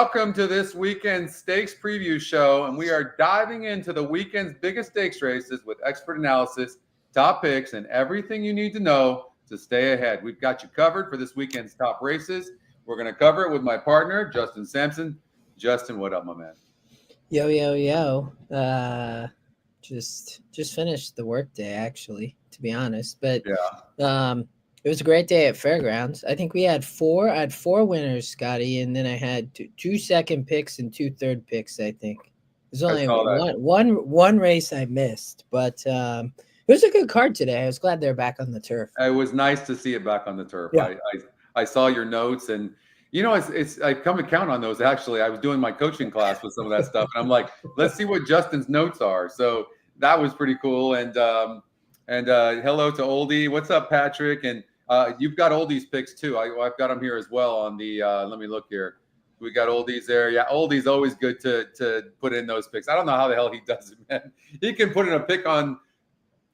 welcome to this weekend's stakes preview show. And we are diving into the weekend's biggest stakes races with expert analysis, top picks, and everything you need to know to stay ahead. We've got you covered for this weekend's top races. We're going to cover it with my partner, Justin Sampson. Justin, what up, my man? Yo. Just finished the workday, actually, to be honest. But it was a great day at Fairgrounds. I think I had four winners, Scotty, and then I had two second picks and two third picks, I think. There's only one race I missed, but it was a good card today. I was glad they're back on the turf. It was nice to see it back on the turf. Yeah. I saw your notes, and it's I come to count on those. Actually, I was doing my coaching class with some of that stuff, and I'm like, let's see what Justin's notes are. So that was pretty cool. And hello to Oldie. What's up, Patrick? And you've got Oldie's picks too. I've got them here as well on the. Let me look here. We got Oldie's there. Yeah, Oldie's always good to put in those picks. I don't know how the hell he does it, man. He can put in a pick on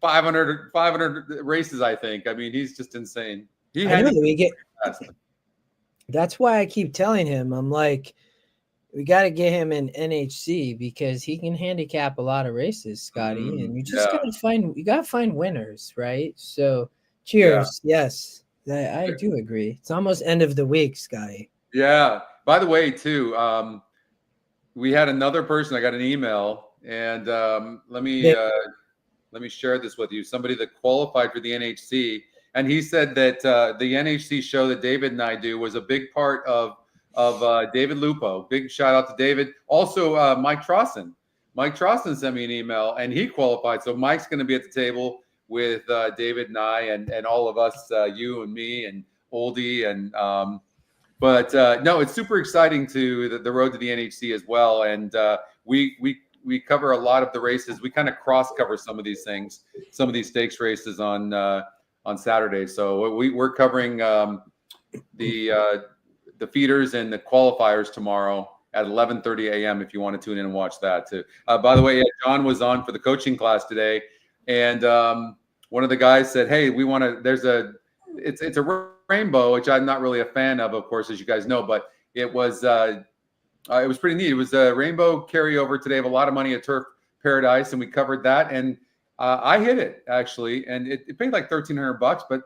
500 races, I think. I mean, he's just insane. That's why I keep telling him, I'm like, we got to get him in NHC because he can handicap a lot of races, Scotty. And you just gotta find winners, right? So cheers. Yeah. Yes, I do agree. It's almost end of the week, Scotty. Yeah. By the way, too, we had another person. I got an email, and let me share this with you. Somebody that qualified for the NHC, and he said that the NHC show that David and I do was a big part of David Lupo. Big shout out to David. Also, Mike Trosson. Mike Trosson sent me an email, and he qualified. So Mike's going to be at the table with David and I, and all of us, you and me and Oldie, and but no, it's super exciting to the road to the NHC as well. And we cover a lot of the races. We kind of cross cover some of these things, some of these stakes races on Saturday. So we're covering the feeders and the qualifiers tomorrow at 11:30 a.m. if you want to tune in and watch that too. By the way, John was on for the coaching class today, and one of the guys said, "Hey, we want to." It's a rainbow, which I'm not really a fan of course, as you guys know, but it was pretty neat. It was a rainbow carryover today of a lot of money at Turf Paradise, and we covered that. And I hit it actually, and it paid like $1,300, but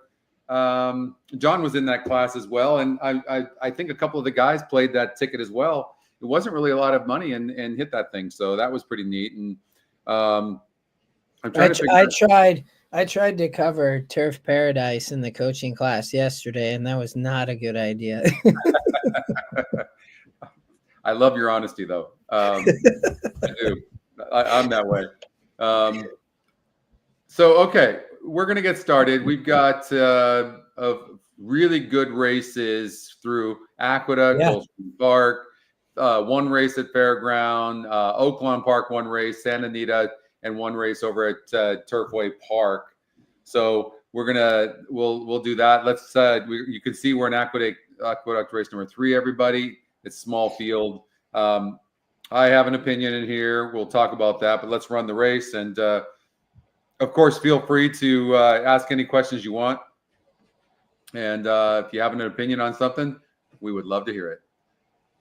John was in that class as well, and I think a couple of the guys played that ticket as well. It wasn't really a lot of money and hit that thing, so that was pretty neat. And I tried to cover Turf Paradise in the coaching class yesterday, and that was not a good idea. I love your honesty, though. I do. I'm that way. So, okay, we're going to get started. We've got really good races through Aqueduct, Gulfstream Park, one race at Fairground, Oaklawn Park, one race, Santa Anita, and one race over at Turfway Park. So we'll do that. Let's you can see we're in Aqueduct race number 3, everybody. It's small field. I have an opinion in here. We'll talk about that, but let's run the race. And of course, feel free to ask any questions you want. And if you have an opinion on something, we would love to hear it.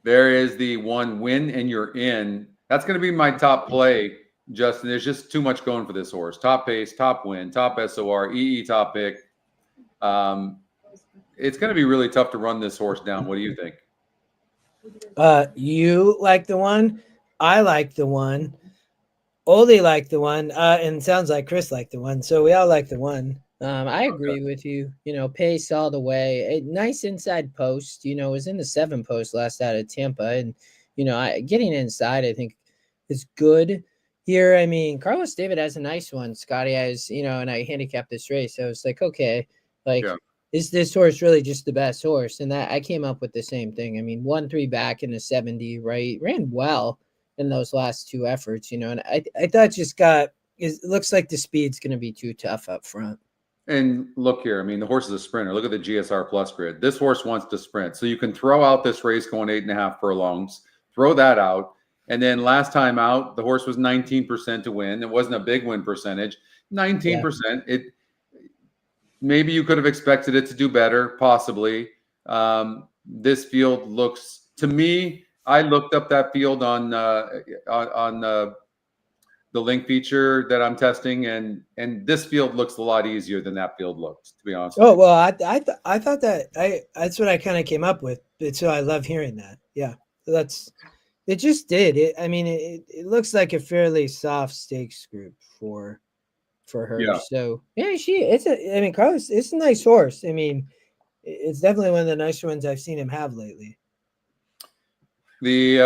There is the one win and you're in. That's going to be my top play, Justin. There's just too much going for this horse. Top pace, top win, top SOR, EE top pick. It's going to be really tough to run this horse down. What do you think? You like the one. I like the one. Oldie liked the one. And it sounds like Chris liked the one. So we all like the one. I agree with you. Pace all the way. A nice inside post. Was in the 7 post last out of Tampa, and getting inside, I think, is good here. I mean, Carlos David has a nice one. Scotty has, and I handicapped this race. I was like, okay, is this horse really just the best horse? And that I came up with the same thing. I mean, 1-3 back in the 70, right? Ran well in those last 2 efforts, and I thought it looks like the speed's going to be too tough up front. And look here, I mean, the horse is a sprinter. Look at the GSR Plus grid. This horse wants to sprint. So you can throw out this race going 8.5 furlongs, throw that out. And then last time out, the horse was 19% to win. It wasn't a big win percentage. 19%. Yeah. Maybe you could have expected it to do better, possibly. This field looks, to me, I looked up that field on the link feature that I'm testing, and this field looks a lot easier than that field looks, to be honest. Oh, well, I thought that's what I kind of came up with. So I love hearing that. Yeah. So it just did. It looks like a fairly soft stakes group for her. Yeah. So yeah, Carlos, it's a nice horse. It's definitely one of the nicer ones I've seen him have lately. The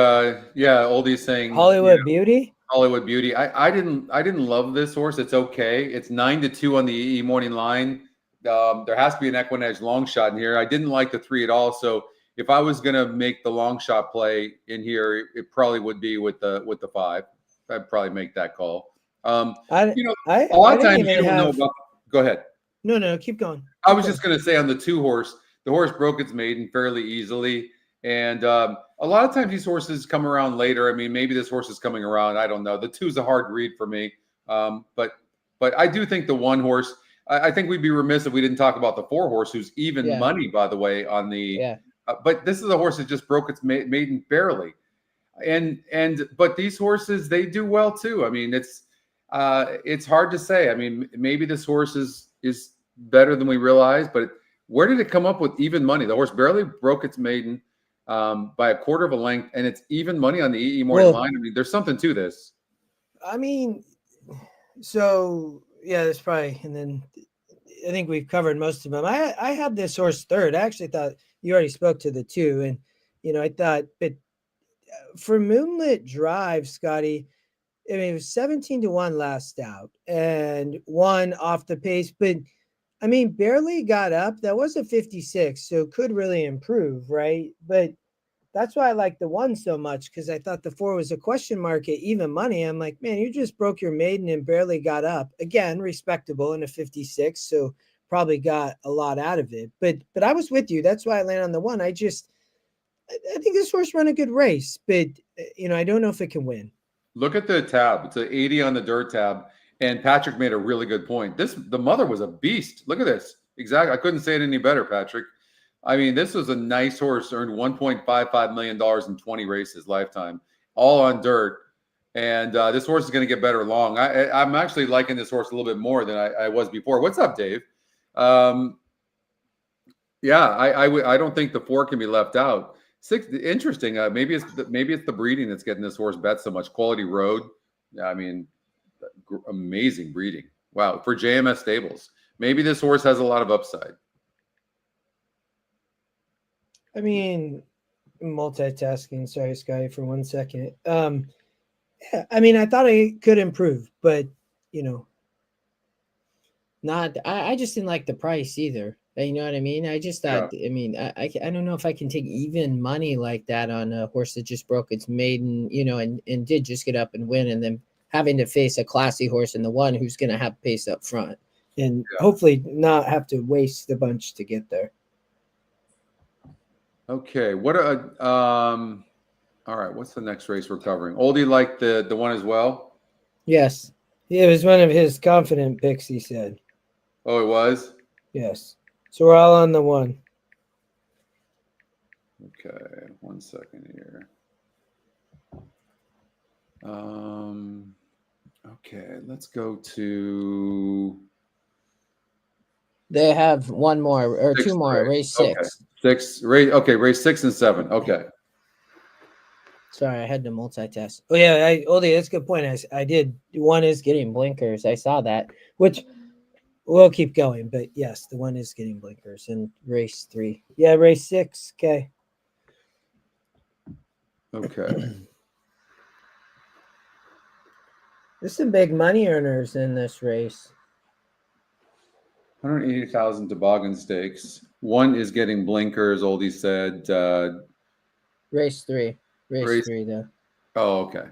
oldie saying Hollywood Beauty. Hollywood Beauty. I didn't love this horse. It's okay. It's 9-2 on the EE morning line. There has to be an EquinEdge long shot in here. I didn't like the 3 at all. So if I was gonna make the long shot play in here, it probably would be with the 5. I'd probably make that call. A lot of times you don't know about. Go ahead. No, keep going. I was just gonna say on the 2 horse, the horse broke its maiden fairly easily. And a lot of times these horses come around later. Maybe this horse is coming around. I don't know. The 2's a hard read for me. But I do think the 1 horse, I think we'd be remiss if we didn't talk about the 4 horse, who's even money, by the way, on the. But this is a horse that just broke its maiden barely. But these horses, they do well too. It's hard to say. Maybe this horse is better than we realize, but where did it come up with even money? The horse barely broke its maiden by a quarter of a length, and it's even money on the EE morning line. There's something to this. So yeah, there's probably, and then I think we've covered most of them. I had this horse third. I actually thought you already spoke to the 2, and I thought, but for Moonlit Drive, Scotty, it was 17-1 last out and 1 off the pace, but barely got up. That was a 56, so could really improve, right? But that's why I like the 1 so much, because I thought the 4 was a question mark at even money. I'm like, man, you just broke your maiden and barely got up. Again, respectable in a 56, so probably got a lot out of it. But I was with you. That's why I landed on the 1. I think this horse run a good race, but I don't know if it can win. Look at the tab. It's an 80 on the dirt tab. And Patrick made a really good point. The mother was a beast. Look at this. Exactly. I couldn't say it any better, Patrick. This was a nice horse, earned $1.55 million in 20 races lifetime, all on dirt. And this horse is going to get better long. I'm actually liking this horse a little bit more than I was before. What's up, Dave? I don't think the 4 can be left out. 6, interesting. Maybe it's the breeding that's getting this horse bet so much. Quality Road. Amazing breeding. Wow. For JMS Stables. Maybe this horse has a lot of upside. Multitasking. Sorry, Scotty, for 1 second. I thought I could improve, but not. I just didn't like the price either. You know what I mean? I just thought. Yeah. I don't know if I can take even money like that on a horse that just broke its maiden, and did just get up and win, and then having to face a classy horse in the 1 who's going to have pace up front, and hopefully not have to waste a bunch to get there. Okay. All right. What's the next race we're covering? Oldie liked the 1 as well? Yes. It was one of his confident picks, he said. Oh, it was? Yes. So we're all on the 1. Okay. 1 second here. Okay. Let's go to. They have 1 more or 2 more. Race 6. Okay. 6 race. Okay, race 6 and 7. Okay. Sorry, I had to multitask. Oh yeah, Oldie, that's a good point. I did. 1 is getting blinkers. I saw that, which we'll keep going. But yes, the 1 is getting blinkers in race 3. Yeah, race 6. Okay. There's some big money earners in this race. 180,000 toboggan stakes. 1 is getting blinkers. Oldie said. Race 3. Race 3, though. Oh, okay.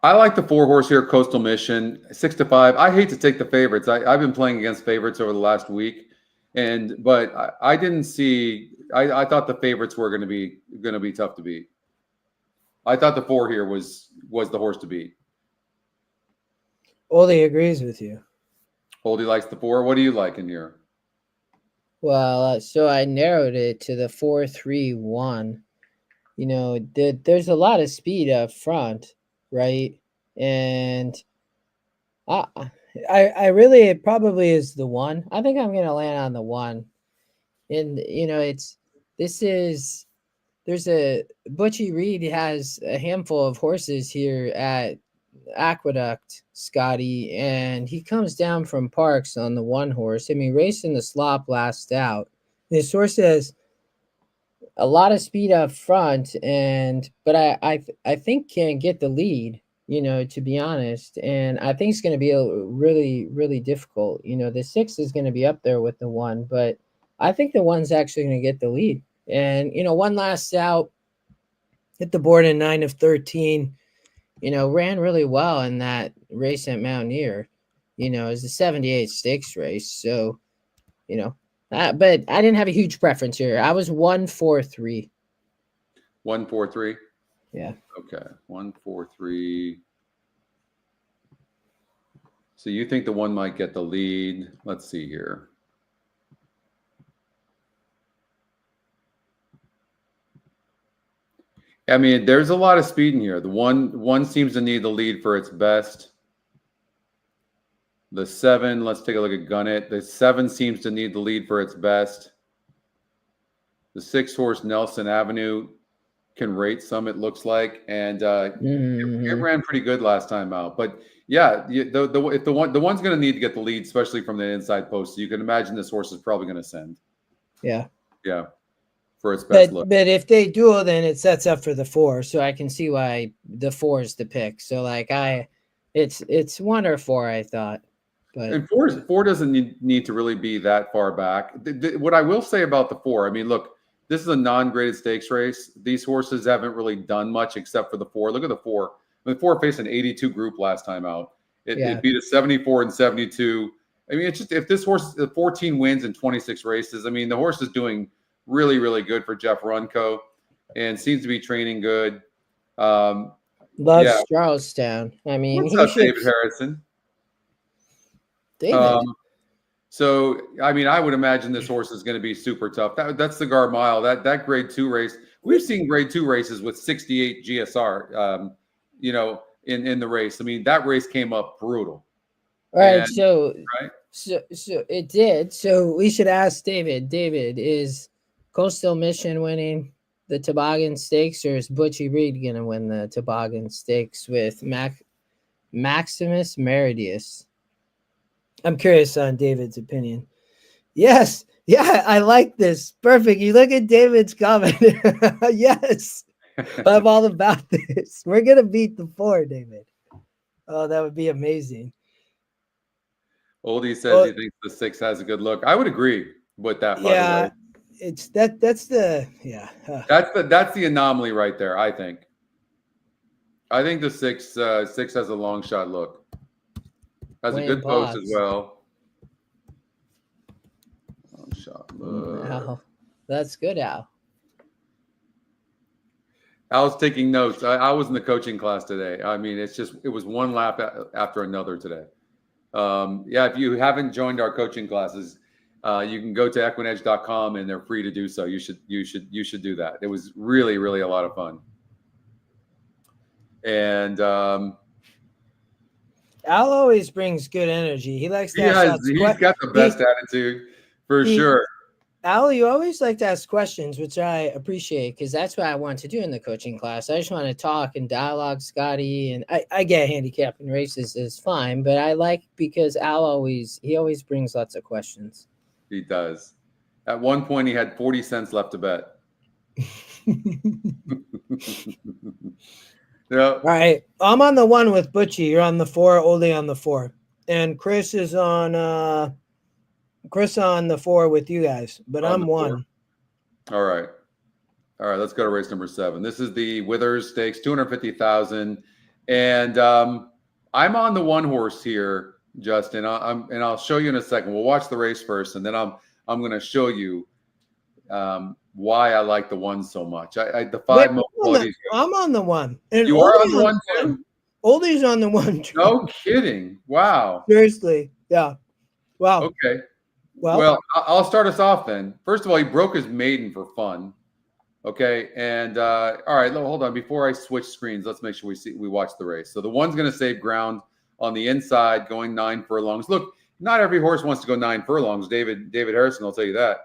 I like the 4 horse here, Coastal Mission, 6-5. I hate to take the favorites. I've been playing against favorites over the last week, but I didn't see. I thought the favorites were going to be tough to beat. I thought the 4 here was the horse to beat. Oldie agrees with you. Oldie likes the 4. What do you like in here? Well, so I narrowed it to the 4-3-1. You know, there's a lot of speed up front, right? And I, I really, it probably is the one. I think I'm gonna land on the one. And you know, this is there's a Butchie Reed has a handful of horses here at Aqueduct, Scotty, and he comes down from Parks on the one horse. I mean, racing the slop last out. This horse has a lot of speed up front, but I think can get the lead. You know, to be honest, and I think it's going to be really difficult. You know, the 6 is going to be up there with the 1, but I think the 1's actually going to get the lead. And you know, one last out, hit the board in 9 of 13. You know, ran really well in that race at Mountaineer. You know, it's a 78 stakes race, so you know. But I didn't have a huge preference here. I was 1-4-3. 1-4-3. Yeah. Okay. 1-4-3. So you think the 1 might get the lead? Let's see here. I mean, there's a lot of speed in here. The one seems to need the lead for its best. The 7, let's take a look at Gunnet. The 7 seems to need the lead for its best. The 6 horse Nelson Avenue can rate some, it looks like, and it ran pretty good last time out. But yeah, if the one's going to need to get the lead, especially from the inside post, so you can imagine this horse is probably going to send. Yeah. For its best look. But if they duel, then it sets up for the 4, so I can see why the 4 is the pick. So like it's 1 or 4, I thought. But and 4 doesn't need to really be that far back. What I will say about the 4, I mean, look, this is a non-graded stakes race. These horses haven't really done much except for the 4. Look at the 4. The 4 faced an 82 group last time out. It beat a 74 and 72. I mean, it's just if this horse 14 wins in 26 races. I mean, the horse is doing really good for Jeff Runco, and seems to be training good. Loves Charlestown. I mean, what's up, David Harrison? David. So, I mean, I would imagine this horse is going to be super tough. That's the Gar Mile. That grade 2 race. We've seen grade 2 races with 68 GSR, you know, in the race. I mean, that race came up brutal. All right. So it did. So we should ask David. David, is Coastal Mission winning the Toboggan Stakes, or is Butchie Reed going to win the Toboggan Stakes with Maximus Meridius? I'm curious on David's opinion. Yes. Yeah, I like this. Perfect. You look at David's comment. Yes. I'm all about this. We're going to beat the 4, David. Oh, that would be amazing. Oldie says he thinks the 6 has a good look. I would agree with that. Yeah. By the way. It's that's the that's the anomaly right there. I think the 6 has a long shot look. Has a good post as well. Long shot look. Wow. That's good, Al. Al's taking notes. I was in the coaching class today. I mean, it was one lap after another today. If you haven't joined our coaching classes, you can go to EquinEdge.com and they're free to do so. You should do that. It was really a lot of fun. And Al always brings good energy. He likes to he's got the best attitude for sure. Al, you always like to ask questions, which I appreciate, because that's what I want to do in the coaching class. I just want to talk and dialogue, Scotty, and I get handicapping races is fine, but I like because Al always brings lots of questions. He does. At one point, he had 40 cents left to bet. Yeah. All right. I'm on the 1 with Butchie. You're on the 4, Oldie on the 4. And Chris is on the 4 with you guys. But I'm 1. All right. Let's go to race number 7. This is the Withers Stakes, 250,000. And I'm on the 1 horse here, Justin. I'll show you in a second. We'll watch the race first, and then I'm going to show you why I like the 1 so much. The 5 mobilities. I'm on the 1. And you are on the 1 too? Oldie's on the 1 too. No kidding. Wow. Seriously. Yeah. Wow. Okay. Well, I'll start us off then. First of all, he broke his maiden for fun. Okay, and all right, hold on. Before I switch screens, let's make sure we watch the race. So the one's going to save ground on the inside, going 9 furlongs. Look, not every horse wants to go 9 furlongs. David Harrison will tell you that.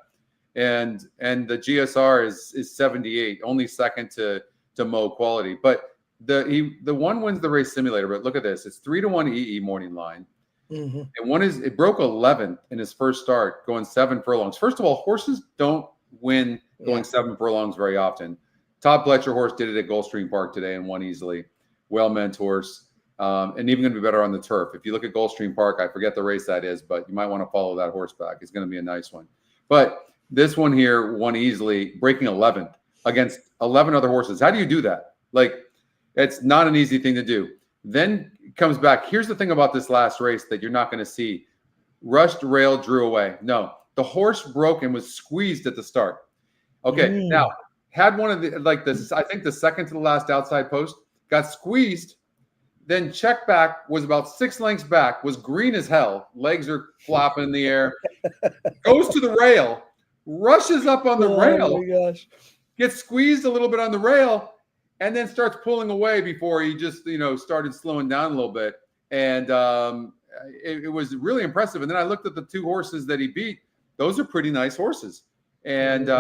And the GSR is 78, only second to Mo Quality. But the one wins the race simulator. But look at this, it's 3-1 EE morning line. Mm-hmm. And it broke 11th in his first start, going 7 furlongs. First of all, horses don't win going 7 furlongs very often. Todd Pletcher horse did it at Gulfstream Park today and won easily. Well-meant horse, and even going to be better on the turf. If you look at Gulfstream Park, I forget the race that is, but you might want to follow that horse back. It's going to be a nice one. But this one here won easily, breaking 11th against 11 other horses. How do you do that? Like, it's not an easy thing to do. Then comes back. Here's the thing about this last race that you're not going to see. Rushed, rail, drew away. No, the horse broke and was squeezed at the start. Okay, now had one of the I think the second to the last outside post, got squeezed, then checked back, was about 6 lengths back, was green as hell, legs are flopping in the air, goes to the rail, rushes up on the rail, oh my gosh, gets squeezed a little bit on the rail, and then starts pulling away before he just started slowing down a little bit. And it was really impressive. And then I looked at the 2 horses that he beat. Those are pretty nice horses. And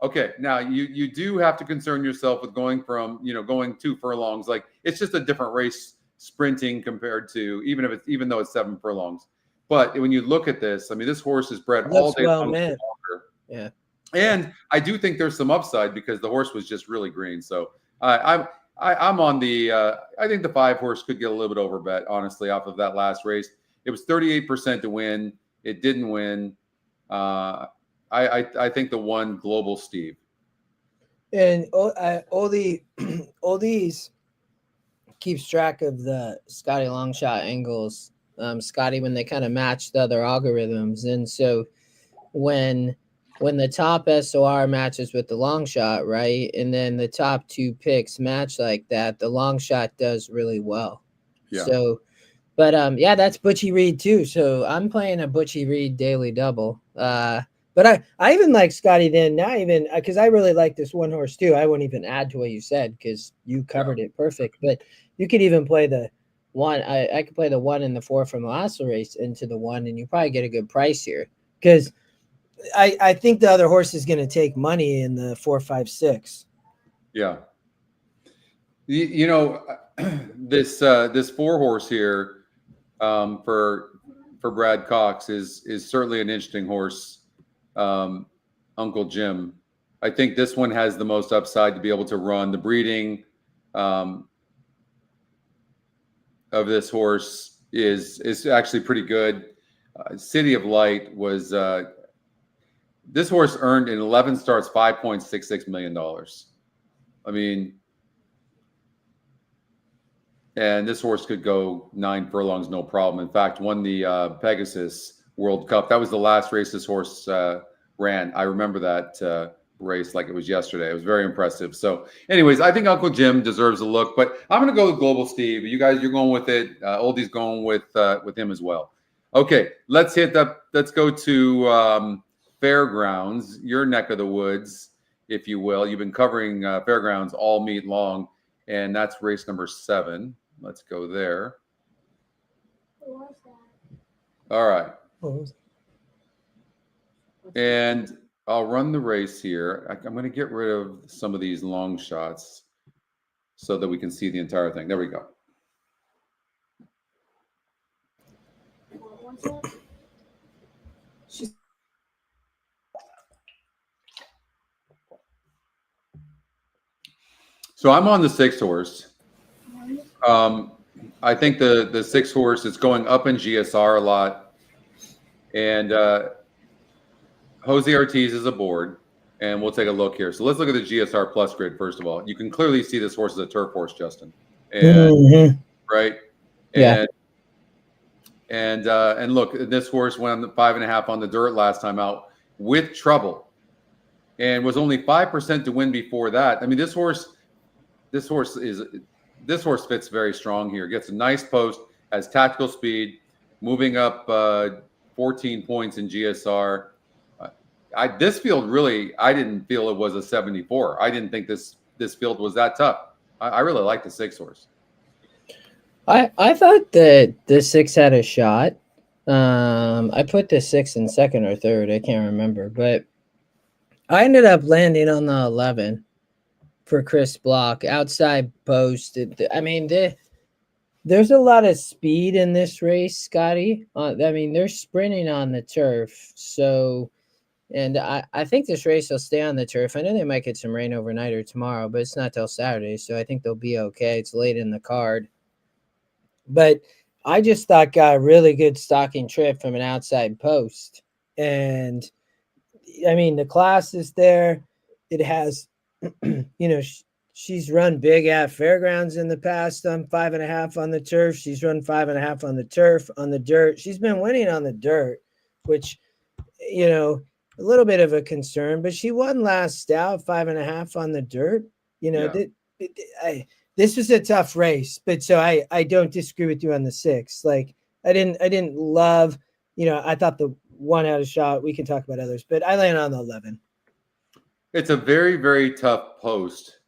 okay, now you do have to concern yourself with going from going 2 furlongs. Like, it's just a different race sprinting compared to even though it's 7 furlongs. But when you look at this, I mean, this horse is bred all day long. Yeah, and I do think there's some upside because the horse was just really green. So I'm on the. I think the 5 horse could get a little bit over bet, honestly, off of that last race. It was 38% to win. It didn't win. I think the 1 Global Steve. And all these keeps track of the Scotty long shot angles. Scotty, when they kind of match the other algorithms, and so when the top SOR matches with the long shot, right, and then the top 2 picks match like that, the long shot does really well. Yeah. So, but that's Butchie Reed too. So I'm playing a Butchie Reed daily double. But I even like Scotty then. Now even because I really like this 1 horse too. I won't even add to what you said because you covered it perfect. But you could even play the 1. I could play the 1 and the 4 from the last race into the 1, and you probably get a good price here because I think the other horse is going to take money in the 4, 5, 6. Yeah. This 4 horse here for Brad Cox is certainly an interesting horse. Uncle Jim. I think this one has the most upside to be able to run. The breeding of this horse is actually pretty good. City of Light was this horse earned in 11 starts $5.66 million. I mean, and this horse could go 9 furlongs, no problem. In fact, won the Pegasus World Cup. That was the last race this horse ran. I remember that race like it was yesterday. It was very impressive. So anyways, I think Uncle Jim deserves a look, but I'm going to go with Global Steve. You guys, you're going with it. Oldie's going with him as well. Okay, let's go to Fairgrounds, your neck of the woods, if you will. You've been covering Fairgrounds all meet long, and that's race number 7. Let's go there. What was that? All right. And I'll run the race here. I'm going to get rid of some of these long shots so that we can see the entire thing. There we go. What was that? So I'm on the 6 horse. I think the 6 horse is going up in GSR a lot. And Jose Ortiz is aboard. And we'll take a look here. So let's look at the GSR Plus grid, first of all. You can clearly see this horse is a turf horse, Justin. And, right? Yeah. And look, this horse went 5.5 on the dirt last time out with trouble. And was only 5% to win before that. I mean, this horse fits very strong here. Gets a nice post, has tactical speed, moving up 4 14 points in GSR. This field really, I didn't feel it was a 74. I didn't think this field was that tough. I really like the 6 horse. I thought that the 6 had a shot. I put the 6 in second or third. I can't remember, but I ended up landing on the 11 for Chris Block outside post. I mean, there's a lot of speed in this race, Scotty. I mean, they're sprinting on the turf. So, and I think this race will stay on the turf. I know they might get some rain overnight or tomorrow, but it's not till Saturday. So I think they'll be okay. It's late in the card. But I just thought got a really good stalking trip from an outside post. And I mean, the class is there. It has, she's run big at Fairgrounds in the past on 5.5 on the turf. She's run 5.5 on the turf, on the dirt. She's been winning on the dirt, which, a little bit of a concern, but she won last out 5.5 on the dirt. This was a tough race, but so I don't disagree with you on the 6. Like I didn't love, I thought the 1 had a shot. We can talk about others, but I land on the 11. It's a very, very tough post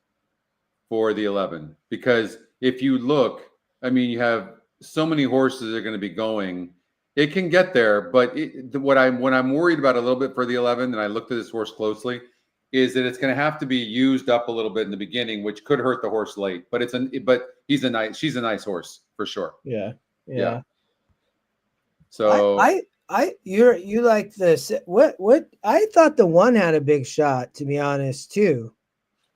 for the 11 because if you look, I mean, you have so many horses that are going to be going. It can get there, but what I'm worried about a little bit for the 11, and I looked at this horse closely, is that it's going to have to be used up a little bit in the beginning, which could hurt the horse late. But she's a nice horse for sure. Yeah. So you like this? What I thought the 1 had a big shot, to be honest, too.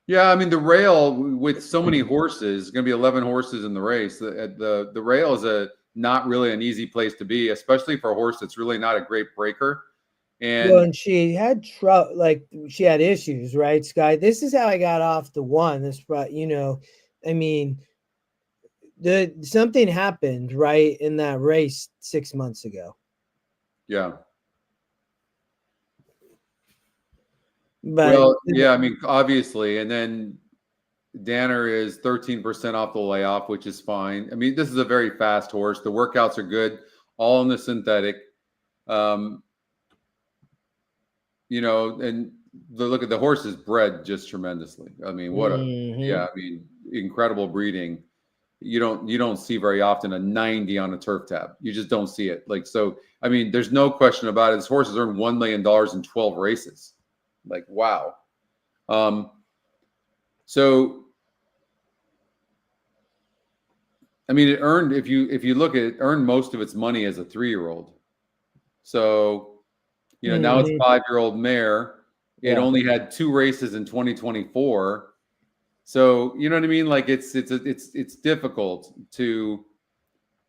Yeah, I mean the rail with so many horses, going to be 11 horses in the race. The rail is not really an easy place to be, especially for a horse that's really not a great breaker. And she had trouble, like she had issues, right, Sky? This is how I got off the 1. This brought, I mean, something happened right in that race 6 months ago. Yeah. But I mean, obviously, and then Danner is 13% off the layoff, which is fine. I mean, this is a very fast horse. The workouts are good, all in the synthetic. And look at the horse is bred just tremendously. I mean, incredible breeding. You don't see very often a 90 on a turf tab. You just don't see it. Like, so, I mean, there's no question about it. This horse has earned $1 million in 12 races. Like, wow. So, I mean, it earned, if you look at it, earned most of its money as a 3-year-old. So, now it's a 5-year-old mare. It only had 2 races in 2024. So, you know what I mean? Like it's difficult to,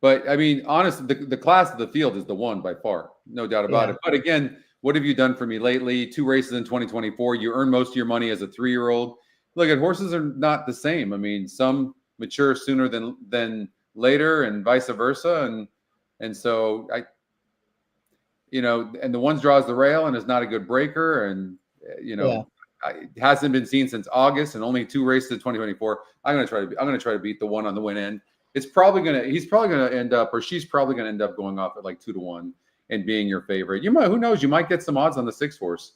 but I mean, honestly, the class of the field is the 1 by far, no doubt about it. But again, what have you done for me lately? 2 races in 2024. You earn most of your money as a 3-year-old. Look, at horses are not the same. I mean, some mature sooner than later, and vice versa. And so and the 1 draws the rail and is not a good breaker, and it hasn't been seen since August, and only 2 races in 2024. I'm gonna try to beat the 1 on the win end. He's probably gonna end up, or she's probably gonna end up going off at like 2-1 and being your favorite. Who knows? You might get some odds on the 6 horse.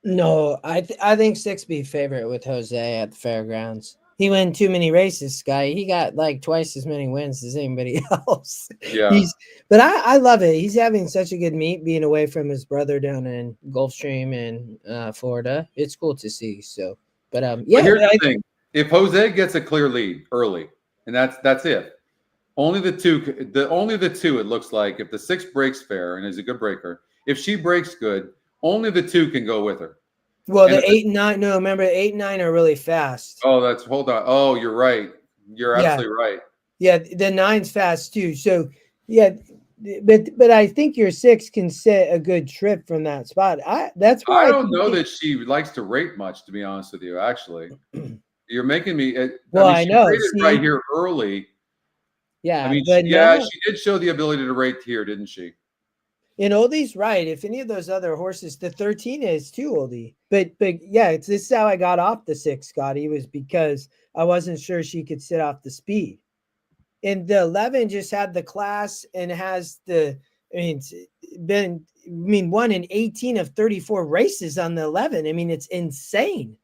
No, I think 6 be favorite with Jose at the Fairgrounds. He won too many races, Sky. He got like twice as many wins as anybody else. Yeah. But I love it. He's having such a good meet being away from his brother down in Gulfstream in Florida. It's cool to see. So, but But here's the thing: if Jose gets a clear lead early, and that's it. Only the two. It looks like if the 6 breaks fair and is a good breaker, if she breaks good, only the 2 can go with her. Well, the 8 and 9. No, remember, 8 and 9 are really fast. Oh, hold on. Oh, you're right. You're absolutely right. Yeah, the 9's fast too. So yeah, but I think your 6 can set a good trip from that spot. I don't know that she likes to rate much, to be honest with you. Actually, you're making me. I know. She rated right here early. Yeah, I mean, she did show the ability to rate here, didn't she? And Oldie's right. If any of those other horses, the 13 is too Oldie. But yeah, this is how I got off the 6, Scotty, was because I wasn't sure she could sit off the speed. And the 11 just had the class and has the I mean, I mean, won in 18 of 34 races on the 11. I mean, it's insane.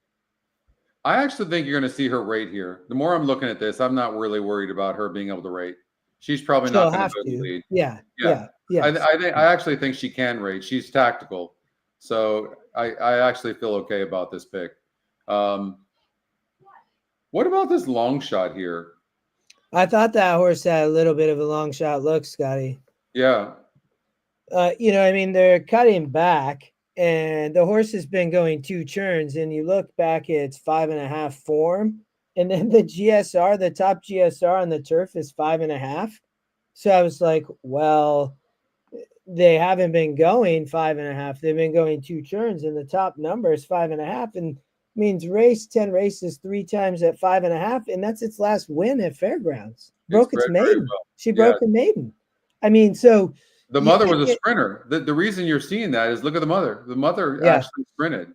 I actually think you're going to see her rate here. The more I'm looking at this, I'm not really worried about her being able to rate. She's probably She'll not going have to go to the to. lead. Yeah. I actually think she can rate. She's tactical, so I actually feel okay about this pick. What about this long shot here? I thought that horse had a little bit of a long shot look, Scotty. Yeah. You know, I mean, they're cutting back, and the horse has been going 2 churns, and you look back at its 5.5 form, and then the GSR, the top GSR on the turf is 5.5. So I was like, well, they haven't been going 5.5. They've been going 2 churns, and the top number is 5.5, and means race 10 races 3 times at 5.5, and that's its last win at Fairgrounds. Broke its maiden. Well. She broke her maiden. I mean, so the mother was a sprinter. The reason you're seeing that is look at the mother. The mother actually sprinted.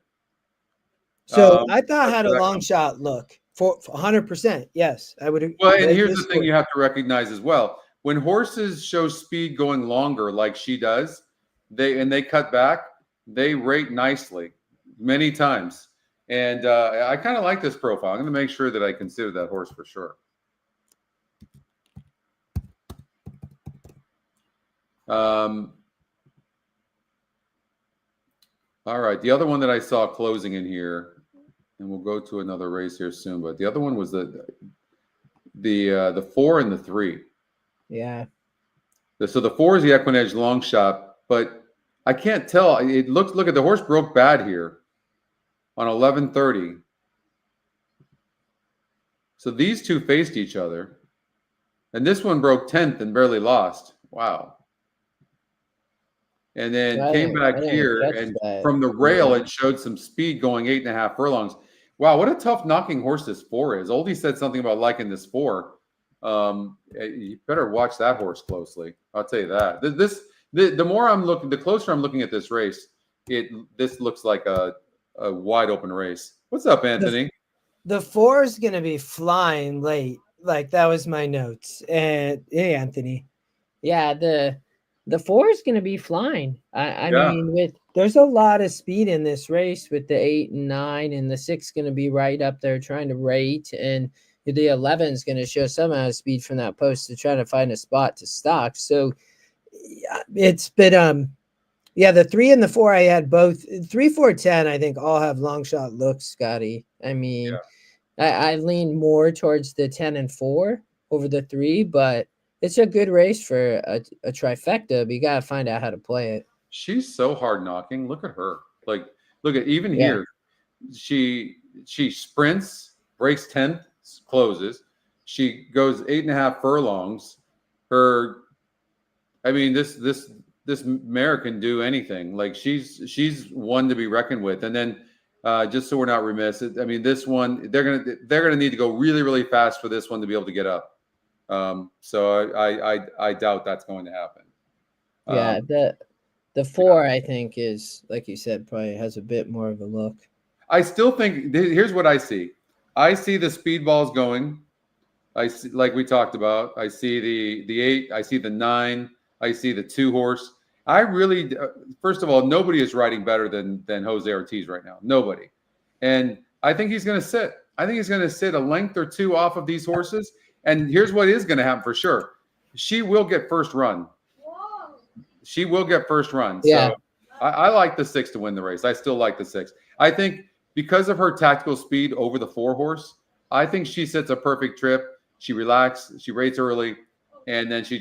So I thought had a long shot look for 100%. Yes, I would. Well, and here's the thing you have to recognize as well. When horses show speed going longer, like she does, they cut back, they rate nicely many times. And I kind of like this profile. I'm going to make sure that I consider that horse for sure. All right. The other one that I saw closing in here, and we'll go to another race here soon, but the other one was the 4 and the 3. Yeah. So the 4 is the EquinEdge long shot, but I can't tell. It looks, look at the horse broke bad here on 11:30. So these two faced each other, and this one broke 10th and barely lost. Wow. And then came back here, and from the rail, it showed some speed going 8.5 furlongs. Wow, what a tough knocking horse this 4 is. Oldie said something about liking this 4. You better watch that horse closely. I'll tell you that. The more I'm looking, the closer I'm looking at this race, this looks like a wide open race. What's up, Anthony? The 4 is going to be flying late. Like, that was my notes. And hey, Anthony. Yeah, the 4 is going to be flying. I mean, there's a lot of speed in this race with the 8 and 9, and the 6 going to be right up there trying to rate, and the 11 is going to show some amount of speed from that post to try to find a spot to stock. So yeah, it's been the 3 and the 4, I had both 3, 4, 10. I think all have long shot looks, Scotty. I mean, I lean more towards the 10 and 4 over the 3, but it's a good race for a trifecta, but you got to find out how to play it. She's so hard knocking. Look at her. Like, look at even here. She sprints, breaks 10th, closes. She goes 8.5 furlongs. This mare can do anything. Like, she's one to be reckoned with. And then just so we're not remiss, I mean, this one, they're gonna need to go really, really fast for this one to be able to get up. So I doubt that's going to happen. The 4, I think, is, like you said, probably has a bit more of a look. I still think here's what I see. I see the speed balls going. I see, like we talked about. I see the 8. I see the 9. I see the 2 horse. I really, first of all, nobody is riding better than Jose Ortiz right now. Nobody. And I think he's going to sit. I think he's going to sit a length or 2 off of these horses. And here's what is going to happen for sure. She will get first run. She will get first run. Yeah. So I like the 6 to win the race. I still like the 6. I think because of her tactical speed over the 4 horse, I think she sits a perfect trip. She relaxes. She rates early. And then she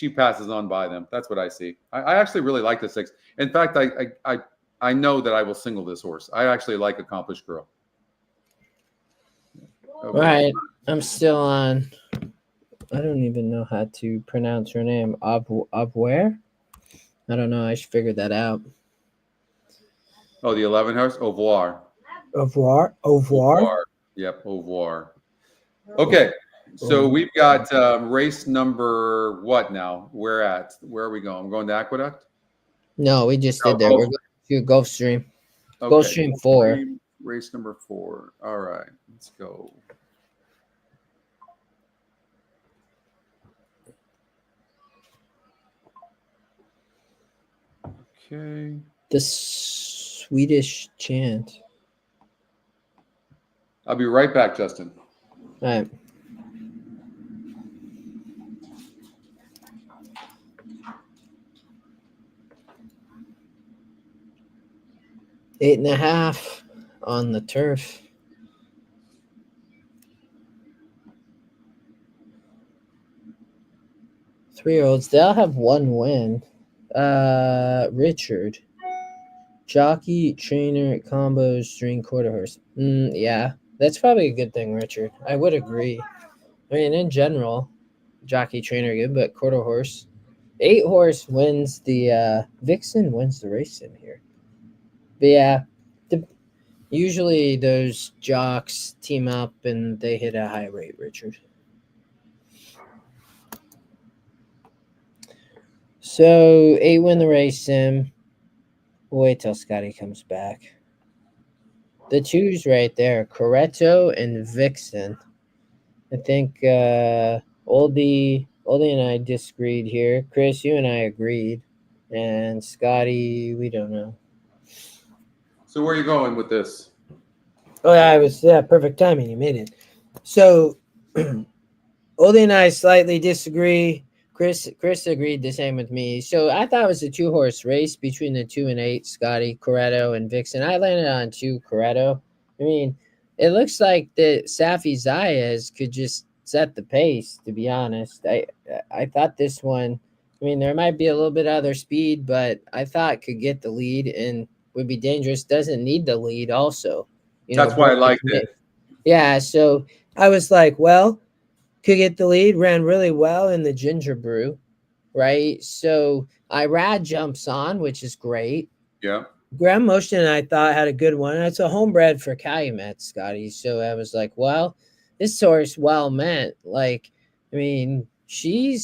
passes on by them. That's what I see. I actually really like the 6. In fact, I know that I will single this horse. I actually like Accomplished Girl. Okay. Right. I'm still on. I don't even know how to pronounce her name. Where? I don't know. I should figure that out. Oh, the 11 horse? Au revoir. Au revoir. Au revoir. Yep, au revoir. Okay. So we've got race number what now? Where are we going? I'm going to Aqueduct? No, we just did that. We're going to Gulfstream. Okay. Gulfstream 4. Race number 4. All right. Let's go. Okay. The Swedish chant. I'll be right back, Justin. All right. Eight and a half on the turf. Three-year-olds, they'll have one win. Richard. Jockey, trainer, combos, string, quarter horse. Yeah, that's probably a good thing, Richard. I would agree. I mean, in general, jockey, trainer, good, but quarter horse. 8 horse wins the Vixen wins the race in here. But yeah, usually those jocks team up and they hit a high rate, Richard. So 8 win the race, Sim. We'll wait till Scotty comes back. The 2's right there, Coretto and Vixen. I think Oldie and I disagreed here. Chris, you and I agreed. And Scotty, we don't know. So where are you going with this? Oh, yeah, perfect timing. You made it. So Oldie and I slightly disagree. Chris agreed the same with me. So I thought it was a 2-horse race between the 2 and 8, Scotty, Coretto, and Vixen. I landed on 2, Coretto. I mean, it looks like the Safi Zayas could just set the pace, to be honest. I thought this one, I mean, there might be a little bit other speed, but I thought could get the lead and would be dangerous. Doesn't need the lead also. That's why I liked it. Yeah, so I was like, well, could get the lead, ran really well in the Ginger Brew, right? So Irad jumps on, which is great. Yeah. Graham Motion, I thought, had a good one. It's a homebred for Calumet, Scotty. So I was like, well, this horse well meant. Like, I mean, she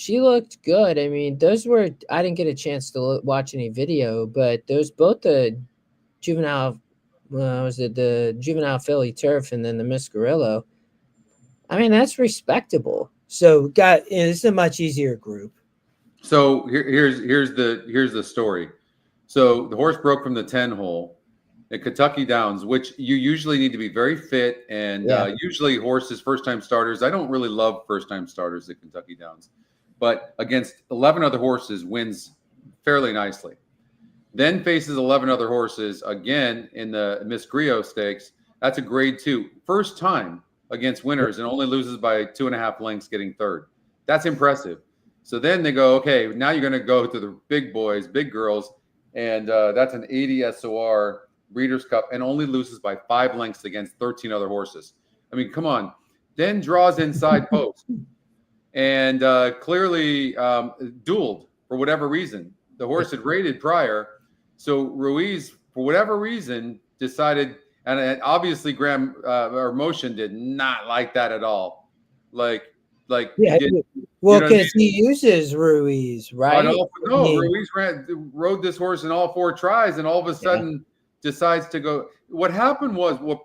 looked good. I mean, those were, I didn't get a chance to watch any video, but those both the juvenile, was it the juvenile filly turf and then the Miss Gorillo? I mean, that's respectable. So this is a much easier group. So here's the story. So the horse broke from the 10 hole at Kentucky Downs, which you usually need to be very fit. And usually horses, first-time starters, I don't really love first-time starters at Kentucky Downs. But against 11 other horses, wins fairly nicely. Then faces 11 other horses again in the Miss Griot Stakes. That's a grade 2. First time against winners and only loses by 2.5 lengths, getting third. That's impressive. So then they go, okay, now you're going to go to the big boys, big girls, and that's an 80 SOR Breeders' Cup and only loses by 5 lengths against 13 other horses. I mean, come on. Then draws inside post and clearly dueled for whatever reason. The horse had rated prior, so Ruiz, for whatever reason, decided. And obviously, Graham or Motion did not like that at all. Yeah, well, because he uses Ruiz, right? Ruiz rode this horse in all 4 tries, and all of a sudden decides to go. What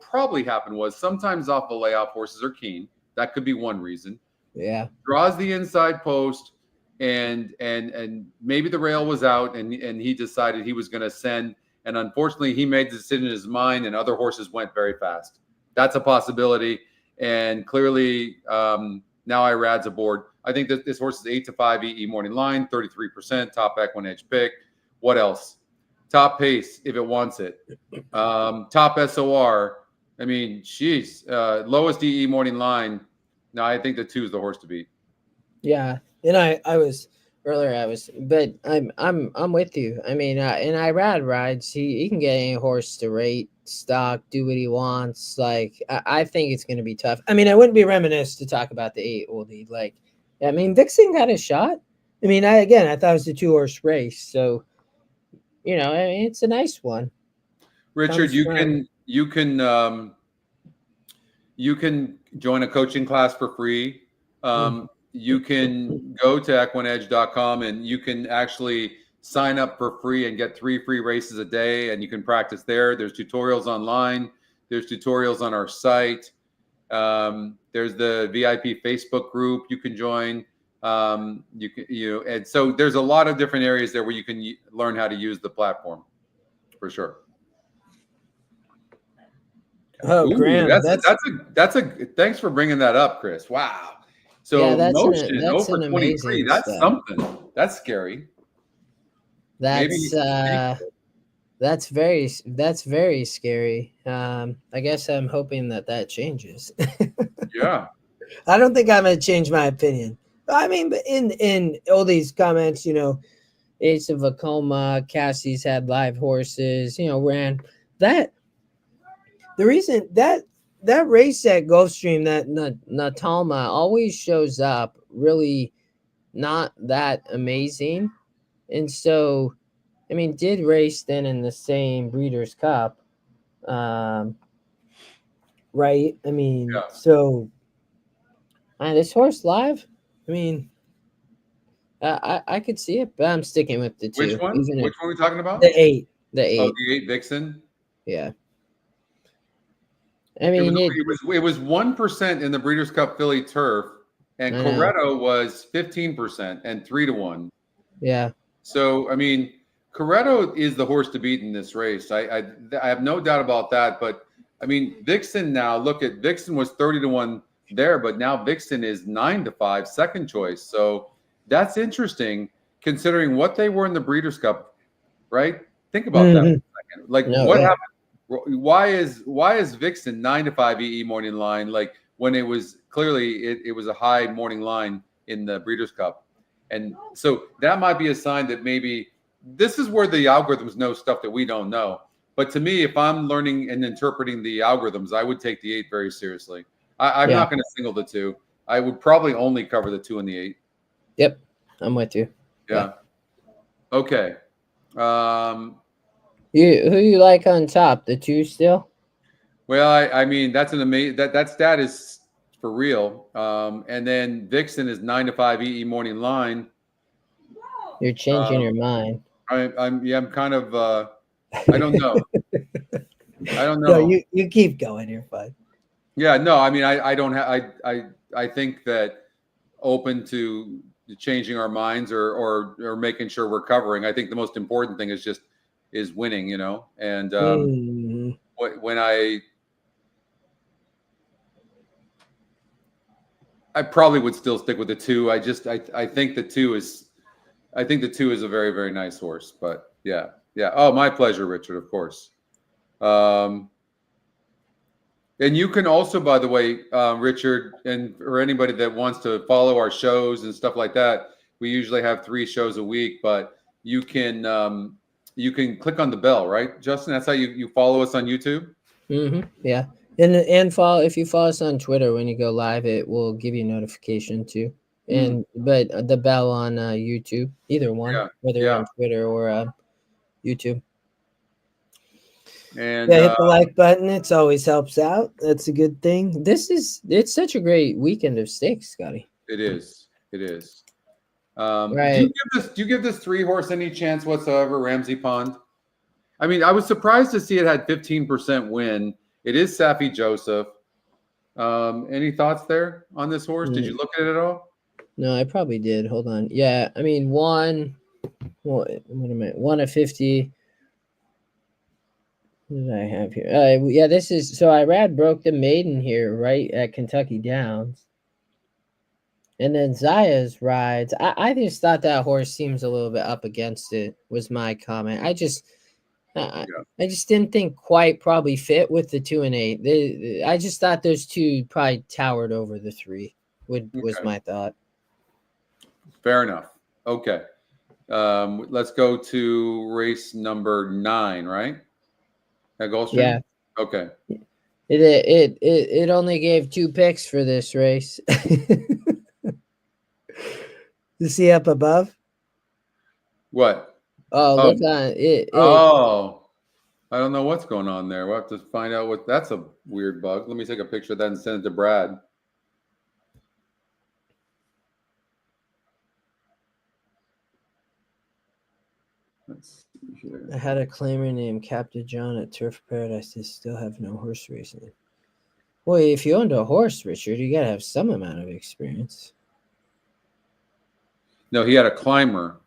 probably happened was sometimes off the layoff horses are keen. That could be one reason. Yeah, draws the inside post, and maybe the rail was out, and he decided he was going to send. And unfortunately, he made the decision in his mind, and other horses went very fast. That's a possibility. And clearly, now Irad's aboard. I think that this horse is 8-5 EE morning line, 33%, top EquinEdge pick. What else? Top pace if it wants it. Top SOR. I mean, geez, lowest EE morning line. No, I think the 2 is the horse to beat. Yeah, and but I'm with you. I mean, and Irad rides. He can get any horse to rate, stock, do what he wants. Like, I think it's going to be tough. I mean, I wouldn't be remiss to talk about the 8 oldie. Like, I mean, Vixen got a shot. I mean, I thought it was a 2-horse race. So, I mean, it's a nice one. Richard, you can join a coaching class for free. You can go to EquinEdge.com and you can actually sign up for free and get 3 free races a day, and you can practice there. There's tutorials online. There's tutorials on our site. There's the VIP Facebook group you can join. And so there's a lot of different areas there where you can learn how to use the platform for sure. Oh, Ooh, Graham, that's a thanks for bringing that up, Chris. Wow. So yeah, motion that's over an 23. amazing That's stat. something. That's scary. Maybe That's very scary. I guess I'm hoping that changes. yeah. I don't think I'm gonna change my opinion. I mean, but in all these comments, Ace of Vacoma, Cassie's had live horses, ran that. The reason that race at Gulfstream, that Natalma always shows up really not that amazing, and so I mean, did race then in the same Breeders' Cup, right? I mean, Yeah. so this horse live, I mean, I could see it, but I'm sticking with the 2. Which one? Which one are we talking about? The 8. The 8. Oh, the 8 Vixen. Yeah. I mean, it was 1% in the Breeders' Cup Filly Turf, and Coretto was 15% and 3-1. Yeah. So I mean, Coretto is the horse to beat in this race. I have no doubt about that. But I mean, Vixen now. Look at Vixen was 30-1 there, but now Vixen is 9-5 second choice. So that's interesting considering what they were in the Breeders' Cup, right? Think about that for a second. Like what happened? Why is Vixen 9-5 EE morning line, like when it was clearly it was a high morning line in the Breeders' Cup? And so that might be a sign that maybe this is where the algorithms know stuff that we don't know. But to me, if I'm learning and interpreting the algorithms, I would take the 8 very seriously. I'm not going to single the 2. I would probably only cover the 2 and the 8. Yep, I'm with you. Yeah. Okay. Who you like on top? The 2 still? Well, I mean that's an amazing that stat is for real. And then Vixen is 9-5 EE morning line. You're changing your mind. I'm kind of I don't know. I don't know. No, you keep going. You're fine. Yeah, no, I mean I don't have I think that open to changing our minds or making sure we're covering. I think the most important thing is winning, and when I probably would still stick with the 2. I think the 2 is a very, very nice horse. But yeah. Oh, my pleasure, Richard, of course. And you can also, by the way, Richard, and or anybody that wants to follow our shows and stuff like that, we usually have 3 shows a week, but you can click on the bell, right, Justin? That's how you follow us on YouTube. Yeah. And follow, if you follow us on Twitter when you go live, it will give you a notification too. And but the bell on YouTube, either one, whether you're on Twitter or YouTube. And hit the like button. It always helps out. That's a good thing. It's such a great weekend of stakes, Scotty. It is. Right. Do you give this 3 horse any chance whatsoever, Ramsey Pond? I mean, I was surprised to see it had 15% win. It is Safi Joseph. Any thoughts there on this horse? Did you look at it at all? No, I probably did. Hold on. Yeah, I mean, wait a minute. 1 of 50. What did I have here? Yeah, this is so Irad broke the maiden here, right at Kentucky Downs. And then Zaya's rides. I just thought that horse seems a little bit up against it, was my comment. I just didn't think quite probably fit with the 2 and 8. I just thought those 2 probably towered over the 3. Was my thought. Fair enough. Okay. Let's go to race number 9, right? At Gulfstream? Yeah. Okay. It only gave 2 picks for this race. You see up above? What? Oh, look on it. Oh, I don't know what's going on there. We'll have to find out what. That's a weird bug. Let me take a picture of that and send it to Brad. Let's see here. I had a claimer named Captain John at Turf Paradise. They still have no horse racing. Well, if you owned a horse, Richard, you gotta have some amount of experience. No, he had a climber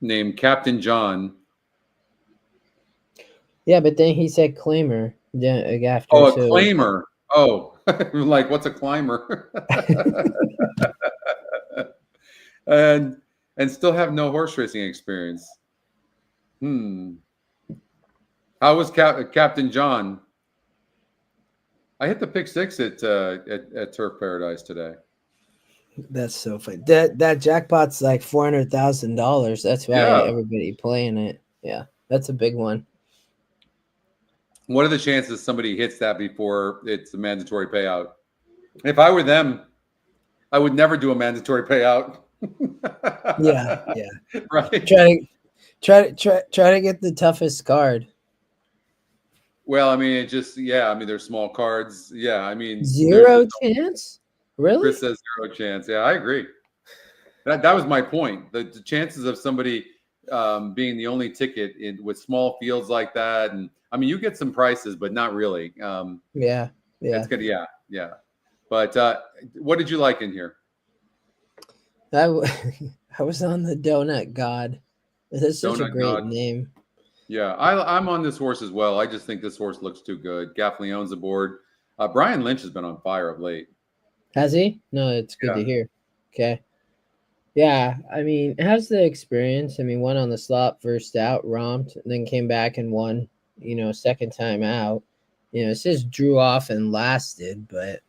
named Captain John. Yeah, but then he said claimer after. Oh, a so claimer. Oh, like what's a climber? and still have no horse racing experience. How was Captain John? I hit the pick 6 at Turf Paradise today. That's so funny. That jackpot's like $400,000. That's why everybody playing it. Yeah, that's a big one. What are the chances somebody hits that before it's a mandatory payout? If I were them, I would never do a mandatory payout. Yeah. Right. Try to get the toughest card. Well, I mean, they're small cards. Yeah, I mean, zero chance. Really? Chris says 0 chance. Yeah, I agree. That was my point. The chances of somebody being the only ticket with small fields like that, and I mean, you get some prices, but not really. Yeah. It's good. Yeah. But what did you like in here? I was on the Donut God. That's such a great name. Yeah, I'm on this horse as well. I just think this horse looks too good. Gaffney owns the board. Brian Lynch has been on fire of late. Has he? No, it's good to hear. Okay. Yeah, I mean, it has the experience. I mean, won on the slop first out, romped, and then came back and won, second time out. It says drew off and lasted, but,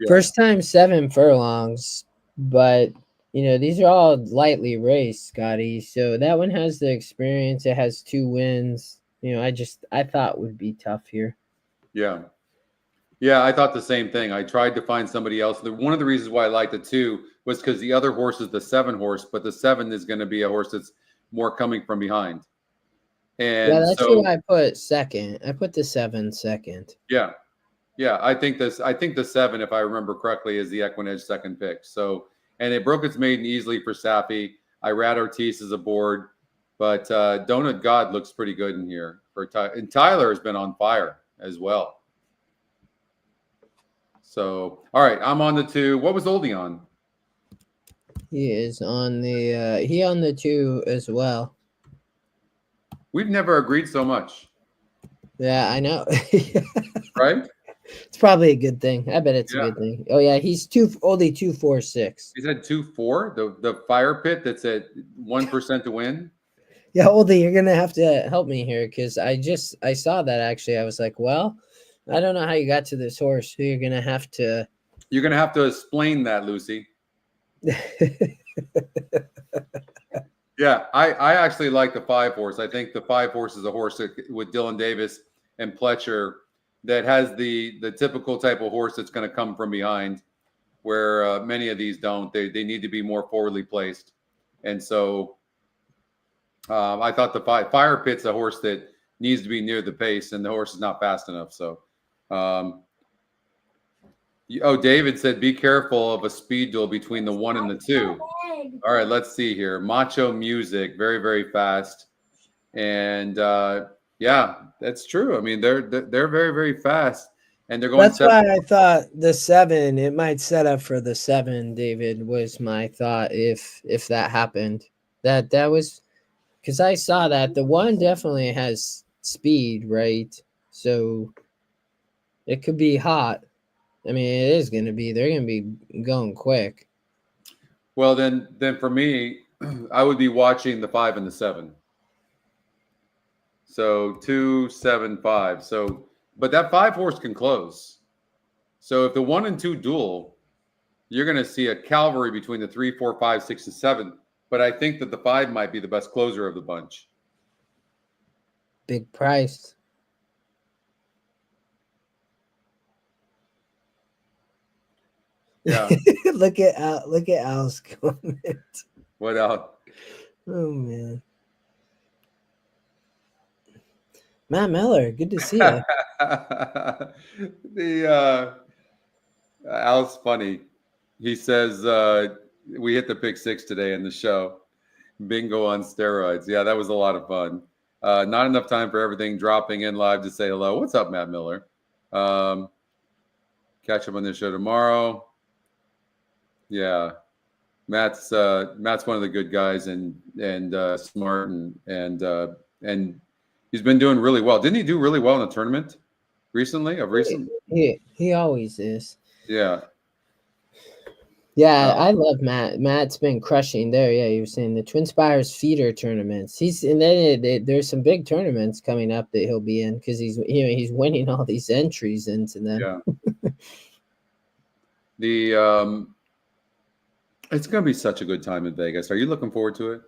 first time 7 furlongs, but, these are all lightly raced, Scotty. So that one has the experience. It has 2 wins. I thought would be tough here. Yeah. Yeah, I thought the same thing. I tried to find somebody else. One of the reasons why I liked the 2 was because the other horse is the 7 horse, but the 7 is going to be a horse that's more coming from behind. And yeah, that's who I put second. I put the 7 second. Yeah. I think the 7, if I remember correctly, is the EquinEdge second pick. So, and it broke its maiden easily for Sappy. I rat Ortiz as a board, but Donut God looks pretty good in here and Tyler has been on fire as well. So, all right, I'm on the 2. What was Oldie on? He is on the 2 as well. We've never agreed so much. Yeah, I know. Right? It's probably a good thing. I bet it's a good thing. Oh yeah, he's Oldie 246. He said 2-4. The fire pit that's at 1% to win. Yeah, Oldie, you're gonna have to help me here because I saw that actually. I was like, well, I don't know how you got to this horse. So you're gonna have to explain that, Lucy. Yeah, I actually like the 5 horse. I think the 5 horse is a horse with Dylan Davis and Pletcher that has the typical type of horse that's going to come from behind, where many of these don't. They need to be more forwardly placed, and so I thought the fire pit's a horse that needs to be near the pace, and the horse is not fast enough. So. David said, be careful of a speed duel between the 1 and the 2. All right, let's see here. Macho Music, very, very fast. And yeah, that's true. I mean, they're very, very fast. And they're going. That's why I thought the 7, it might set up for the 7, David, was my thought if that happened. That was because I saw that the 1 definitely has speed, right? So it could be hot. I mean, it is going to be. They're going to be going quick. Well, then for me, I would be watching the 5 and the 7. So 2, 7, 5. So, but that 5 horse can close. So if the 1 and 2 duel, you're going to see a cavalry between the 3, 4, 5, 6, and 7. But I think that the 5 might be the best closer of the bunch. Big price. Yeah. Look at Al's comment. What else? Oh man. Matt Miller, good to see you. Al's funny. He says we hit the pick 6 today in the show. Bingo on steroids. Yeah, that was a lot of fun. Not enough time for everything. Dropping in live to say hello. What's up, Matt Miller? Catch up on this show tomorrow. Yeah. Matt's one of the good guys and smart and he's been doing really well. Didn't he do really well in the tournament recently? He always is. Yeah. Yeah, I love Matt. Matt's been crushing there. Yeah, you were saying the Twin Spires feeder tournaments. There's some big tournaments coming up that he'll be in because he's winning all these entries into them. Yeah. It's going to be such a good time in Vegas. Are you looking forward to it?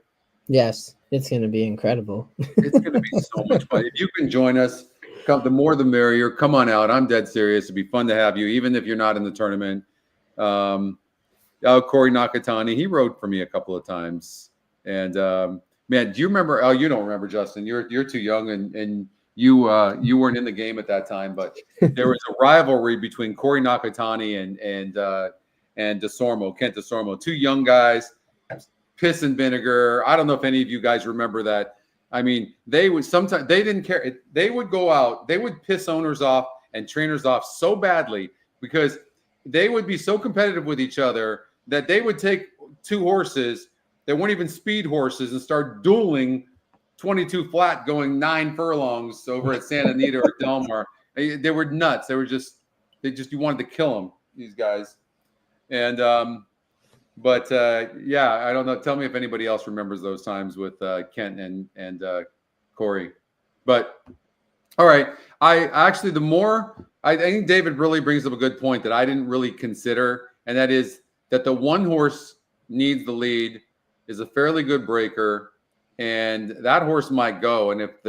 Yes, it's going to be incredible. It's going to be so much fun. If you can join us, the more the merrier. Come on out. I'm dead serious. It'd be fun to have you, even if you're not in the tournament. Corey Nakatani, he rode for me a couple of times. And man, do you remember? Oh, you don't remember, Justin. You're too young, and you weren't in the game at that time. But there was a rivalry between Corey Nakatani and DeSormo, Kent DeSormo, two young guys, piss and vinegar. I don't know if any of you guys remember that. I mean, they didn't care. They would go out, they would piss owners off and trainers off so badly because they would be so competitive with each other that they would take two horses that weren't even speed horses and start dueling 22 flat going 9 furlongs over at Santa Anita or Del Mar. They were nuts. You wanted to kill them, these guys. And, yeah, I don't know. Tell me if anybody else remembers those times with Kent and Corey. But all right, I think David really brings up a good point that I didn't really consider, and that is that the one horse needs the lead, is a fairly good breaker, and that horse might go. And if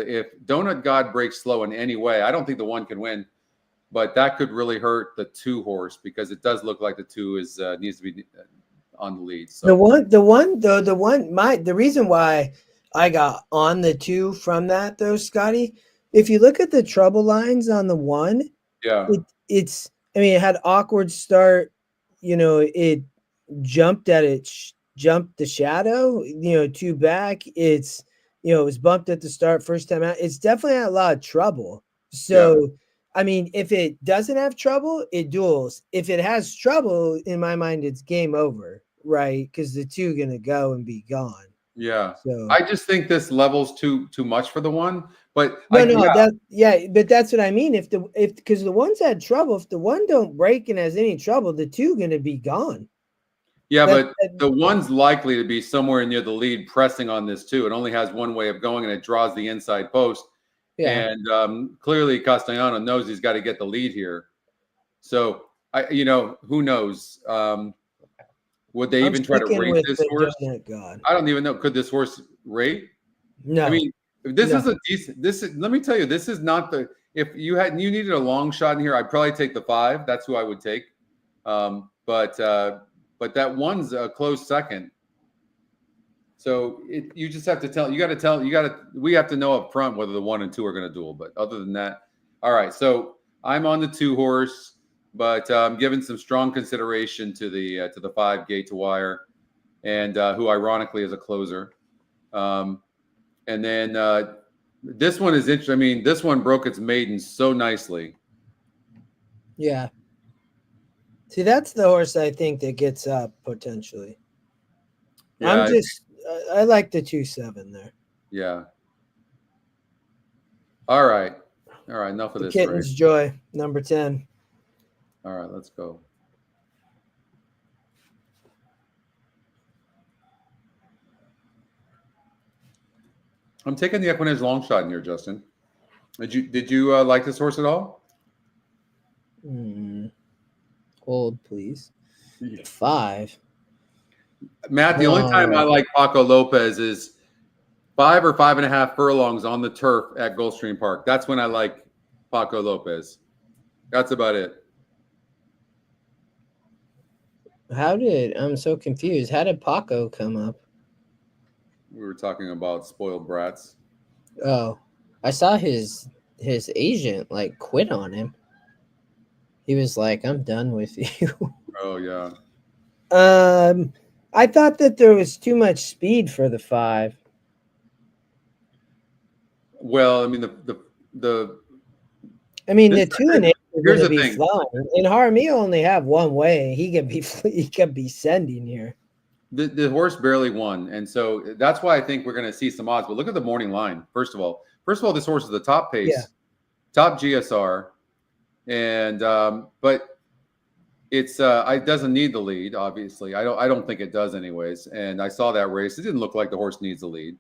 Donut God breaks slow in any way, I don't think the one can win, but that could really hurt the 2 horse because it does look like the 2 needs to be on the lead. So the reason why I got on the 2 from that though, Scotty, if you look at the trouble lines on the 1, yeah, it had awkward start. It jumped jumped the shadow, 2 back. It was bumped at the start first time out. It's definitely had a lot of trouble. So, yeah. I mean, if it doesn't have trouble, it duels. If it has trouble, in my mind, it's game over, right? Because the 2 going to go and be gone. Yeah. So I just think this level's too much for the 1. But but that's what I mean. Because the 1's had trouble, if the 1 don't break and has any trouble, the 2 going to be gone. Yeah, but the 1's likely to be somewhere near the lead, pressing on this 2. It only has one way of going, and it draws the inside post. Yeah. And clearly Castellano knows he's got to get the lead here. So who knows? Would they even try to rate this horse? I don't even know. Could this horse rate? No. I mean, this is a decent. Let me tell you, this is not if you needed a long shot in here, I'd probably take the 5. That's who I would take. But that 1's a close second. So you just have to we have to know up front whether the 1 and 2 are going to duel. But other than that, all right. So I'm on the 2 horse, but I'm giving some strong consideration to the 5 Gate to Wire, and who ironically is a closer. And then this one is interesting. I mean, this one broke its maiden so nicely. Yeah. See, that's the horse I think that gets up potentially. Yeah, I like the 2-7 there. Yeah. All right. Enough of this. Kitten's race. Joy, number 10. All right, let's go. I'm taking the EquinEdge long shot in here, Justin. Did you like this horse at all? Hold, please. 5. Matt, the only time I like Paco Lopez is 5 or 5.5 furlongs on the turf at Gulfstream Park. That's when I like Paco Lopez. That's about it. I'm so confused. How did Paco come up? We were talking about spoiled brats. Oh, I saw his agent quit on him. He was like, "I'm done with you." Oh yeah. I thought that there was too much speed for the 5. Well, I mean the 2 and 8 are going to be flying, and Jaramillo only have one way. He can be sending here. The horse barely won, and so that's why I think we're going to see some odds. But look at the morning line. First of all, this horse is the top pace, top GSR, and but it's it doesn't need the lead. Obviously, I don't think it does anyways. And I saw that race; it didn't look like the horse needs the lead,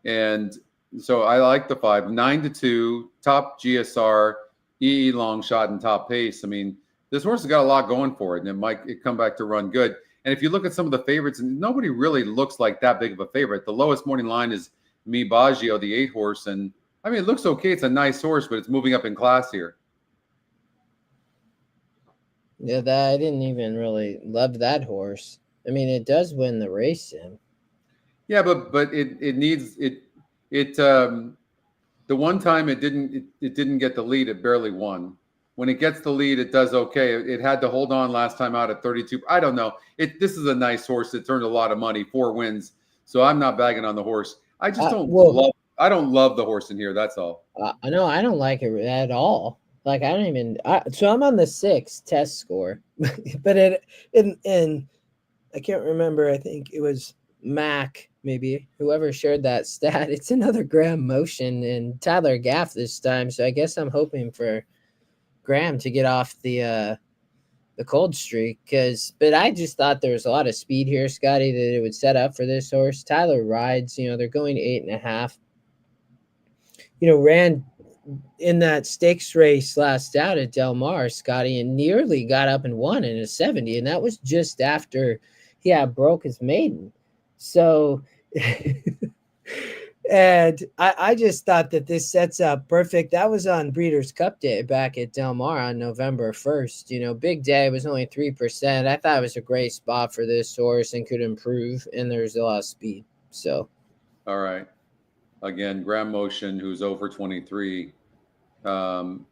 and so I like the 5, 9-2, top GSR, EE long shot, and top pace. I mean, this horse has got a lot going for it, and it might come back to run good. And if you look at some of the favorites, and nobody really looks like that big of a favorite. The lowest morning line is Mi Baggio, the 8 horse. And I mean, it looks okay. It's a nice horse, but it's moving up in class here. Yeah, I didn't even really love that horse. I mean, it does win the race sim. Yeah, but it needs it. The one time it didn't get the lead, it barely won. When it gets the lead, it does okay. It had to hold on last time out at 32. I don't know. This is a nice horse. It turned a lot of money, 4 wins. So I'm not bagging on the horse. I just don't love. I don't love the horse in here. That's all. No, I don't like it at all. Like I don't even. So I'm on the 6 test score, but in I can't remember. I think it was Mac, maybe whoever shared that stat. It's another Graham Motion and Tyler Gaff this time. So I guess I'm hoping for Graham to get off the cold streak but I just thought there was a lot of speed here, Scotty, that it would set up for this horse. Tyler rides, they're going 8.5. Ran in that stakes race last out at Del Mar, Scotty, and nearly got up and won in a 70, and that was just after he had broke his maiden. So and I just thought that this sets up perfect. That was on Breeders' Cup Day back at Del Mar on November 1st. Big day. It was only 3%. I thought it was a great spot for this horse and could improve, and there's a lot of speed. So, all right. Again, Graham Motion, who's over 23. Is it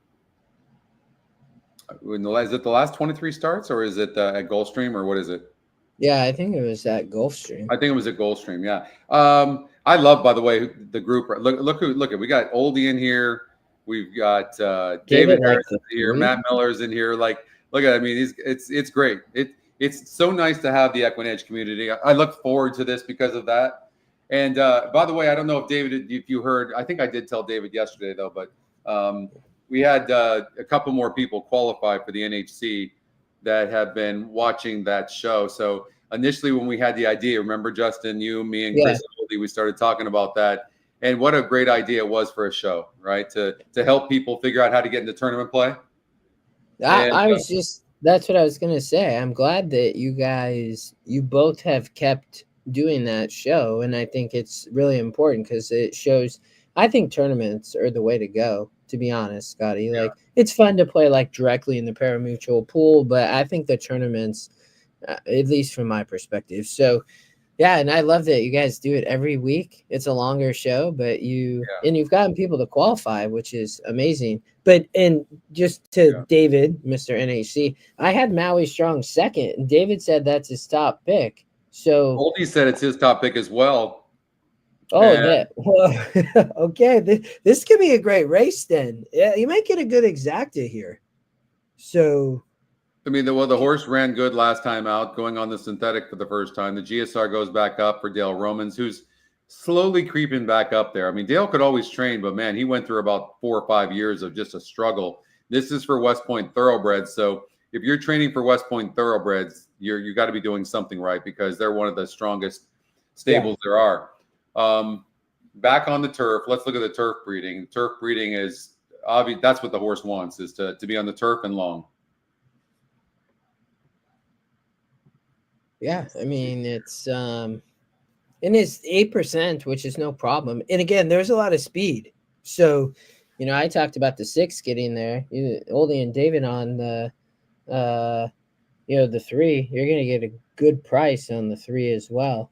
the last 23 starts, or is it at Gulfstream, or what is it? Yeah, I think it was at Gulfstream. I think it was at Gulfstream. Yeah. I love, by the way, the group. Look at. We got Oldie in here. We've got David Harris here. Matt Miller's in here. Like, look at. I mean, it's great. It's so nice to have the EquinEdge community. I look forward to this because of that. And by the way, I don't know if you heard. I think I did tell David yesterday though, but we had a couple more people qualify for the NHC that have been watching that show. So initially when we had the idea, remember Justin, you, me, and Chris, we started talking about that. And what a great idea it was for a show, right? To help people figure out how to get into tournament play. That's what I was going to say. I'm glad that you both have kept doing that show. And I think it's really important because it shows, I think tournaments are the way to go, to be honest, Scotty. Like, it's fun to play like directly in the pari-mutuel pool, but I think the tournaments, at least from my perspective. So, yeah, and I love that you guys do it every week. It's a longer show, but you've gotten people to qualify, which is amazing. But and just to David, Mr. NHC, I had Maui Strong second, and David said that's his top pick. So Oldie said it's his top pick as well. Well, okay. This could be a great race then. Yeah, you might get a good exacta here. So, I mean, the horse ran good last time out, going on the synthetic for the first time. The GSR goes back up for Dale Romans, who's slowly creeping back up there. I mean, Dale could always train, but man, he went through about 4 or 5 years of just a struggle. This is for West Point Thoroughbreds. So if you're training for West Point Thoroughbreds, you got to be doing something right because they're one of the strongest stables there are. Back on the turf, let's look at the turf breeding. Turf breeding is obvious. That's what the horse wants, is to be on the turf and long. Yeah, I mean, it's and it's 8%, which is no problem. And again, there's a lot of speed. So, I talked about the 6 getting there. Oldie and David on the the 3. You're going to get a good price on the 3 as well.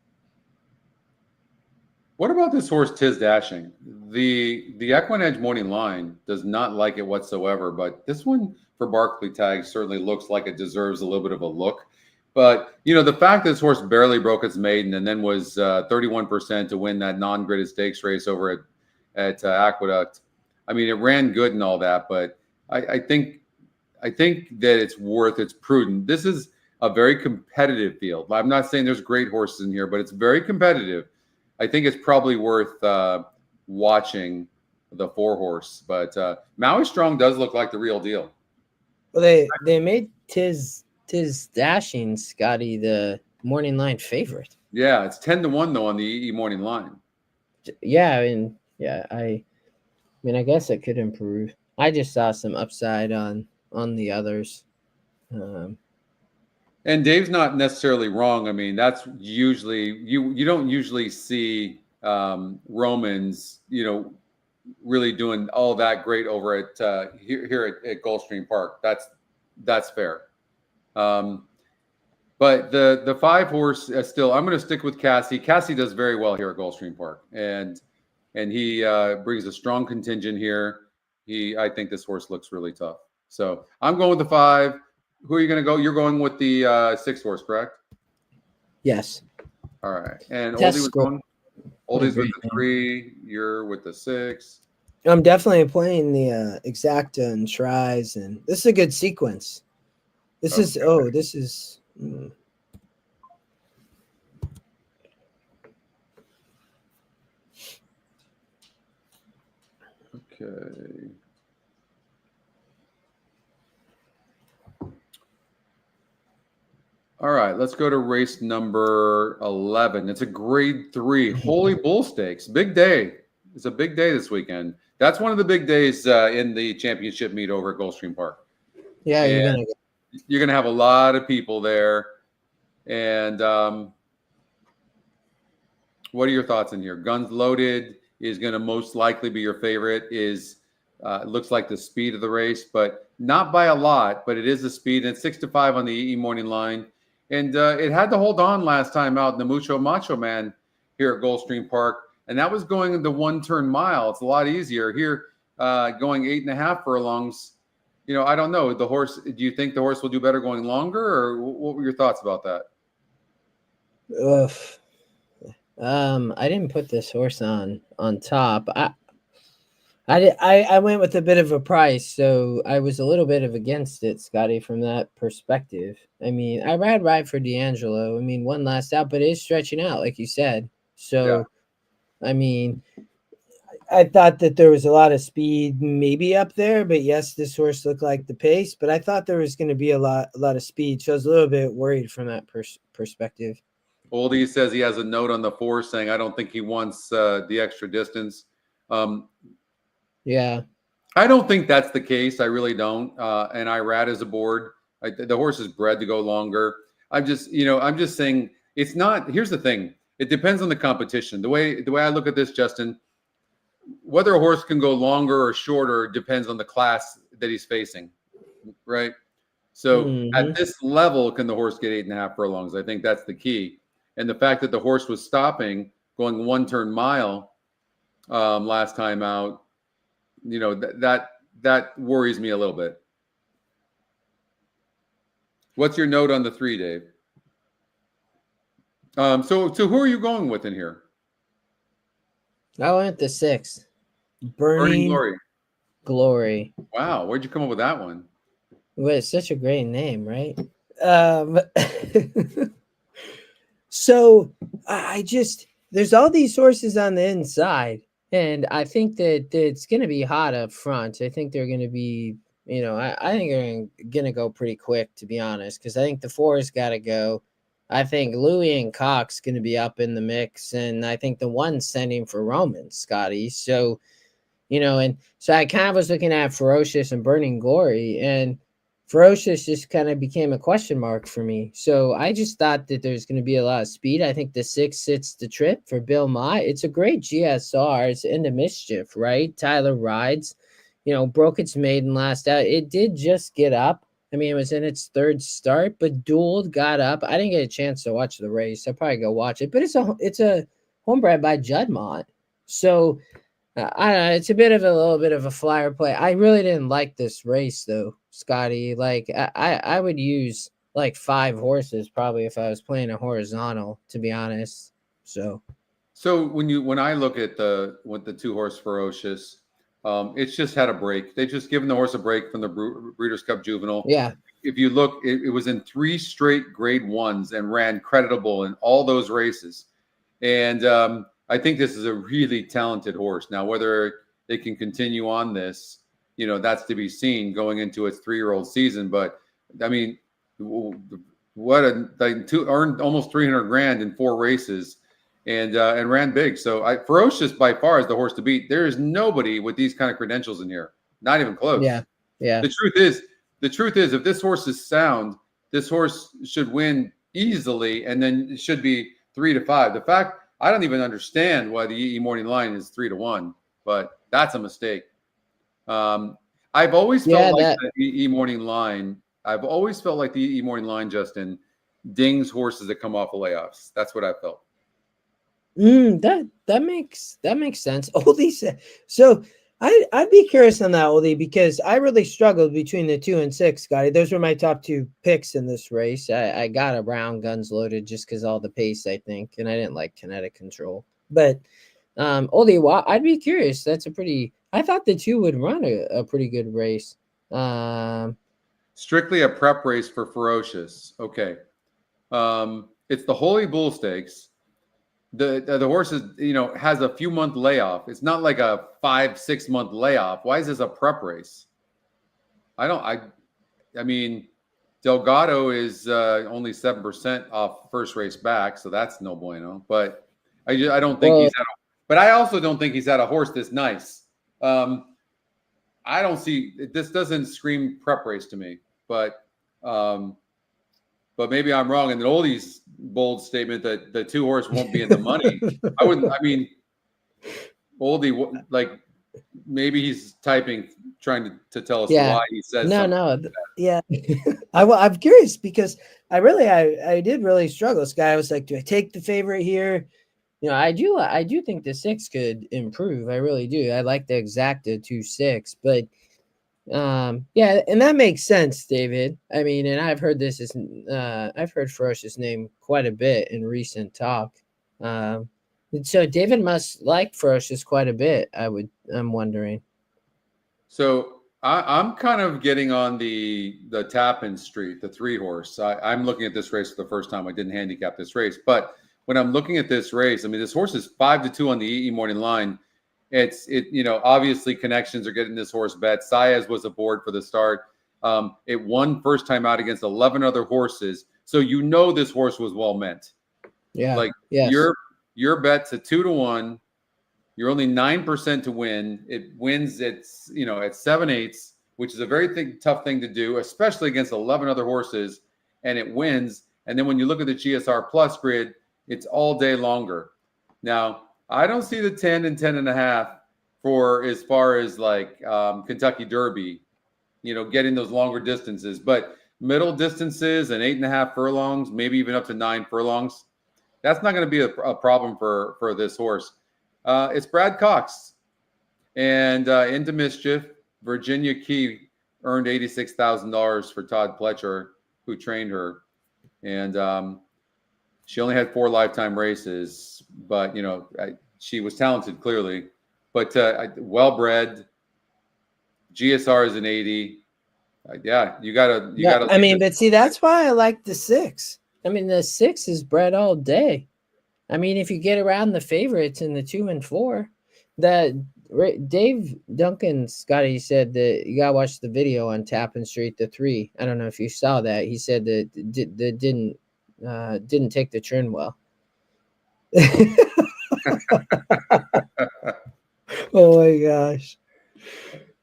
What about this horse, Tiz Dashing? The EquinEdge morning line does not like it whatsoever, but this one for Barkley Tag certainly looks like it deserves a little bit of a look. But, the fact that this horse barely broke its maiden and then was 31% to win that non-gridded stakes race over at Aqueduct. I mean, it ran good and all that, but I think that it's prudent. This is a very competitive field. I'm not saying there's great horses in here, but it's very competitive. I think it's probably worth watching the 4-horse. But Maui Strong does look like the real deal. Well, they made Tis Dashing, Scotty, the morning line favorite. Yeah, it's 10-1 though on the EE morning line. Yeah, I mean, I guess it could improve. I just saw some upside on the others. And Dave's not necessarily wrong. I mean, that's usually you don't usually see Romans, really doing all that great over at here at Gulfstream Park. That's fair. But the 5-horse still, I'm going to stick with Cassie. Cassie does very well here at Gulfstream Park, and he brings a strong contingent here. I think this horse looks really tough. So I'm going with the 5. Who are you going to go? You're going with the 6-horse, correct? Yes. All right. And Oldie Oldie's with the 3. You're with the 6. I'm definitely playing the Exacta and Tries, and this is a good sequence. This is Okay. All right, let's go to race number 11. It's a grade 3 Holy Bull Stakes. Big day. It's a big day this weekend. That's one of the big days in the championship meet over at Gulfstream Park. Yeah, you're gonna have a lot of people there. And what are your thoughts in here? Guns Loaded is going to most likely be your favorite. It looks like the speed of the race, but not by a lot. But it is the speed, and it's 6-5 on the EE morning line. And it had to hold on last time out in the Mucho Macho Man here at Gulfstream Park. And that was going the 1-turn mile. It's a lot easier here going 8.5 furlongs. I don't know. The horse, do you think the horse will do better going longer, or what were your thoughts about that? I didn't put this horse on top. I went with a bit of a price, so I was a little bit of against it, Scotty, from that perspective. I mean, I ride right for D'Angelo. I mean, one last out, but it is stretching out, like you said. So, yeah. I mean, I thought that there was a lot of speed maybe up there, but yes, this horse looked like the pace, but I thought there was going to be a lot of speed. So I was a little bit worried from that perspective. Oldie says he has a note on the 4 saying, I don't think he wants the extra distance. Yeah. I don't think that's the case. I really don't. And Irad is aboard. The horse is bred to go longer. I'm just saying it's not. Here's the thing. It depends on the competition. The way I look at this, Justin, whether a horse can go longer or shorter depends on the class that he's facing, right? So at this level, can the horse get 8.5 furlongs? I think that's the key. And the fact that the horse was stopping, going 1-turn mile last time out, that worries me a little bit. What's your note on the 3, Dave? So who are you going with in here? I went the 6. Burning Glory. Wow, where'd you come up with that one? Well, it's such a great name, right? So there's all these horses on the inside, and I think that it's going to be hot up front. I think they're going to be, I think they're going to go pretty quick, to be honest, because I think the 4 has got to go. I think Louis and Cox going to be up in the mix, and I think the 1's sending for Roman, Scotty. So, and so I kind of was looking at Ferocious and Burning Glory, and Ferocious just kind of became a question mark for me. So I just thought that there's going to be a lot of speed. I think the 6 sits the trip for Belmont. It's a great GSR. It's into mischief, right? Tyler rides, broke its maiden last out. It did just get up. I mean, it was in its 3rd start, but dueled, got up. I didn't get a chance to watch the race. I'll probably go watch it, but it's a homebred by Juddmonte. So I don't know. It's a little bit of a flyer play. I really didn't like this race though, Scotty. Like I would use like 5 horses probably if I was playing a horizontal, to be honest. So when I look at the 2-horse Ferocious, it's just had a break. They've just given the horse a break from the Breeders' Cup Juvenile. Yeah. if you look, it was in 3 straight grade 1s and ran creditable in all those races. And I think this is a really talented horse. Now, whether it can continue on this, that's to be seen going into its 3-year-old season. But I mean, what earned almost 300 grand in 4 races and ran big. So Ferocious by far is the horse to beat. There is nobody with these kind of credentials in here. Not even close. Yeah. The truth is, if this horse is sound, this horse should win easily, and then it should be 3-5. The fact I don't even understand why the EE Morning Line is 3-1, but that's a mistake. I've always felt like the EE Morning Line. I've always felt like the EE Morning Line, Justin, dings horses that come off of layoffs. That's what I felt. That makes sense. Oldie, so I'd be curious on that, Oldie, because I really struggled between the 2 and 6, Scotty. Those were my top 2 picks in this race. I got around Guns Loaded just because all the pace, I think, and I didn't like Kinetic Control. But Oldie, well, I'd be curious. I thought the 2 would run a pretty good race. Strictly a prep race for Ferocious. Okay. It's the Holy Bull Stakes. The horse is, has a few month layoff. It's not like a 5-6 month layoff. Why is this a prep race? I mean, Delgado is only 7% off first race back, so that's no bueno. But I don't think but I also don't think he's had a horse this nice. I don't see, this doesn't scream prep race to me, but maybe I'm wrong. And the Oldie's bold statement that the 2 horse won't be in the money. Oldie, like maybe he's trying to tell us why he says yeah. I'm curious because I did really struggle. This guy was like, do I take the favorite here? I do think the 6 could improve. I really do. I like the exacta 2-6, but yeah, and that makes sense, David. I mean, and I've heard I've heard Ferocious name quite a bit in recent talk. So David must like Ferocious quite a bit. I'm wondering. So I'm kind of getting on the Tappan Street, the 3 horse. I'm looking at this race for the first time. I didn't handicap this race, but when I'm looking at this race, I mean, this horse is 5-2 on the EE Morning Line. Obviously connections are getting this horse bet. Saez was aboard for the start. It won first time out against 11 other horses. So this horse was well meant. Yeah. Like your bet's at 2-1. You're only 9% to win. It wins at 7/8, which is a very tough thing to do, especially against 11 other horses, and it wins. And then when you look at the GSR Plus grid, it's all day longer. Now, I don't see the 10 and 10.5 for as far as like Kentucky Derby, getting those longer distances, but middle distances and 8.5 furlongs, maybe even up to 9 furlongs. That's not going to be a problem for this horse. It's Brad Cox and Into Mischief. Virginia Key earned $86,000 for Todd Pletcher, who trained her. And she only had 4 lifetime races, but, she was talented, clearly. But well-bred, GSR is an 80. You gotta. I mean, but see, that's why I like the 6. I mean, the 6 is bred all day. I mean, if you get around the favorites in the 2 and 4, that Dave Duncan, Scotty, said that you gotta watch the video on Tappan Street, the 3. I don't know if you saw that. He said that didn't take the turn well. Oh my gosh.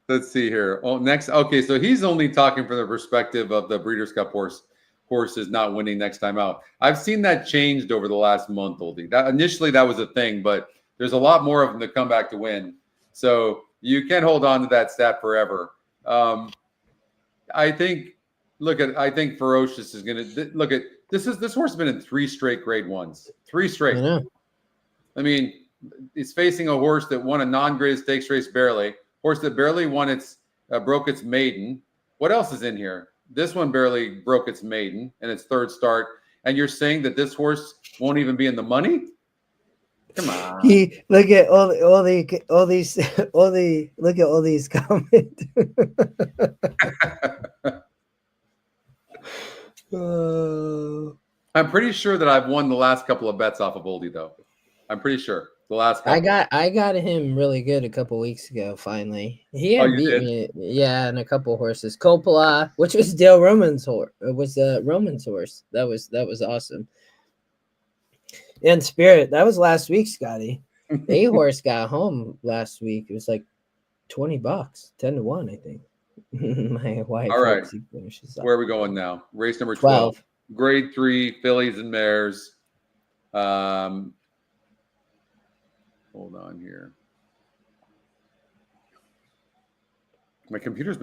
Let's see here. Oh, next. Okay, so he's only talking from the perspective of the Breeders' Cup horses not winning next time out. I've seen that changed over the last month, Oldie. Initially that was a thing, but there's a lot more of them that come back to win. So you can't hold on to that stat forever. I think Ferocious is going to look at this horse has been in 3 straight grade 1s. 3 straight. I mean, it's facing a horse that won a non-graded stakes race barely. Horse that barely broke its maiden. What else is in here? This one barely broke its maiden in its 3rd start. And you're saying that this horse won't even be in the money? Come on. Look at all these comments. I'm pretty sure that I've won the last couple of bets off of Oldie, though. I'm pretty sure the last couple. I got him really good a couple weeks ago. Finally, he Oh, had you beat did? me, yeah, in a couple horses. Coppola, which was Dale Roman's horse, was Roman's horse. That was awesome. And Spirit, that was last week, Scotty. A horse got home last week. It was like $20, 10-1, I think. My wife. All right. hopes he finishes up. Where are we going now? Race number 12. Grade 3 fillies and mares. Hold on here. My computer's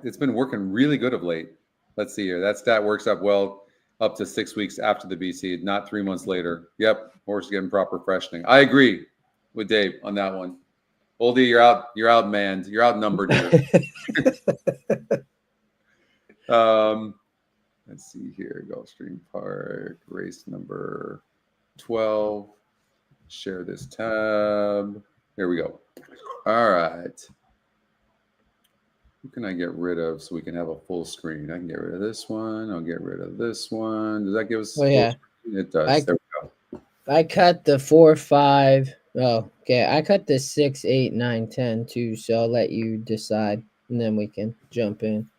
it's been working really good of late. Let's see here. That stat works up well up to 6 weeks after the BC, not 3 months later. Yep, horse getting proper freshening. I agree with Dave on that one. Oldie, you're out. You're outmanned. You're outnumbered here. Let's see here. Gulfstream Park, race number 12. Share this tab. Here we go. All right. Who can I get rid of so we can have a full screen? I can get rid of this one. I'll get rid of this one. Does that give us? Oh, yeah. It does. There we go. I cut the 4, 5. Oh, okay. I cut the 6, 8, 9, 10 too. So I'll let you decide, and then we can jump in.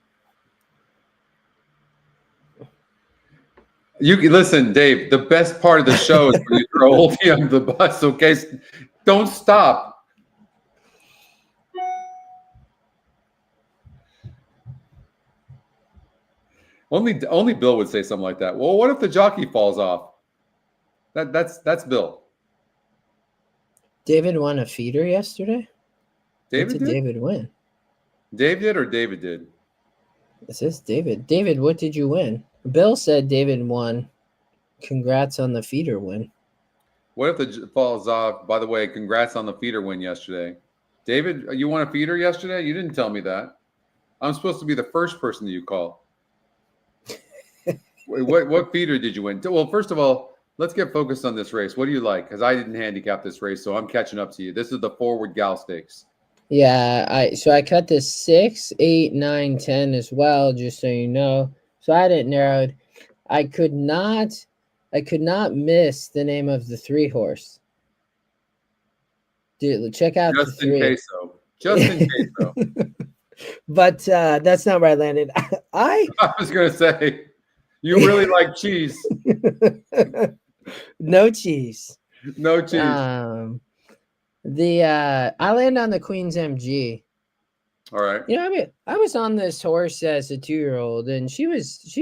You listen, Dave. The best part of the show is when you throw Oldie on the bus. Okay, don't stop. Only Bill would say something like that. Well, what if the jockey falls off? That's Bill. David won a feeder yesterday. David did? David win? Dave did or David did? It says David. David, what did you win? Bill said David won. Congrats on the feeder win. What if the falls off? By the way, congrats on the feeder win yesterday. David, you won a feeder yesterday? You didn't tell me that. I'm supposed to be the first person that you call. What feeder did you win? Well, first of all, let's get focused on this race. What do you like? Because I didn't handicap this race, so I'm catching up to you. This is the Forward Gal Stakes. Yeah, I cut the 6, 8, 9, 10 as well, just so you know. So I had it narrowed. I could not miss the name of the 3 horse. Dude, check out Just the 3. in case, though. Just in case, though. But that's not where I landed. I was gonna say, you really like cheese. No cheese. No cheese. I land on the Queen's MG. All right. You know, I mean, I was on this horse as a 2-year-old, and she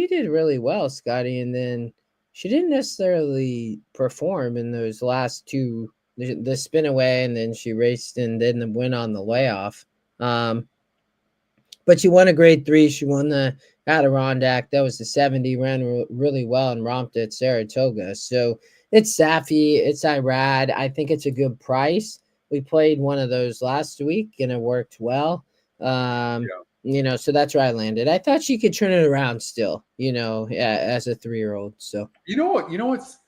did really well, Scotty, and then she didn't necessarily perform in those last 2, the spin away, and then she raced and then went on the layoff. But she won a grade 3. She won the Adirondack. That was the 70, ran really well and romped at Saratoga. So it's Safi, it's Irad. I think it's a good price. We played one of those last week and it worked well. You know, so that's where I landed. I thought she could turn it around still, you know, as a 3-year-old. So you know what's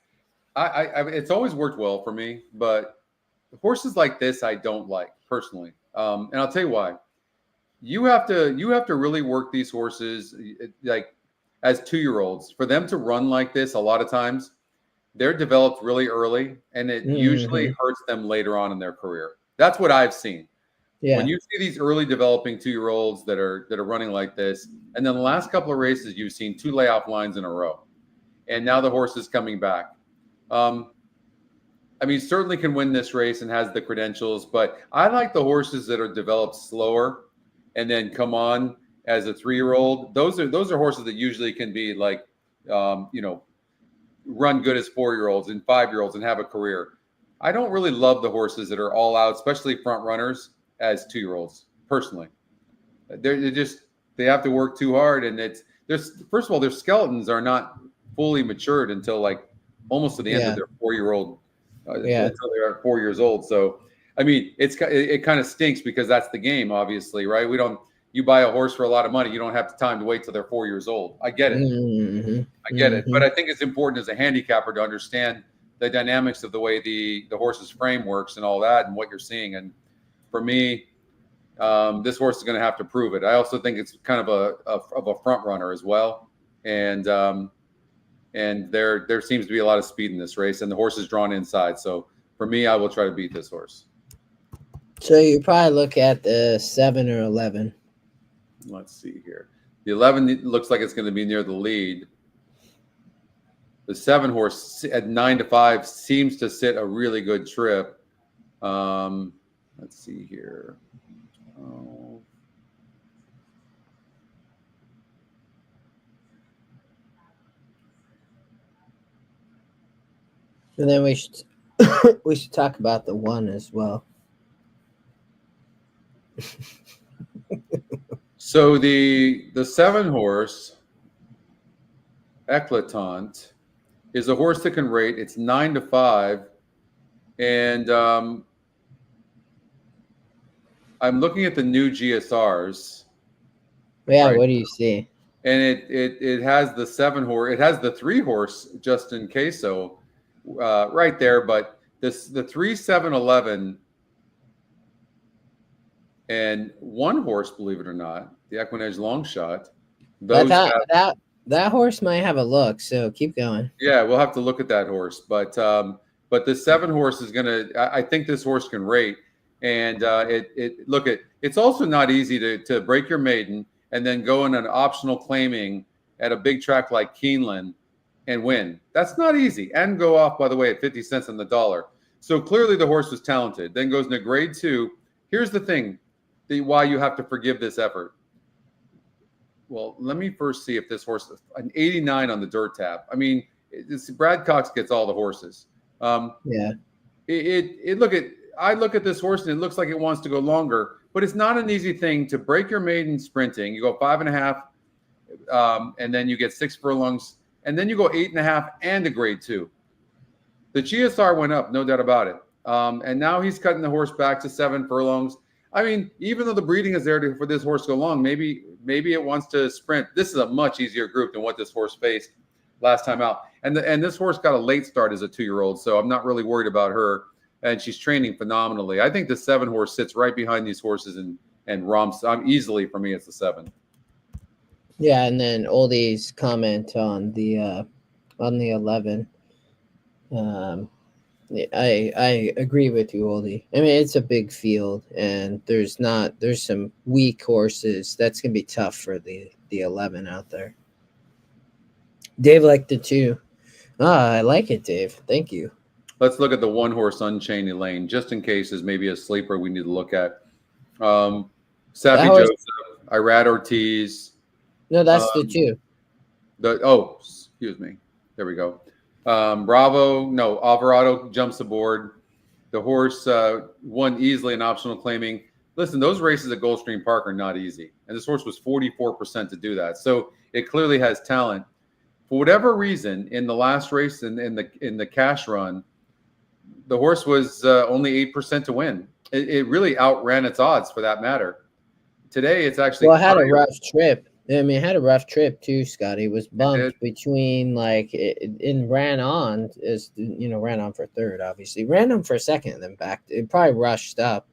it's always worked well for me, but horses like this I don't like personally. And I'll tell you why. You have to really work these horses like as 2-year-olds. For them to run like this, a lot of times they're developed really early, and it usually hurts them later on in their career. That's what I've seen. Yeah. When you see these early developing 2-year-olds that are running like this, and then the last couple of races you've seen 2 layoff lines in a row, and now the horse is coming back. I mean, certainly can win this race and has the credentials, but I like the horses that are developed slower and then come on as a 3-year-old. Those are horses that usually can be like, run good as 4-year-olds and 5-year-olds and have a career. I don't really love the horses that are all out, especially front runners, as 2-year-olds. Personally, they have to work too hard, and first of all, their skeletons are not fully matured until like almost to the end of their 4-year-old. Until they are 4 years old. So, I mean, it kind of stinks because that's the game, obviously, right? You buy a horse for a lot of money, you don't have the time to wait till they're 4 years old. I get it. I get it. But I think it's important as a handicapper to understand the dynamics of the way the horse's frame works and all that and what you're seeing. And for me, this horse is going to have to prove it. I also think it's kind of a front runner as well. and there seems to be a lot of speed in this race, and the horse is drawn inside. So for me, I will try to beat this horse. So you probably look at the 7 or 11. Let's see here. The 11 looks like it's going to be near the lead. The 7 horse at 9-5 seems to sit a really good trip. Let's see here. Oh. And then we should we should talk about the 1 as well. So the 7 horse, Eclatant, is a horse that can rate. It's 9-5, and I'm looking at the new GSRs. Yeah, right? What do you see? And it has the 7 horse. It has the 3 horse just in case so right there, but the 3, 7, 11. And 1 horse, believe it or not, the EquinEdge long shot. But that horse might have a look, so keep going. Yeah, we'll have to look at that horse. But the 7 horse is gonna. I think this horse can rate, and it's also not easy to break your maiden and then go in an optional claiming at a big track like Keeneland and win. That's not easy, and go off, by the way, at 50 cents on the dollar. So clearly the horse was talented. Then goes into grade 2. Here's the thing. Why you have to forgive this effort. Well, let me first see if this horse, an 89 on the dirt tap. I mean, Brad Cox gets all the horses. Yeah. I look at this horse and it looks like it wants to go longer, but it's not an easy thing to break your maiden sprinting. You go 5.5, and then you get 6 furlongs, and then you go 8.5 and a grade 2. The GSR went up, no doubt about it. And now he's cutting the horse back to 7 furlongs. I mean, even though the breeding is there for this horse to go long, maybe it wants to sprint. This is a much easier group than what this horse faced last time out. And this horse got a late start as a 2-year-old, so I'm not really worried about her. And she's training phenomenally. I think the 7 horse sits right behind these horses and romps. Easily for me, it's the 7. Yeah, and then Oldie's comment on the 11. I agree with you, Oldie. I mean, it's a big field, and there's some weak horses. That's gonna be tough for the 11 out there. Dave liked the 2. I like it, Dave. Thank you. Let's look at the 1 horse Unchained Elaine, just in case is maybe a sleeper we need to look at. Sappy Joseph, Irad Ortiz. No, that's the 2. Excuse me. There we go. Alvarado jumps aboard. The horse won easily an optional claiming. Listen, those races at Gulfstream Park are not easy, and this horse was 44% to do that. So it clearly has talent. For whatever reason, in the last race in the cash run, the horse was only 8% to win. It really outran its odds, for that matter. Today, it's actually it had a rough trip. I mean, it had a rough trip too, Scotty. It was bumped between ran on for 3rd, obviously. Ran on for 2nd, then back. It probably rushed up.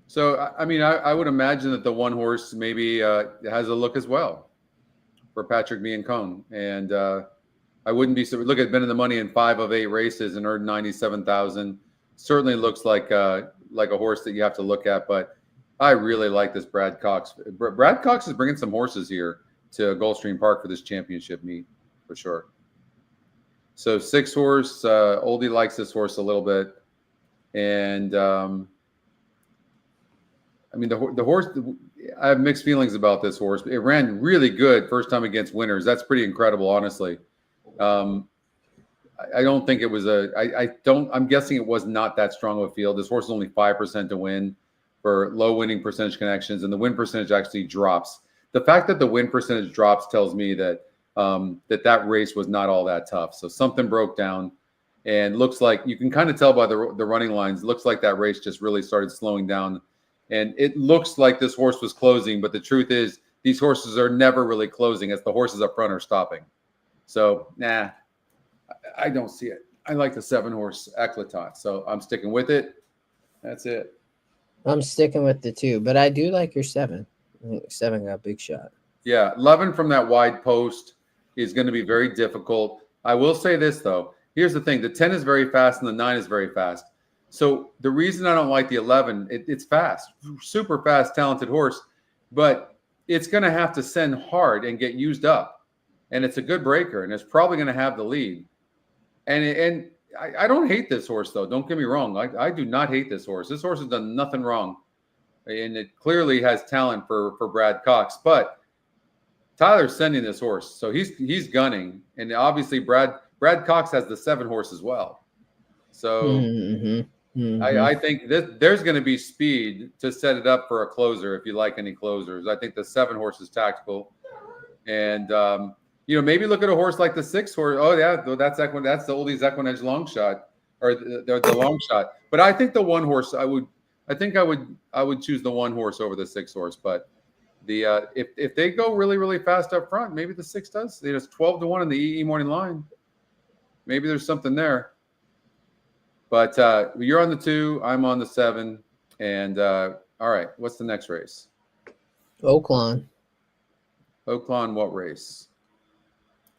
So, I mean, I would imagine that the 1 horse maybe has a look as well for Patrick Biancone. And I wouldn't be so. Look at been in the money in 5 of 8 races and earned 97,000. Certainly looks like a horse that you have to look at, but I really like this Brad Cox. Brad Cox is bringing some horses here to Gulfstream Park for this championship meet, for sure. So 6 horse, Oldie likes this horse a little bit. And, I mean, the horse, I have mixed feelings about this horse. It ran really good first time against winners. That's pretty incredible, honestly. I don't think it was I'm guessing it was not that strong of a field. This horse is only 5% to win for low winning percentage connections, and the win percentage actually drops. The fact that the win percentage drops tells me that that race was not all that tough. So something broke down, and looks like you can kind of tell by the running lines. Looks like that race just really started slowing down, and it looks like this horse was closing. But the truth is, these horses are never really closing, as the horses up front are stopping. So I don't see it. I like the 7 horse Eclatant, so I'm sticking with it. That's it. I'm sticking with the 2, but I do like your 7. I think 7 got a big shot. Yeah, 11 from that wide post is going to be very difficult. I will say this, though. Here's the thing. The 10 is very fast and the 9 is very fast. So the reason I don't like the 11, it's fast, super fast, talented horse, but it's going to have to send hard and get used up. And it's a good breaker, and it's probably going to have the lead. And I don't hate this horse, though. Don't get me wrong. I do not hate this horse. This horse has done nothing wrong. And it clearly has talent for Brad Cox. But Tyler's sending this horse, so he's gunning, and obviously Brad Cox has the 7 horse as well. So I think there's going to be speed to set it up for a closer if you like any closers. I think the 7 horse is tactical, and maybe look at a horse like the 6 horse. Oh yeah, that's the oldies EquinEdge long shot or the long shot. But I think the 1 horse I would choose the 1 horse over the 6 horse, but. If they go really, really fast up front, maybe the 6 does. It's 12-1 in the EE morning line. Maybe there's something there. But you're on the 2, I'm on the 7, and all right. What's the next race? Oaklawn. Oaklawn, what race?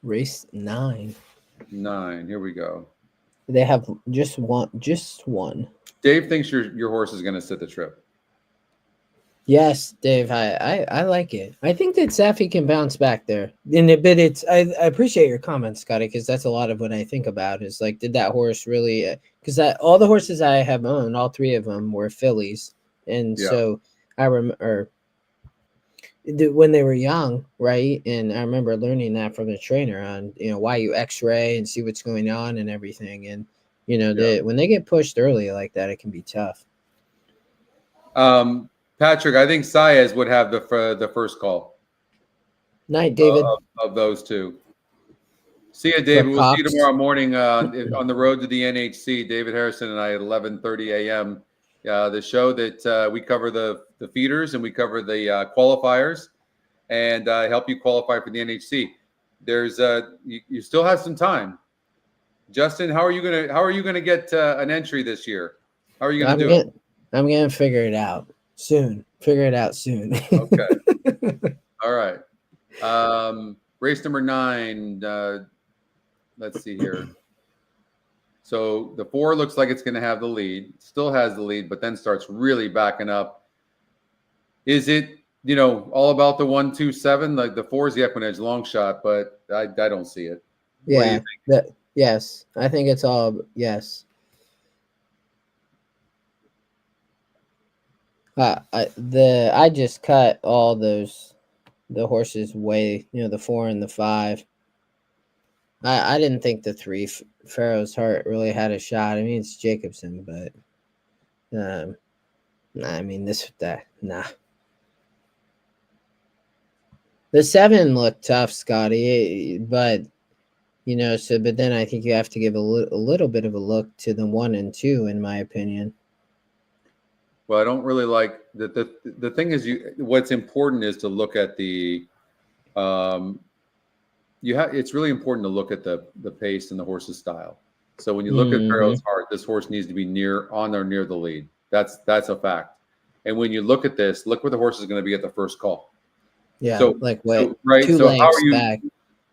Race 9. 9. Here we go. They have just one. Dave thinks your horse is going to sit the trip. Yes, Dave, I like it. I think that Safi can bounce back there. But I appreciate your comments, Scotty, because that's a lot of what I think about is like, did that horse really? Because all the horses I have owned, all 3 of them were fillies, and so I remember when they were young, right? And I remember learning that from the trainer on why you X-ray and see what's going on and everything, and when they get pushed early like that, it can be tough. Patrick, I think Saez would have the first call. Night, David. Of those 2. See you, David. We'll see you tomorrow morning on the road to the NHC. David Harrison and I at 11:30 a.m. The show that we cover the feeders and we cover the qualifiers and help you qualify for the NHC. There's you still have some time. Justin, how are you gonna get an entry this year? How are you gonna do it? I'm gonna figure it out. Soon. Figure it out soon. Okay. All right. Race number 9. Let's see here. So the 4 looks like it's going to have the lead. Still has the lead, but then starts really backing up. Is it, all about the 1-2-7? Like the 4 is the EquinEdge long shot, but I don't see it. Yeah. Yes. I think it's all yes. I just cut all the horses way, the 4 and the 5. I didn't think the 3 Pharaoh's Heart really had a shot. I mean, it's Jacobson, but I mean nah. The 7 looked tough, Scotty, but but then I think you have to give a little bit of a look to the 1 and 2, in my opinion. Well, I don't really like the thing is what's important is to look at the it's really important to look at the pace and the horse's style. So when you look at Pharaoh's Heart, this horse needs to be near the lead. That's a fact. And when you look at this, look where the horse is going to be at the first call. Yeah. So right. 2 so lengths how are you back.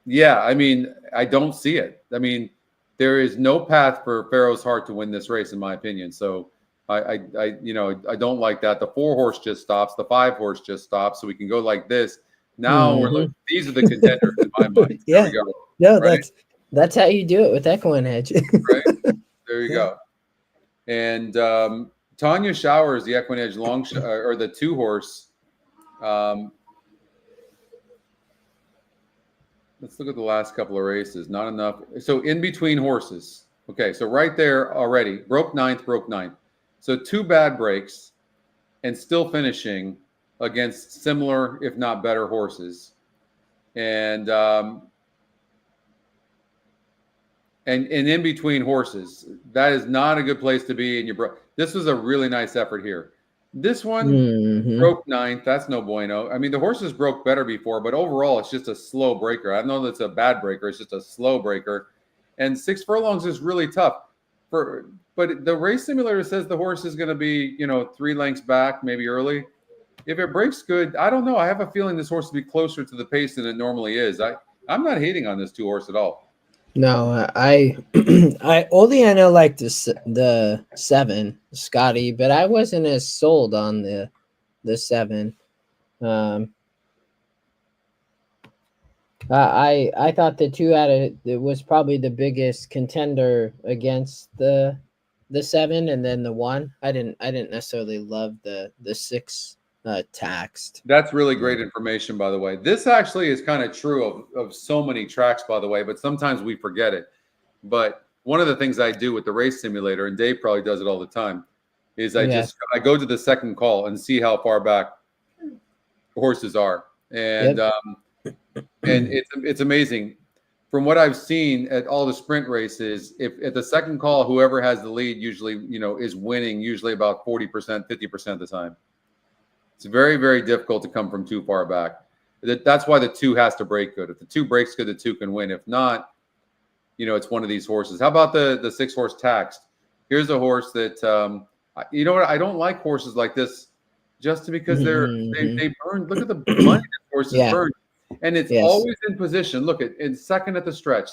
Yeah, I mean, I don't see it. I mean, there is no path for Pharaoh's Heart to win this race, in my opinion. So I don't like that. The 4 horse just stops. The 5 horse just stops. So we can go like this. Now these are the contenders in my mind. Yeah. There we go. No, right? that's how you do it with EquinEdge. Right. There you go. And Tanya Showers, the EquinEdge long or the 2 horse. Let's look at the last couple of races. Not enough. So in between horses. Okay, so right there already. Broke ninth. So 2 bad breaks and still finishing against similar, if not better, horses. And in between horses, that is not a good place to be. And this was a really nice effort here. This one broke 9th. That's no bueno. I mean, the horses broke better before, but overall, it's just a slow breaker. I don't know that it's a bad breaker. It's just a slow breaker. And 6 furlongs is really tough. But the race simulator says the horse is going to be, 3 lengths back, maybe early. if it breaks good, I don't know. I have a feeling this horse will be closer to the pace than it normally is. I'm not hating on this 2 horse at all. No, I only I know like the 7 Scotty, but I wasn't as sold on the 7. I thought the 2 it was probably the biggest contender against the 7, and then the 1. I didn't necessarily love the 6 taxed. That's really great information, by the way. This actually is kind of true of so many tracks, by the way, but sometimes we forget it. But one of the things I do with the race simulator, and Dave probably does it all the time, is I go to the second call and see how far back horses are. And and it's amazing. From what I've seen at all the sprint races, if at the second call, whoever has the lead usually, is winning usually about 40%, 50% of the time. It's very, very difficult to come from too far back. That's why the 2 has to break good. If the 2 breaks good, the 2 can win. If not, it's one of these horses. How about the 6 horse taxed? Here's a horse that, you know what? I don't like horses like this just because they burn. Look at the money that horses burn. And it's always in position. Look it's second at the stretch,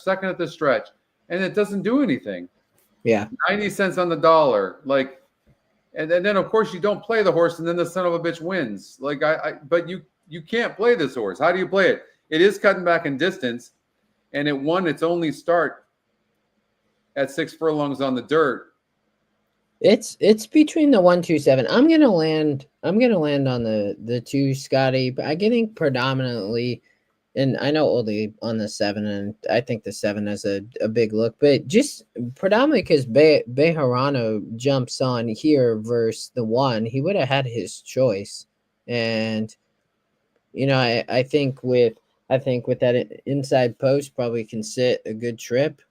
and it doesn't do anything. Yeah. 90 cents on the dollar. Like, and then of course you don't play the horse, and then the son of a bitch wins. Like but you can't play this horse. How do you play it? It is cutting back in distance, and it won its only start at 6 furlongs on the dirt. It's between the 1, 2, 7. I'm gonna land on the 2 Scotty, but I think predominantly, and I know only on the 7, and I think the 7 has a big look, but just predominantly because Bejarano jumps on here versus the 1, he would have had his choice. And I think with that inside post probably can sit a good trip.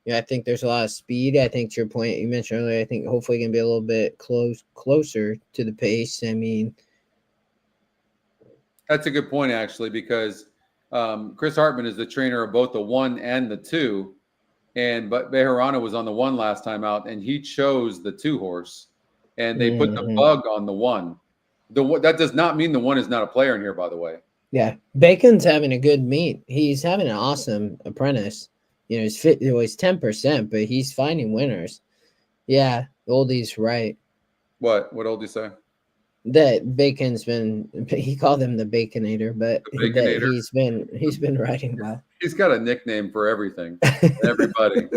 I think there's a lot of speed. I think to your point you mentioned earlier, I think hopefully going to be a little bit closer to the pace. I mean, that's a good point, actually, because Chris Hartman is the trainer of both the 1 and the 2. But Bejarano was on the 1 last time out, and he chose the 2 horse, and they put the bug on the 1. That does not mean the 1 is not a player in here, by the way. Yeah. Bacon's having a good meet. He's having an awesome apprentice. He's fit. He's 10%, but he's finding winners. Yeah, Oldie's right. What Oldie say? That Bacon's been. He called him the Baconator, but that he's been riding well. He's got a nickname for everything, everybody.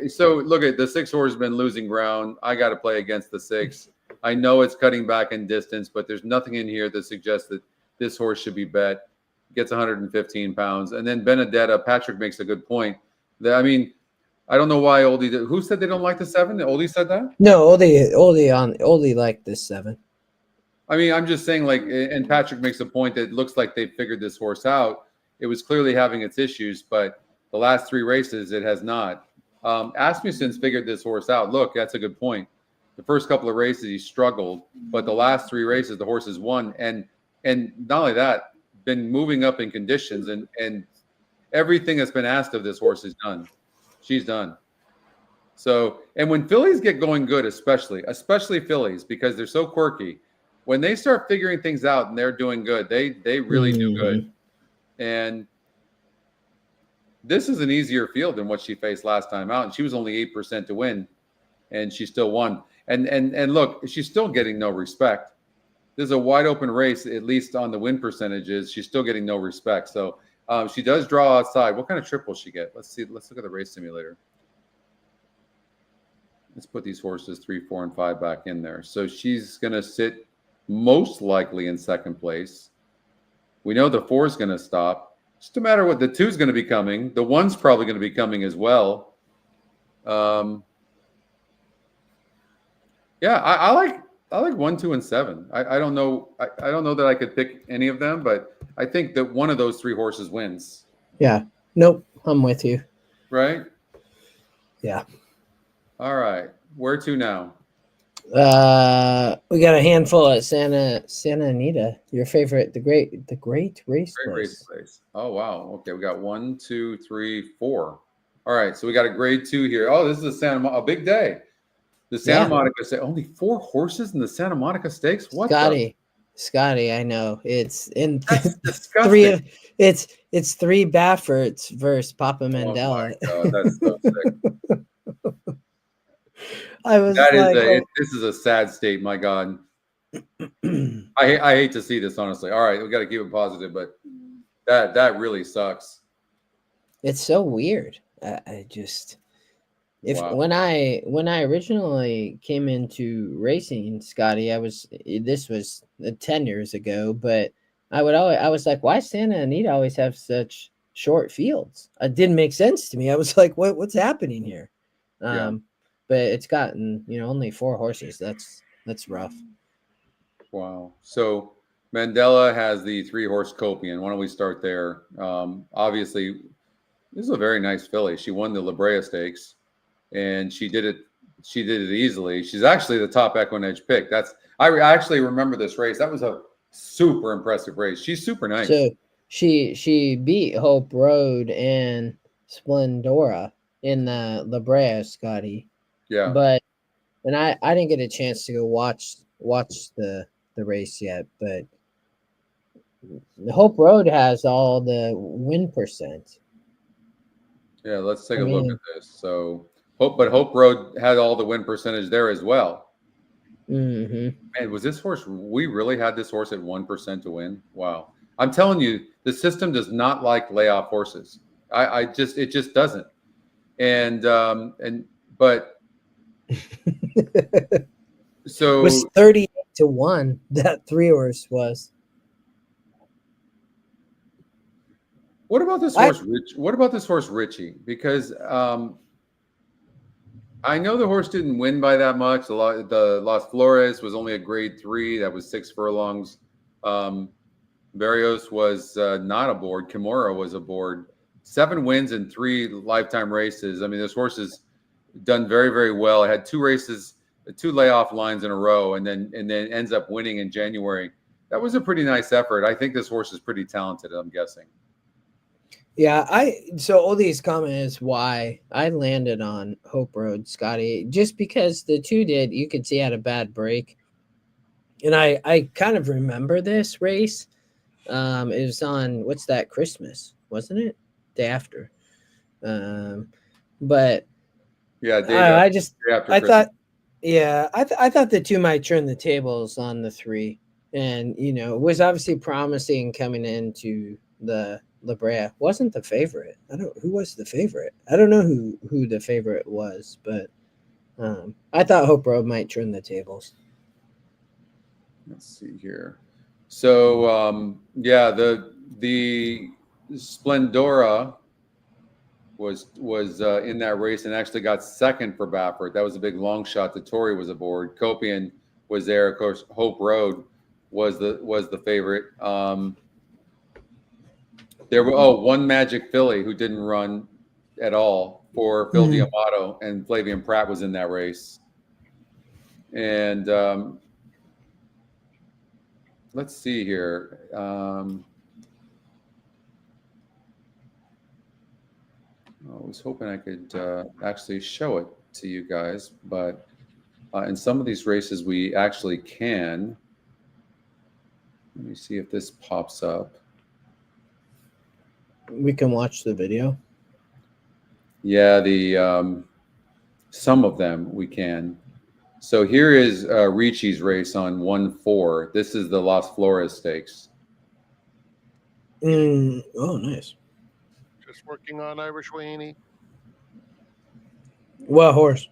So look at the 6 horse has been losing ground. I got to play against the 6. I know it's cutting back in distance, but there's nothing in here that suggests that this horse should be bet. Gets 115 pounds. And then Benedetta, Patrick makes a good point. I don't know why Oldie. Who said they don't like the 7? Oldie said that? No, Oldie liked this 7. I'm just saying, and Patrick makes a point that it looks like they figured this horse out. It was clearly having its issues, but the last 3 races, it has not. Asmussen's figured this horse out. Look, that's a good point. The first couple of races, he struggled, but the last 3 races, the horse has won. And not only that, been moving up in conditions, and everything that's been asked of this horse is done. She's done. So, and when fillies get going good, especially fillies, because they're so quirky, when they start figuring things out and they're doing good, they really do good. And this is an easier field than what she faced last time out, and she was only 8% to win, and she still won. And look, she's still getting no respect. There's a wide open race, at least on the win percentages. She's still getting no respect. So she does draw outside. What kind of trip will she get? Let's see. Let's look at the race simulator. Let's put these horses 3, 4, and 5 back in there. So she's going to sit most likely in second place. We know the 4 is going to stop. Just no matter what, the 2 is going to be coming. The 1's probably going to be coming as well. Yeah, I like 1, 2, and 7. I don't know. I don't know that I could pick any of them, but I think that one of those 3 horses wins. Yeah. Nope. I'm with you. Right? Yeah. All right. Where to now? We got a handful at Santa Anita. Your favorite, the great race place. Oh wow. Okay, we got 1, 2, 3, 4. All right, so we got a grade 2 here. Oh, this is a big day. The Santa Monica Stakes, only 4 horses in the Santa Monica Stakes. What Scotty, I know it's in That's disgusting. It's 3 Bafferts versus Papa Mandela. Oh my God, that's so sick. I was this is a sad state. My God, I hate to see this, honestly. All right, we got to keep it positive, but that really sucks. It's so weird. I just Wow. when I originally came into racing, Scotty, this was 10 years ago, but I was like, why Santa Anita always have such short fields? It didn't make sense to me. I was like, what's happening here? But it's gotten, only 4 horses. That's rough. Wow. So Mandela has the 3-horse Copian. Why don't we start there? Obviously, this is a very nice filly. She won the La Brea Stakes, and she did it easily. She's actually the top EquinEdge pick. I actually remember this race. That was a super impressive race. She's super nice. So she beat Hope Road and Splendora in the La Brea, Scotty. Yeah. And I didn't get a chance to go watch the race yet, but Hope Road has all the win percent. Yeah, let's take a look at this. So Hope Road had all the win percentage there as well. Mm-hmm. Man, was this horse? We really had this horse at 1% to win. Wow! I'm telling you, the system does not like layoff horses. It just doesn't. But so it was 38-1. That 3-horse was. What about this horse, Rich? What about this horse, Richie? Because I know the horse didn't win by that much. The Las Flores was only a grade 3. That was 6 furlongs. Barrios was not aboard. Kimura was aboard. 7 wins in 3 lifetime races. I mean, this horse has done very, very well. It had 2 races, 2 layoff lines in a row, and then ends up winning in January. That was a pretty nice effort. I think this horse is pretty talented, I'm guessing. Yeah, so all these comments why I landed on Hope Road, Scotty, just because the 2 you could see had a bad break. And I kind of remember this race. It was on what's that, Christmas, wasn't it? Day after. But yeah, I thought the 2 might turn the tables on the 3. And it was obviously promising coming into the La Brea. Wasn't the favorite. Who was the favorite? I don't know who the favorite was, but I thought Hope Road might turn the tables. Let's see here. So the Splendora was in that race and actually got 2nd for Baffert. That was a big long shot that Torrey was aboard. Copian was there. Of course, Hope Road was the favorite. There were one Magic Filly who didn't run at all for Phil D'Amato, and Flavian Pratt was in that race. And let's see here. I was hoping I could actually show it to you guys, but in some of these races we actually can. Let me see if this pops up. We can watch the video. Yeah, some of them we can. So here is Ricci's race on 1-4. This is the Las Flores Stakes. Oh, nice. Just working on Irish Wayne. What horse?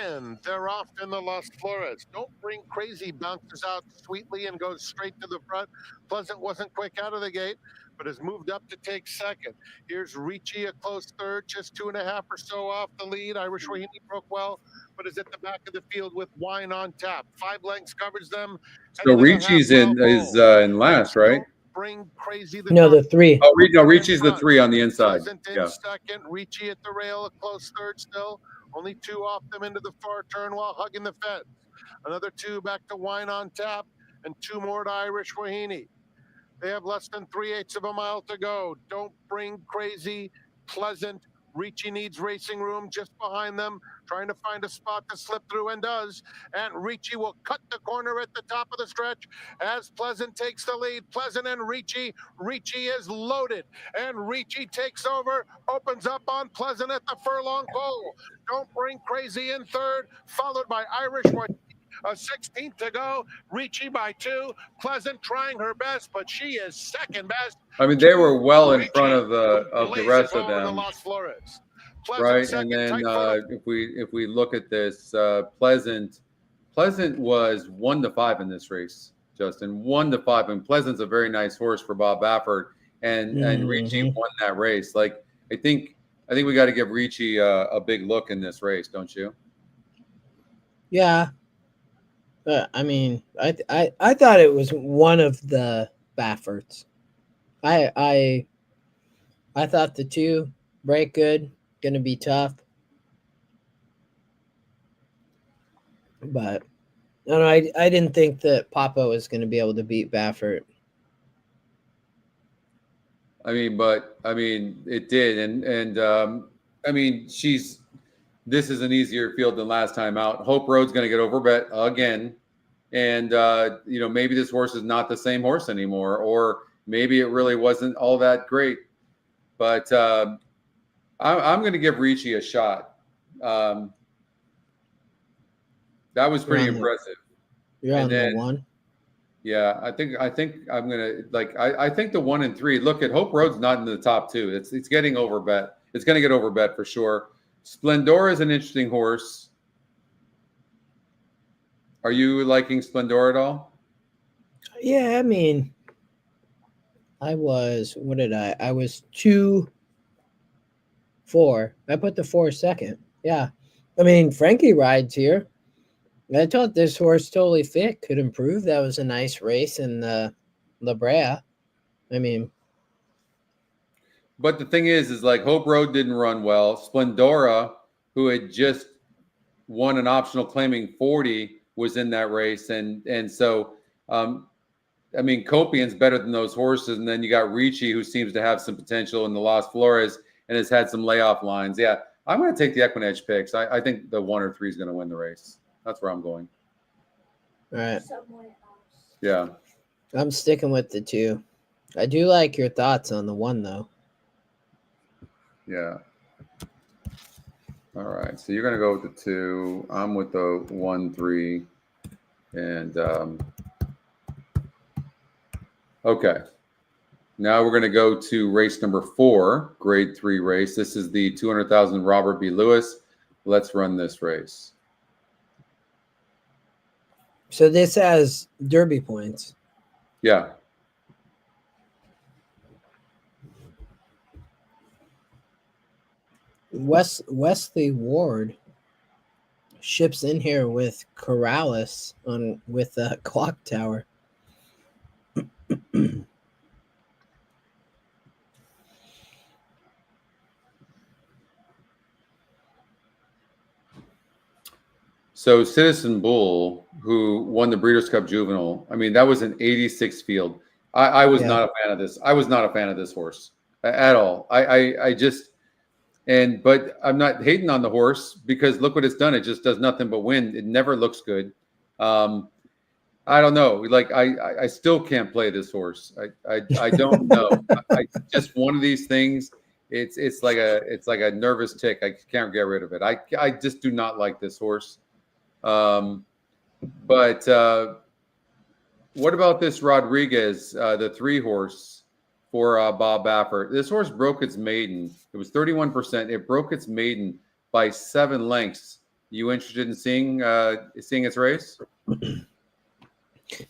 And they're off in the Las Flores. Don't Bring Crazy bounces out sweetly and goes straight to the front. Pleasant wasn't quick out of the gate, but has moved up to take 2nd. Here's Ricci, a close 3rd, just 2.5 or so off the lead. Irish Wahini broke well, but is at the back of the field with Wine on Tap. 5 lengths covers them. So Ricci's in last, right? Bring Crazy the 3. Oh, no, Ricci's the 3 on the inside. Pleasant in 2nd. Ricci at the rail, a close 3rd still. Only 2 off them into the far turn while hugging the fence. Another 2 back to Wine on Tap, and 2 more to Irish Wahini. They have less than 3/8 of a mile to go. Don't Bring Crazy, Pleasant, Ricci needs racing room just behind them, trying to find a spot to slip through, and does. And Ricci will cut the corner at the top of the stretch as Pleasant takes the lead. Pleasant and Ricci. Ricci is loaded, and Ricci takes over, opens up on Pleasant at the furlong pole. Don't Bring Crazy in third, followed by Irish White. A 16th to go. Ricci by 2. Pleasant trying her best, but she is second best. I mean, they were well in Ricci front of the rest of over the them, Las Flores. right? Second, And then if we look at this, Pleasant was 1-5 in this race, Justin. 1-5, and Pleasant's a very nice horse for Bob Baffert, and Ricci won that race. Like I think we got to give Ricci a big look in this race, don't you? Yeah. I mean, I thought it was one of the Bafferts. I thought the 2 break good, gonna be tough, but I don't know. I didn't think that Papa was gonna be able to beat Baffert. I mean, it did, and I mean, this is an easier field than last time out. Hope Road's going to get overbet again, and maybe this horse is not the same horse anymore, or maybe it really wasn't all that great. But I'm going to give Ricci a shot. That was pretty impressive. You're on the 1. Yeah, I think I'm gonna I think the 1 and 3. Look at Hope Road's not in the top 2. It's getting overbet. It's going to get overbet for sure. Splendor is an interesting horse. Are you liking Splendor at all? Yeah, I mean, I was 2-4. I put the 4 second. Yeah, I mean, Frankie rides here. I thought this horse Totally Fit could improve. That was a nice race in the La Brea. I mean, but the thing is like Hope Road didn't run well. Splendora, who had just won an optional claiming 40, was in that race, and so I mean, Copian's better than those horses, and then you got Ricci, who seems to have some potential in the Las Flores and has had some layoff lines. Yeah, I'm going to take the EquinEdge picks. I think the 1 or 3 is going to win the race. That's where I'm going. All right. Yeah. I'm sticking with the 2. I do like your thoughts on the 1, though. Yeah. All right. So you're going to go with the 2. I'm with the 1, 3. And okay. Now we're going to go to race number 4, grade 3 race. This is the 200,000 Robert B. Lewis. Let's run this race. So this has Derby points. Yeah. Wesley Ward ships in here with Corrales with a clock tower. So Citizen Bull, who won the Breeders' Cup Juvenile, I mean, that was an 86 field. I was not a fan of this. I was not a fan of this horse at all. I just, but I'm not hating on the horse because look what it's done. It just does nothing but win. It never looks good. I don't know. Like I still can't play this horse. I don't know. I just one of these things. It's like a nervous tick. I can't get rid of it. I just do not like this horse. But what about this Rodriguez, the 3 horse for Bob Baffert? This horse broke its maiden. It was 31%. It broke its maiden by 7 lengths. You interested in seeing its race?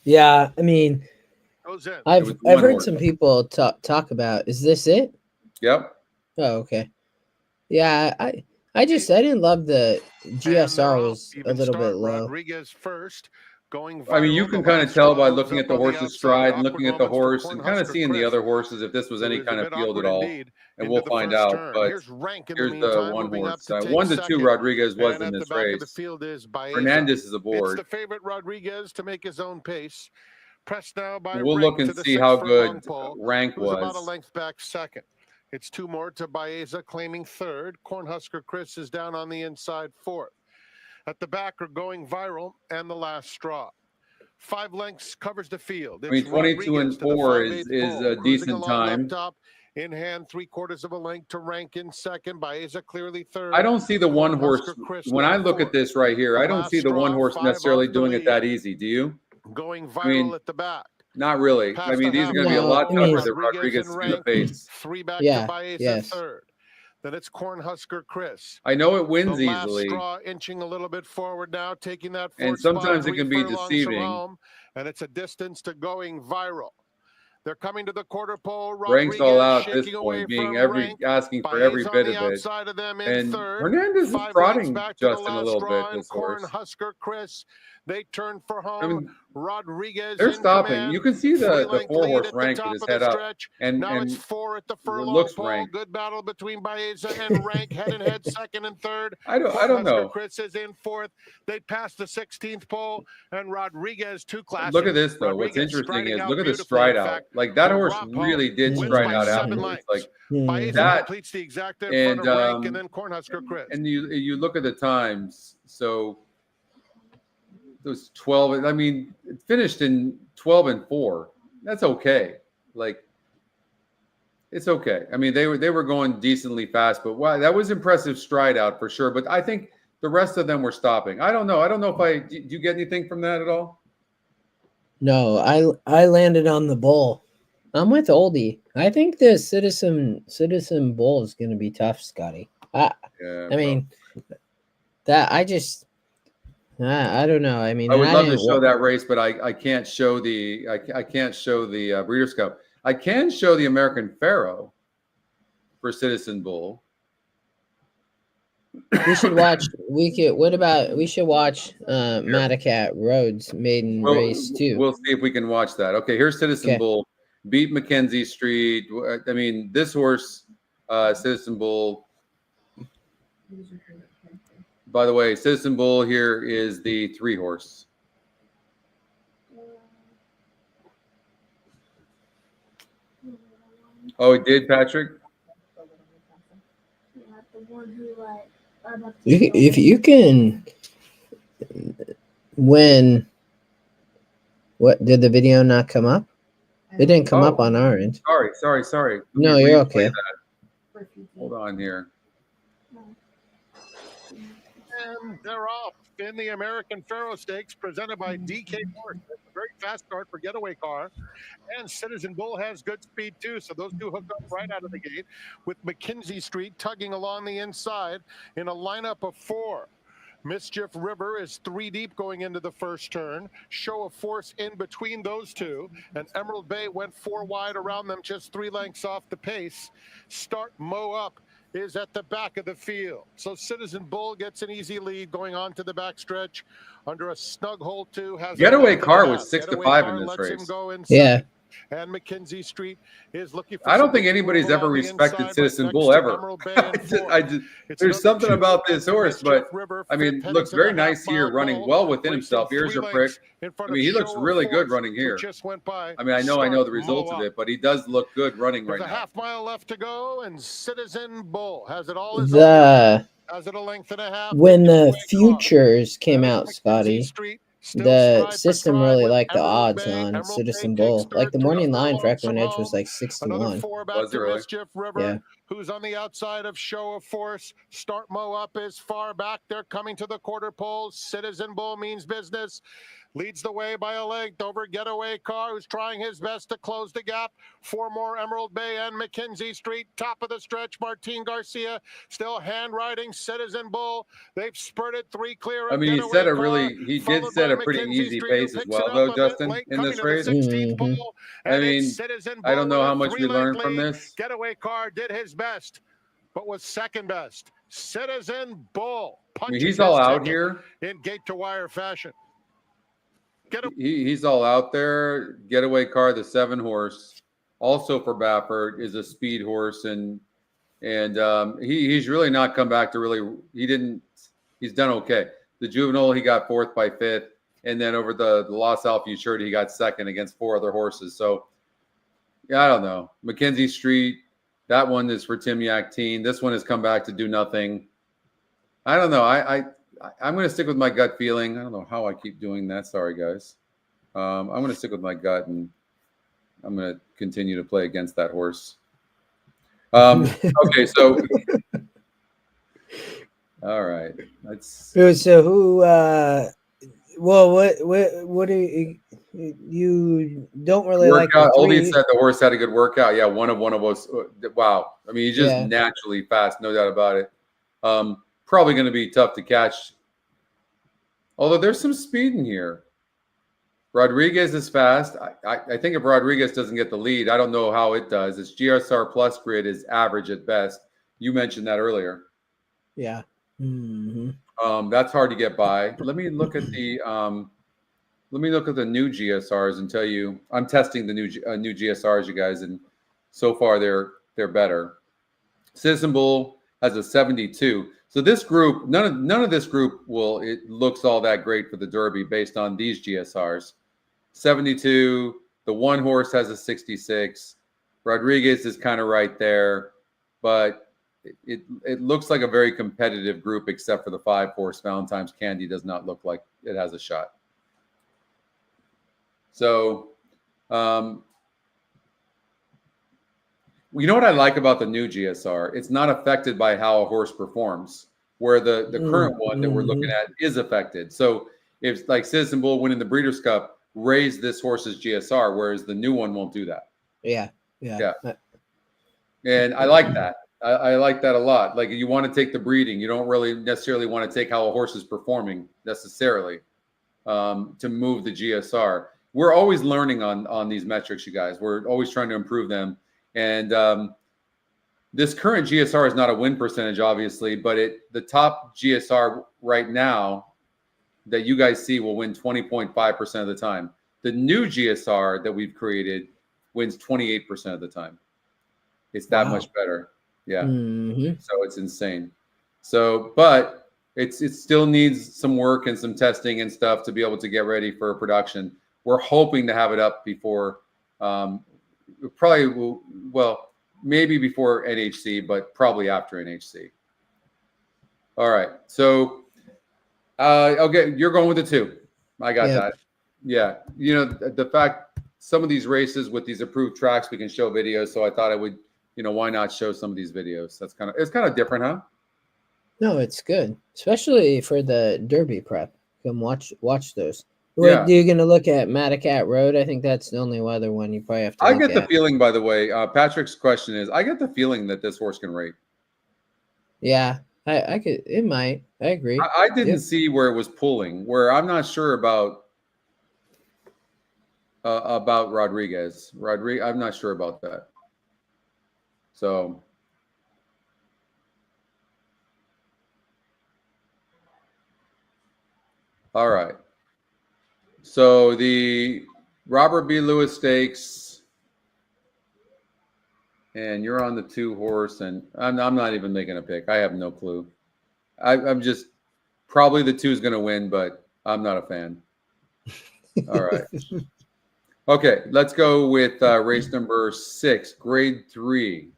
Yeah, I mean, I've heard some people talk about. Is this it? Yep. Oh, okay. Yeah, I didn't love the GSR was a little bit low. Rodriguez first, going. I mean, you can kind of tell by looking at the horse's stride and looking at the horse and kind of seeing the other horses if this was any kind of field at all. And we'll find out. But here's the 1 horse. 1 to 2 Rodriguez was in this race. Hernandez is aboard. It's the favorite Rodriguez to make his own pace. Pressed now by we'll look and see how good Rank was. About a length back second. It's 2 more to Baeza claiming third. Cornhusker Chris is down on the inside fourth. At the back are Going Viral and The Last Straw. 5 lengths covers the field. I mean, 22 and 4 is a decent time. Top, in hand, 3/4 of a length to rank in second. Baeza clearly third. I don't see the one horse. When I look at this right here, I don't see the one horse necessarily doing it that easy. Do you? Going Viral at the back. Not really. I mean, these are going to be a lot tougher than Rodriguez in the face. 3 back to Baeza third. Then it's Cornhusker Chris. I know it wins the last easily. Straw inching a little bit forward now, taking that and sometimes it can be deceiving. Home, and it's a distance to Going Viral. They're coming to the quarter pole. Rank's all out at this point, being asking for every bit of it. And Hernandez is trotting Justin a little bit. This horse. Cornhusker Chris. They turn for home. I mean, Rodriguez. They're stopping. Command. You can see the 4-horse rank with his head up, and it's 4 at the furlong looks pole. ranked. Good battle between Baeza and Rank, head and head, second and third. I don't know. Chris is in fourth. They passed the 16th pole, and Rodriguez 2 classes. Look at this though. What's interesting is look at the stride out. Like that horse really did stride out afterwards. Like that completes the exact in front of Rank, and then Cornhusker Chris. And you look at the times. So those 12. I mean, it finished in 12 and 4. That's okay. Like it's okay. I mean, they were going decently fast, but wow, that was impressive stride out for sure. But I think the rest of them were stopping. I don't know. I don't know if do you get anything from that at all? No, I landed on the bull. I'm with Oldie. I think the Citizen Bull is going to be tough, Scotty. I mean, that I don't know. I mean, I would love to show that race, but I can't show the Breeders' Cup. I can show the American Pharaoh for Citizen Bull. We should watch. We should watch Madacat Road's maiden race too. We'll see if we can watch that. Okay, here's Citizen Bull. Beat Mackenzie Street. I mean, this horse, Citizen Bull. By the way, Citizen Bull here is the 3-horse. Oh, it did, Patrick? Yeah, the one who if you can win. What did the video not come up? It didn't come up on our end. Sorry. No, you're okay. Hold on here. And they're off in the American Pharaoh Stakes presented by DK Morton. It's a very fast start for Getaway Car. And Citizen Bull has good speed too. So those two hooked up right out of the gate with Mackenzie Street tugging along the inside in a lineup of 4. Mischief River is 3 deep going into the first turn. Show of Force in between those two. And Emerald Bay went 4 wide around them, just 3 lengths off the pace. Start Mow Up is at the back of the field. So Citizen Bull gets an easy lead going on to the backstretch under a snug hold 2. Getaway Car was 6 to 5 in this race. Yeah. And Mackenzie Street is looking for. I don't think anybody's ever respected Citizen Bull ever. There's something about this horse, but I mean, looks very nice here, running well within himself. Ears are pricked. I mean, he looks really good running here. I mean, I know the results of it, but he does look good running right now. There's a half mile left to go, and Citizen Bull has it all. Has it a length and a half. When the futures came out, Scotty, the system really liked the odds on Citizen Bull. Like the morning line for EquinEdge was like 6-1. Was it really? Yeah. Who's on the outside of Show of Force? Start Mow Up is far back. They're coming to the quarter pole. Citizen Bull means business. Leads the way by a length over Getaway Car, who's trying his best to close the gap. 4 more Emerald Bay and Mackenzie Street. Top of the stretch, Martin Garcia still hand riding Citizen Bull. They've spurted 3 clear. I mean, he did set a pretty easy pace as well, though, Justin, in this race. I mean, I don't know how much we learned from this. Getaway Car did his best, but was second best. Citizen Bull. I mean, he's all out here in gate to wire fashion. He's all out there. Getaway Car, the 7-horse, also for Baffert, is a speed horse, and he's really not come back to really. He's done okay. The juvenile, he got 4th by 5th, and then over the Los Al Futurity, he got 2nd against 4 other horses. So, yeah, I don't know. Mackenzie Street, That one is for Tim Yakteen. This one has come back to do nothing. I don't know. I'm going to stick with my gut feeling. I don't know how I keep doing that. Sorry, guys. I'm going to stick with my gut, and I'm going to continue to play against that horse. Okay, so all right. So who? Well, what do you don't really workout, like? Oldie said the horse had a good workout. Yeah, one of us. Wow. I mean, he's just naturally fast, no doubt about it. Probably going to be tough to catch. Although there's some speed in here. Rodriguez is fast. I think if Rodriguez doesn't get the lead, I don't know how it does. Its GSR plus grid is average at best. You mentioned that earlier. Yeah. That's hard to get by. Let me look at the new GSRs and tell you. I'm testing the new GSRs, you guys, and so far they're better. Citizen Bull has a 72. So this group, none of this group it looks all that great for the Derby based on these GSRs. 72. The one horse has a 66. Rodriguez is kind of right there, but it looks like a very competitive group, except for the 5-horse Valentine's Candy does not look like it has a shot. So, you know what I like about the new GSR? It's not affected by how a horse performs, where the current one that we're looking at is affected. So if like Citizen Bull winning the Breeders' Cup raised this horse's GSR, whereas the new one won't do that. Yeah. And I like that. I like that a lot. Like you want to take the breeding. You don't really necessarily want to take how a horse is performing necessarily to move the GSR. We're always learning on these metrics, you guys. We're always trying to improve them. And this current GSR is not a win percentage, obviously, but the top GSR right now that you guys see will win 20.5% of the time. The new GSR that we've created wins 28% of the time. It's that much better. Yeah. So it's insane. So, but it still needs some work and some testing and stuff to be able to get ready for production. We're hoping to have it up before, maybe before NHC, but probably after NHC. All right. So, okay, you're going with the 2. I got that. Yeah. You know, the fact some of these races with these approved tracks, we can show videos. So I thought I would, why not show some of these videos? It's kind of different, huh? No, it's good, especially for the Derby prep. Come watch those. Yeah. You're going to look at Madacat Road? I think that's the only other one you probably have to look get the at. feeling, by the way, Patrick's question is, I get the feeling that this horse can rate. Yeah, I could. It might. I agree. I didn't see where it was pulling, where I'm not sure about Rodriguez. I'm not sure about that. So, all right. So the Robert B. Lewis Stakes, and you're on the 2-horse, and I'm not even making a pick. I have no clue. I'm just probably the 2 is going to win, but I'm not a fan. All right. Okay, let's go with race number 6, grade 3.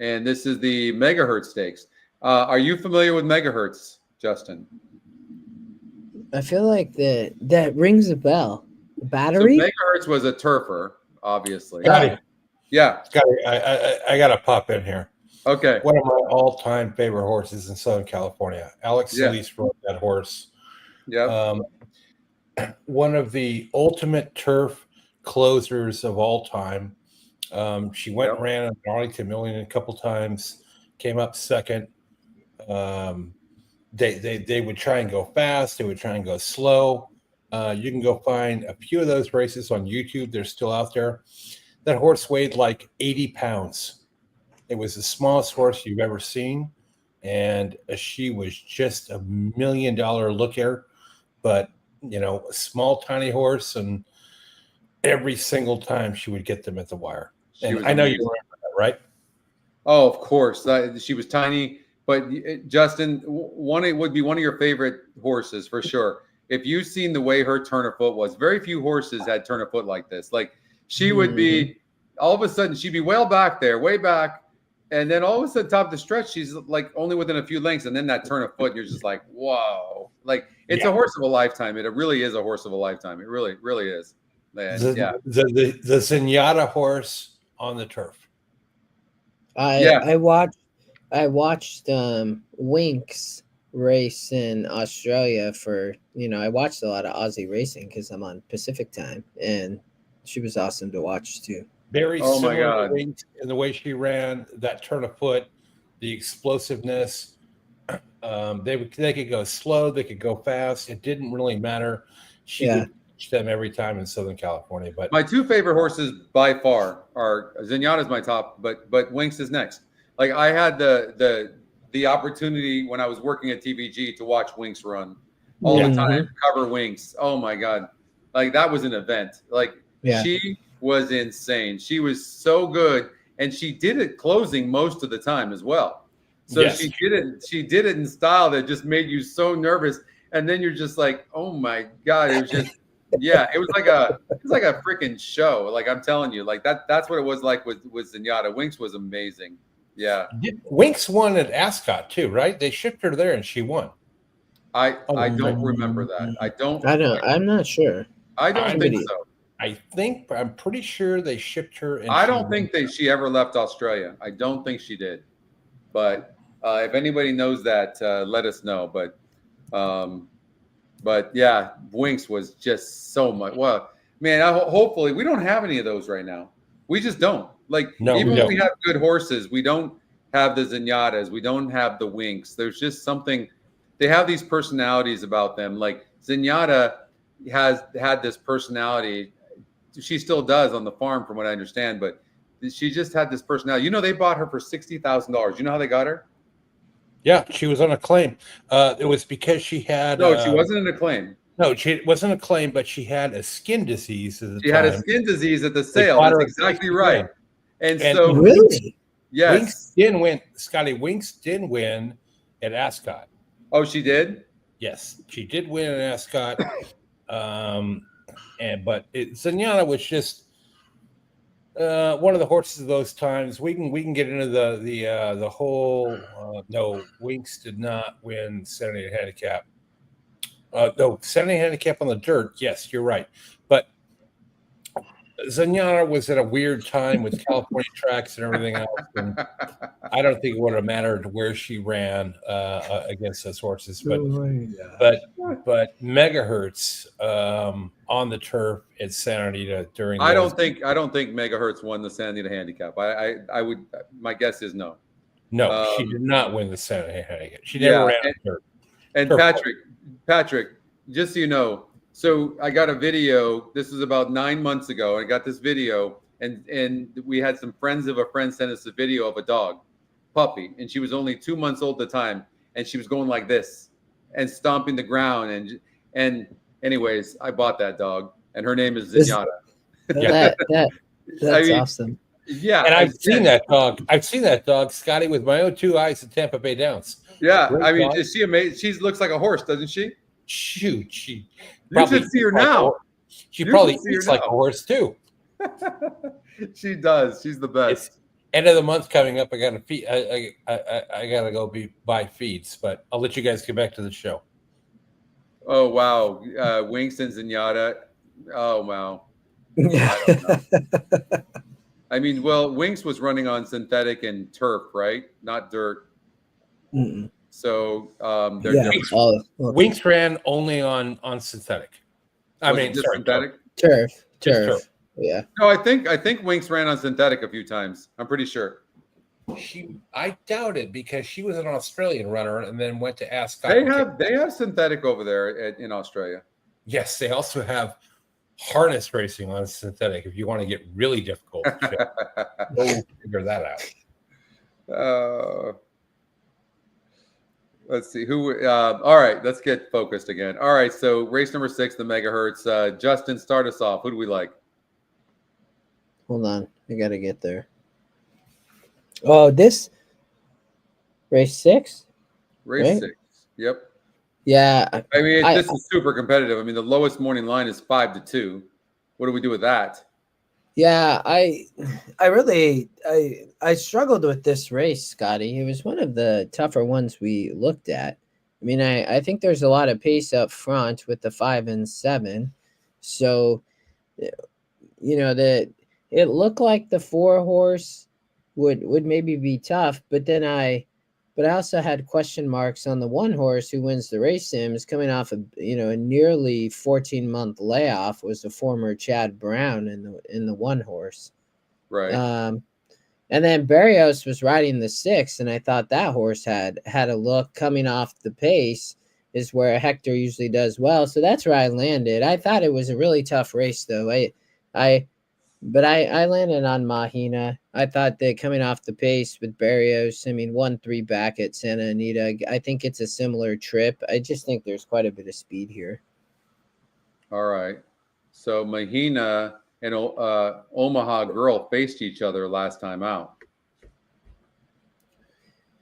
And this is the Megahertz Stakes. Are you familiar with Megahertz, Justin? I feel like that rings a bell. Battery? So Megahertz was a turfer, obviously. Scotty. Yeah. Scotty, I got to pop in here. Okay. One of my all-time favorite horses in Southern California. Alex Solis rode that horse. Yeah. One of the ultimate turf closers of all time. She went and ran at Arlington Million a couple times, came up second. They would try and go fast. They would try and go slow. You can go find a few of those races on YouTube. They're still out there. That horse weighed like 80 pounds. It was the smallest horse you've ever seen. And she was just $1 million looker, but, a small, tiny horse. And every single time she would get them at the wire. And I know you remember that, right? Oh, of course. She was tiny. But Justin, it would be one of your favorite horses for sure. If you've seen the way her turn of foot was, very few horses had turn of foot like this. Like she would be, all of a sudden, she'd be way back, And then all of a sudden, top of the stretch, she's like only within a few lengths, and then that turn of foot, and you're just like, whoa! Like it's a horse of a lifetime. It really is a horse of a lifetime. It really, really is. Man, The Zenyatta horse on the turf. I watched Winks race in Australia for, I watched a lot of Aussie racing because I'm on Pacific time, and she was awesome to watch too. Very Oh my similar God. to Winks in the way she ran, that turn of foot, the explosiveness. They could go slow, they could go fast. It didn't really matter. She would teach them every time in Southern California. But my two favorite horses by far are Zenyatta's my top, but Winks is next. Like I had the opportunity when I was working at TVG to watch Winks run all the time, cover Winks. Oh my God. Like that was an event. Like she was insane. She was so good. And she did it closing most of the time as well. So she did it in style that just made you so nervous. And then you're just like, oh my God. It was just, it was like a freaking show. Like I'm telling you, like that's what it was like with Zenyatta. Winks was amazing. Yeah. Winks won at Ascot too, right? They shipped her there and she won. I don't remember that. I'm not sure. I don't think so. I'm pretty sure they shipped her. And I don't think she ever left Australia. I don't think she did. But if anybody knows that, let us know. But yeah, Winks was just so much. Well, man, hopefully we don't have any of those right now. We just don't. Like even when we have good horses, we don't have the Zenyatas. We don't have the Winks. There's just something. They have these personalities about them. Like Zenyatta has had this personality. She still does on the farm, from what I understand. But she just had this personality. They bought her for $60,000. You know how they got her? Yeah, she was on a claim. It was because she had. No, she wasn't in a claim. No, she wasn't a claim, but she had a skin disease at the time. She had a skin disease at the sale. That's exactly right. And so, really, yes, Winks didn't win. Scotty, Winks did win at Ascot. Oh, she did? Yes, she did win at Ascot. But Zenyatta was just one of the horses of those times. We can get into the whole. No, Winks did not win Saturday handicap. No, Saturday handicap on the dirt. Yes, you're right. But Zenyatta was at a weird time with California tracks and everything else. And I don't think it would have mattered where she ran against those horses. But Megahertz on the turf at Santa Anita during. I don't think Megahertz won the Santa Anita handicap. I would. My guess is no. No, she did not win the Santa Anita handicap. She never ran on dirt. And Patrick, just so you know, so I got a video. This was about 9 months ago. I got this video, and we had some friends of a friend send us a video of a dog, puppy, and she was only 2 months old at the time, and she was going like this and stomping the ground. And anyways, I bought that dog, and her name is Zenyatta. That's awesome. Yeah, and I've seen that dog. I've seen that dog, Scotty, with my own two eyes at Tampa Bay Downs. Yeah, I mean, is she amazing? She looks like a horse, doesn't she? Shoot, she. You should see her now. She probably eats like a horse too. She does. She's the best. It's end of the month coming up. I gotta feed. I gotta go buy feeds, but I'll let you guys get back to the show. Oh wow, Winks and Zenyatta. Oh wow. I mean, well, Winks was running on synthetic and turf, right? Not dirt. Mm-mm. So they're different. Winks ran only on synthetic. Synthetic. Turf. Yeah. No, I think Winks ran on synthetic a few times. I'm pretty sure. I doubt it because she was an Australian runner and then went to Ascot. They have synthetic over there in Australia. Yes, they also have harness racing on synthetic. If you want to get really difficult, go figure that out. Let's see who. All right, let's get focused again. All right, so race number 6, the Megahertz. Justin, start us off. Who do we like? Hold on, I gotta get there. Oh, this race 6. Race 6. Yep. Yeah. I mean, this is super competitive. I mean, the lowest morning line is 5-2. What do we do with that? Yeah, I struggled with this race, Scotty. It was one of the tougher ones we looked at. I mean, I think there's a lot of pace up front with the 5 and 7. So, that it looked like the 4 horse would maybe be tough, but I also had question marks on the 1 horse who wins the race sims coming off of a nearly 14-month layoff, was the former Chad Brown in the 1 horse. Right. And then Barrios was riding the 6, and I thought that horse had a look coming off the pace, is where Hector usually does well. So that's where I landed. I thought it was a really tough race, though. I landed on Mahina. I thought that coming off the pace with Barrios, 1-3 back at Santa Anita, I think it's a similar trip. I just think there's quite a bit of speed here. All right. So Mahina and Omaha Girl faced each other last time out.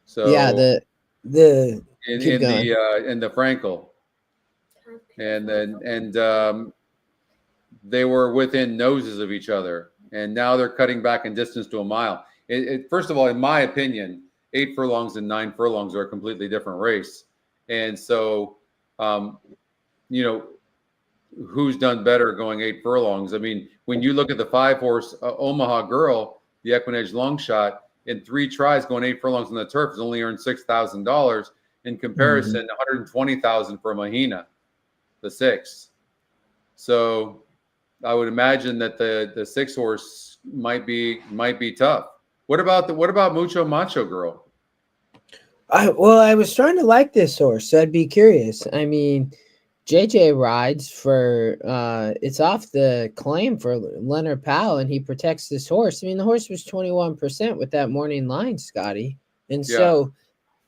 So yeah, the in the Frankel, and they were within noses of each other, and now they're cutting back in distance to a mile. First of all, in my opinion, 8 furlongs and 9 furlongs are a completely different race. And so, who's done better going 8 furlongs? I mean, when you look at the 5-horse Omaha Girl, the EquinEdge long shot, in 3 tries going 8 furlongs on the turf, has only earned $6,000. In comparison, $120,000 for Mahina, the 6. So I would imagine that the 6-horse might be tough. What about Mucho Macho Girl? I was trying to like this horse, so I'd be curious. I mean, JJ rides for it's off the claim for Leonard Powell, and he protects this horse. I mean, the horse was 21% with that morning line, Scotty. And so,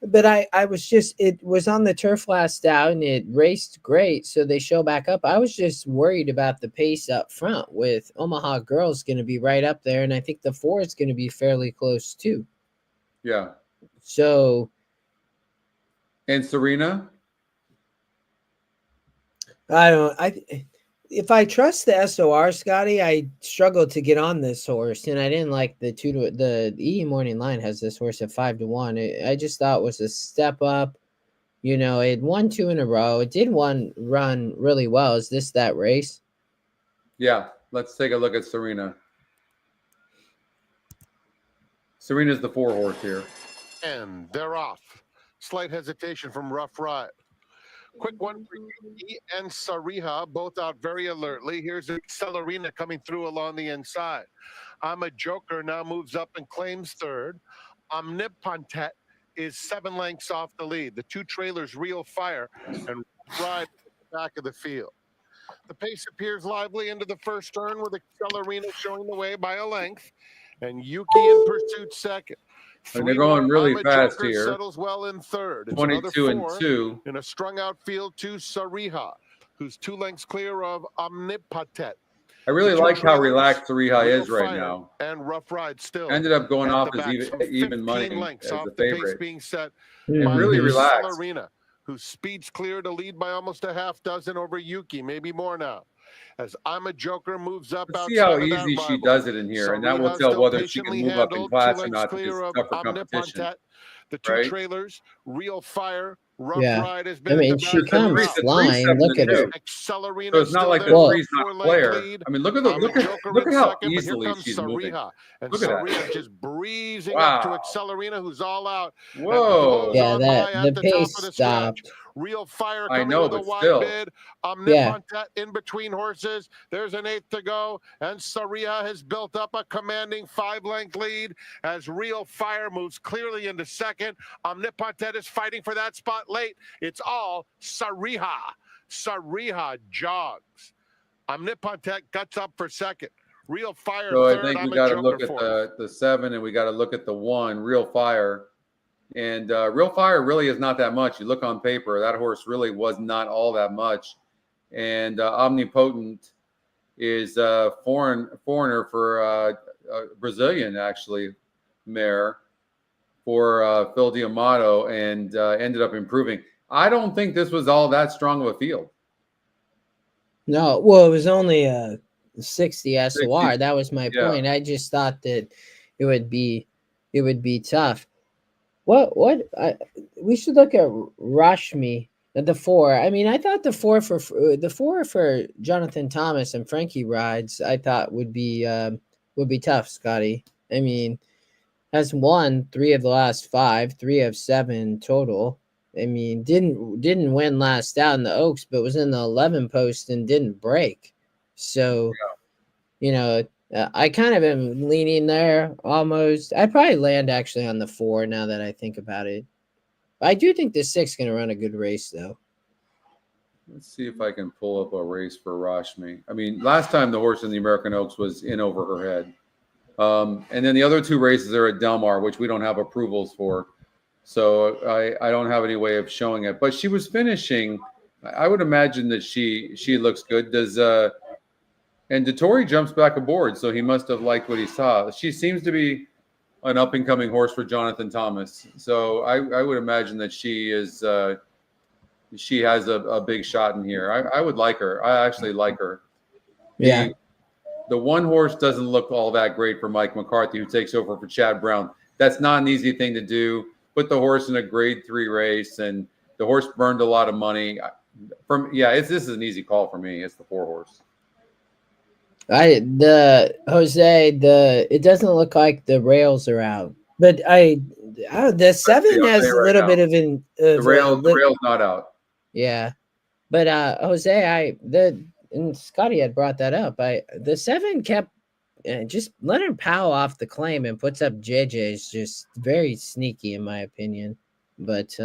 but I was just, it was on the turf last out and it raced great. So they show back up. I was just worried about the pace up front with Omaha Girls going to be right up there. And I think the 4 is going to be fairly close too. Yeah. So. And Serena? If I trust the SOR, Scotty, I struggled to get on this horse, and I didn't like the E morning line has this horse at 5-1. I just thought it was a step up. It won 2 in a row. It did run really well. Is this that race? Yeah. Let's take a look at Serena. Serena's the 4-horse here. And they're off. Slight hesitation from Rough Ride. Quick one for Yuki and Sariha, both out very alertly. Here's Accelerina coming through along the inside. I'm a Joker now moves up and claims 3rd. Omnipontet is 7 lengths off the lead. The 2 trailers Real Fire and Ride at the back of the field. The pace appears lively into the first turn with Accelerina showing the way by a length and Yuki in pursuit 2nd. And they're going really fast here. Settles well in 3rd. It's 22 and 2 in a strung out field to Sariha, who's 2 lengths clear of Omnipotet. I really like how relaxed Sariha is right now. And Rough Ride still ended up going off as even money as the favorite. Being set really relaxed. Accelerina, whose speed's clear to lead by almost a half dozen over Yuki, maybe more now. As I'm a Joker moves up. Let's see how easy she does it in here, and that will tell whether she can move up in class or not. Because it's tougher competition. The 2 trailers, Real Fire, Rough Ride has been. I mean, she comes flying. Look at her. So it's not like the 3's not Claire. I mean, look at how easily she's moving. And look at that. Just breezing up to Accelerina, who's all out. Whoa! Yeah, the pace stopped. Real Fire coming with a wide bid. Omnipontet in between horses. There's an 8th to go. And Sariha has built up a commanding 5-length lead as Real Fire moves clearly into 2nd. Omnipontet is fighting for that spot late. It's all Sariha. Sariha jogs. Omnipontet guts up for 2nd. Real Fire. So 3rd. I think we got to look at the 7 and we got to look at the 1, Real Fire. And Real Fire really is not that much. You look on paper, that horse really was not all that much. And Omnipotent is a foreigner for Brazilian, actually, mare for Phil D'Amato, and ended up improving. I don't think this was all that strong of a field. No, well, it was only a 60 SOR. 60. That was my Yeah. point. I just thought that it would be tough. We should look at Rashmi at the 4. I mean, I thought the 4 for Jonathan Thomas and Frankie rides, I thought would be tough, Scotty. I mean, has won 3 of the last 5, 3 of 7 total. I mean, didn't win last out in the Oaks, but was in the 11 post and didn't break. So, I kind of am leaning there almost. I'd probably land actually on the 4 now that I think about it. I do think the 6 is going to run a good race, though. Let's see if I can pull up a race for Rashmi. I mean, last time the horse in the American Oaks was in over her head. And then the other 2 races are at Del Mar, which we don't have approvals for. So I don't have any way of showing it. But she was finishing. I would imagine that she looks good. And Dettori jumps back aboard, so he must have liked what he saw. She seems to be an up-and-coming horse for Jonathan Thomas. So I would imagine that she has a big shot in here. I would like her. I actually like her. Yeah. The 1 horse doesn't look all that great for Mike McCarthy, who takes over for Chad Brown. That's not an easy thing to do. Put the horse in a grade 3 race, and the horse burned a lot of money. This is an easy call for me. It's the 4 horse. It doesn't look like the rails are out, but the 7 has a little bit of the rail's not out. Yeah, but Jose, and Scotty had brought that up. The 7 kept just Leonard Powell off the claim and puts up JJ's just very sneaky in my opinion. But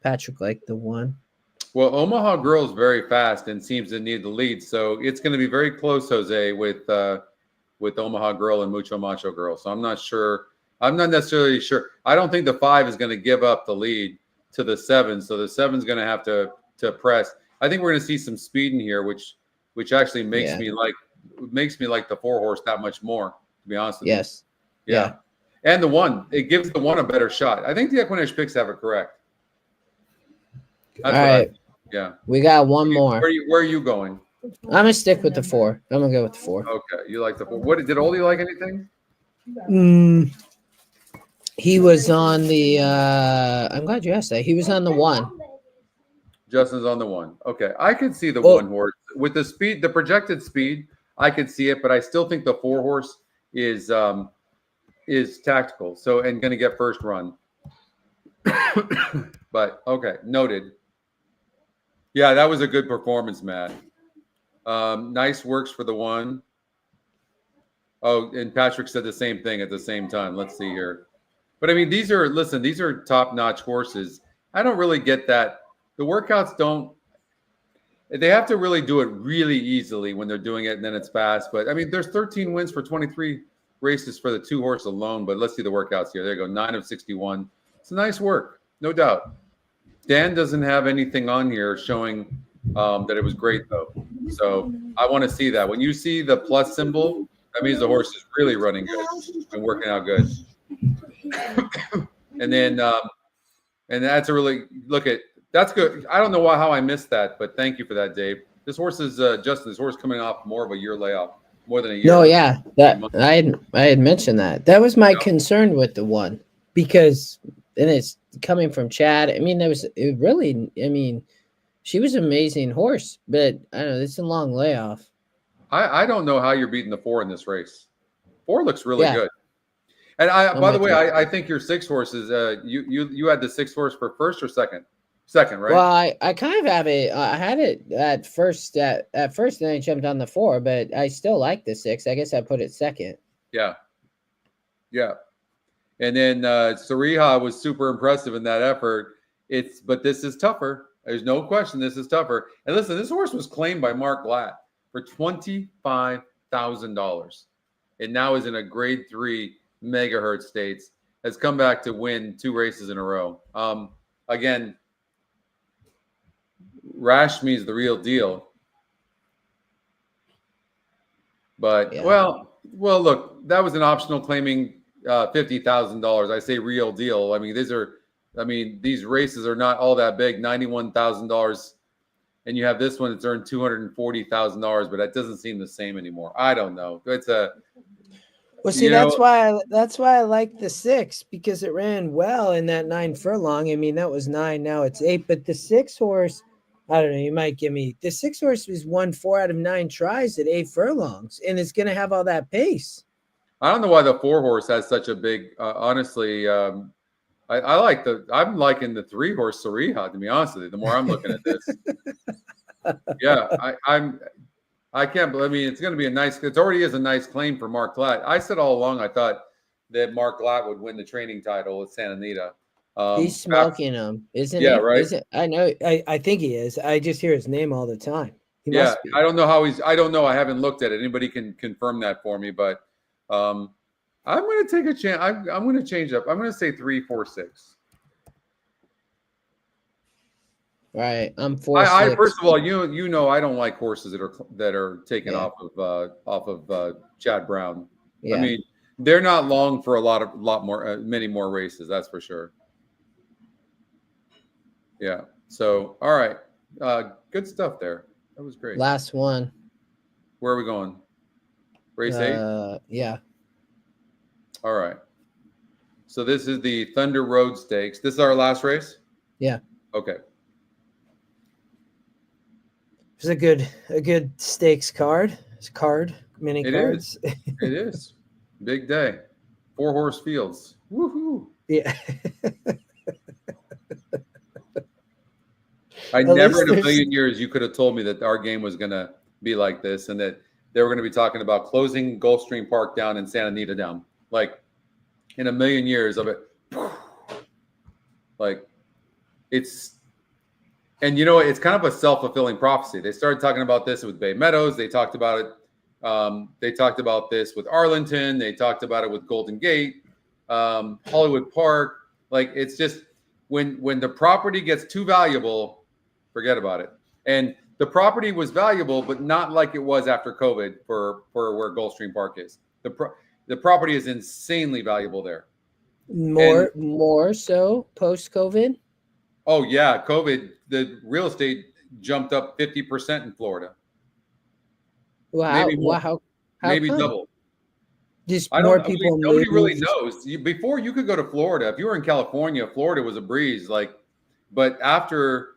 Patrick liked the 1. Well, Omaha Girl is very fast and seems to need the lead, so it's going to be very close, Jose, with Omaha Girl and Mucho Macho Girl. So I'm not sure. I'm not necessarily sure. I don't think the 5 is going to give up the lead to the 7, so the 7 is going to have to press. I think we're going to see some speed in here, which actually makes me like the 4 horse that much more. To be honest with you. Yes. Yeah. And the 1, it gives the 1 a better shot. I think the EquinEdge picks have it correct. That's all right. Yeah. We got one more. Where are you going? I'm gonna stick with the 4. I'm gonna go with the 4. Okay, you like the 4. What did Oldie like anything? He was on the. I'm glad you asked that. He was on the 1. Justin's on the 1. Okay, I could see the 1 horse with the speed, the projected speed. I could see it, but I still think the 4 horse is tactical. So and going to get first run. But okay, noted. Yeah, that was a good performance, Matt. Nice works for the 1. Oh, and Patrick said the same thing at the same time. Let's see here. But I mean, these are top-notch horses. I don't really get that. The workouts they have to really do it really easily when they're doing it, and then it's fast. But I mean, there's 13 wins for 23 races for the 2 horse alone. But let's see the workouts here. There you go, 9 of 61. It's a nice work, no doubt. Dan doesn't have anything on here showing that it was great, though. So I want to see that. When you see the plus symbol, that means the horse is really running good and working out good. And then, and that's a really that's good. I don't know how I missed that, but thank you for that, Dave. This horse is Justin. This horse coming off more of a year layoff, more than a year. No, yeah, that I had mentioned that. That was my concern with the 1 because then it's coming from Chad. I mean, she was an amazing horse, but I don't know. It's a long layoff. I don't know how you're beating the 4 in this race. 4 looks really good. And by the way, I think your 6 horses. You had the 6 horse for first or second? Second, right? Well, I kind of have it. I had it at first, and then I jumped on the 4, but I still like the 6. I guess I put it second. Yeah. And then Sariha was super impressive in that effort. But this is tougher. There's no question this is tougher. And listen, this horse was claimed by Mark Blatt for $25,000. And now is in a grade 3 Megahertz Stakes. Has come back to win 2 races in a row. Again, Rashmi is the real deal. But well, look, that was an optional claiming $50,000. I say real deal. I mean, these races are not all that big. $91,000 and you have this one that's earned $240,000, but that doesn't seem the same anymore. I don't know. It's a Well, see, that's why I like the 6, because it ran well in that 9 furlong. I mean, that was 9, now it's 8. But the 6 horse, I don't know. You might give me the 6 horse was won 4 out of 9 tries at 8 furlongs, and it's going to have all that pace. I don't know why the 4 horse has such a big. Honestly, I'm liking the 3 horse Sariha, to be honest with you. The more I'm looking at this, yeah, I can't believe. I mean, it's going to be a nice. It already is a nice claim for Mark Glatt. I said all along I thought that Mark Glatt would win the training title at Santa Anita. He's smoking him, isn't he? Yeah, right. I know. I think he is. I just hear his name all the time. He Yeah, must be. I don't know how he's. I don't know. I haven't looked at it. Anybody can confirm that for me, but I'm going to take a chance. I'm going to change up. I'm going to say 3, 4, 6. Right, I'm 4. I first of all, you know, I don't like horses that are taken off of Chad Brown. Yeah. I mean, they're not long for many more races. That's for sure. Yeah. So, all right, good stuff there. That was great. Last one. Where are we going? Race 8. Yeah. All right. So this is the Thunder Road Stakes. This is our last race? Yeah. Okay. It's a good stakes card. It's mini cards. It is. Big day. 4 horse fields. Woohoo. Yeah. I never in a million years you could have told me that our game was going to be like this and that they were going to be talking about closing Gulfstream Park down and Santa Anita down. Like in a million years of it. Like it's, and you know, it's kind of a self-fulfilling prophecy. They started talking about this with Bay Meadows. They talked about it. They talked about this with Arlington. They talked about it with Golden Gate, Hollywood Park. Like it's just when the property gets too valuable, forget about it. And the property was valuable, but not like it was after COVID for where Gulfstream Park is. The property is insanely valuable there. More so post-COVID. Oh yeah, COVID. The real estate jumped up 50% in Florida. Wow! Maybe more. Wow! Maybe come? double. Just I more don't. people. Nobody really knows. Before you could go to Florida. If you were in California, Florida was a breeze. Like, but after,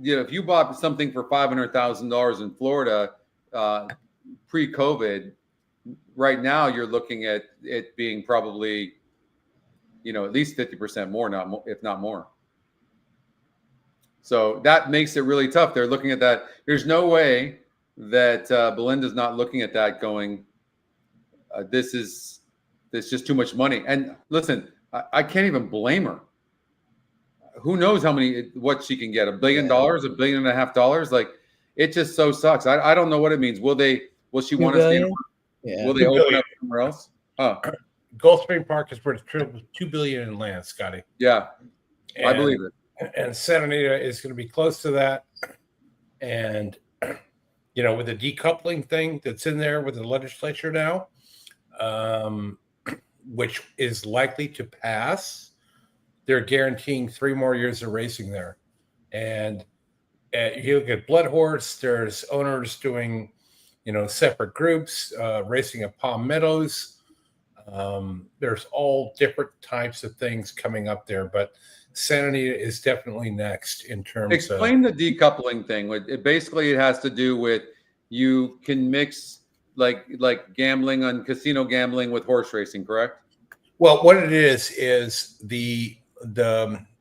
if you bought something for $500,000 in Florida pre-COVID, right now you're looking at it being probably, at least 50% more, if not more. So that makes it really tough. They're looking at that. There's no way that Belinda's not looking at that going, this is just too much money. And listen, I can't even blame her. Who knows what she can get? $1 billion, $1.5 billion? Like, it just so sucks. I don't know what it means. Will she want to stay? Yeah. Will they open up somewhere else? Gulfstream Park is worth $2 billion in land, Scotty. Yeah, I believe it. And Santa Anita is going to be close to that. And, with the decoupling thing that's in there with the legislature now, which is likely to pass, they're guaranteeing 3 more years of racing there. And you look at Blood Horse, there's owners doing, separate groups, racing at Palm Meadows. There's all different types of things coming up there, but Santa Anita is definitely next in terms Explain the decoupling thing. It has to do with you can mix like gambling on casino gambling with horse racing, correct? Well, what it is the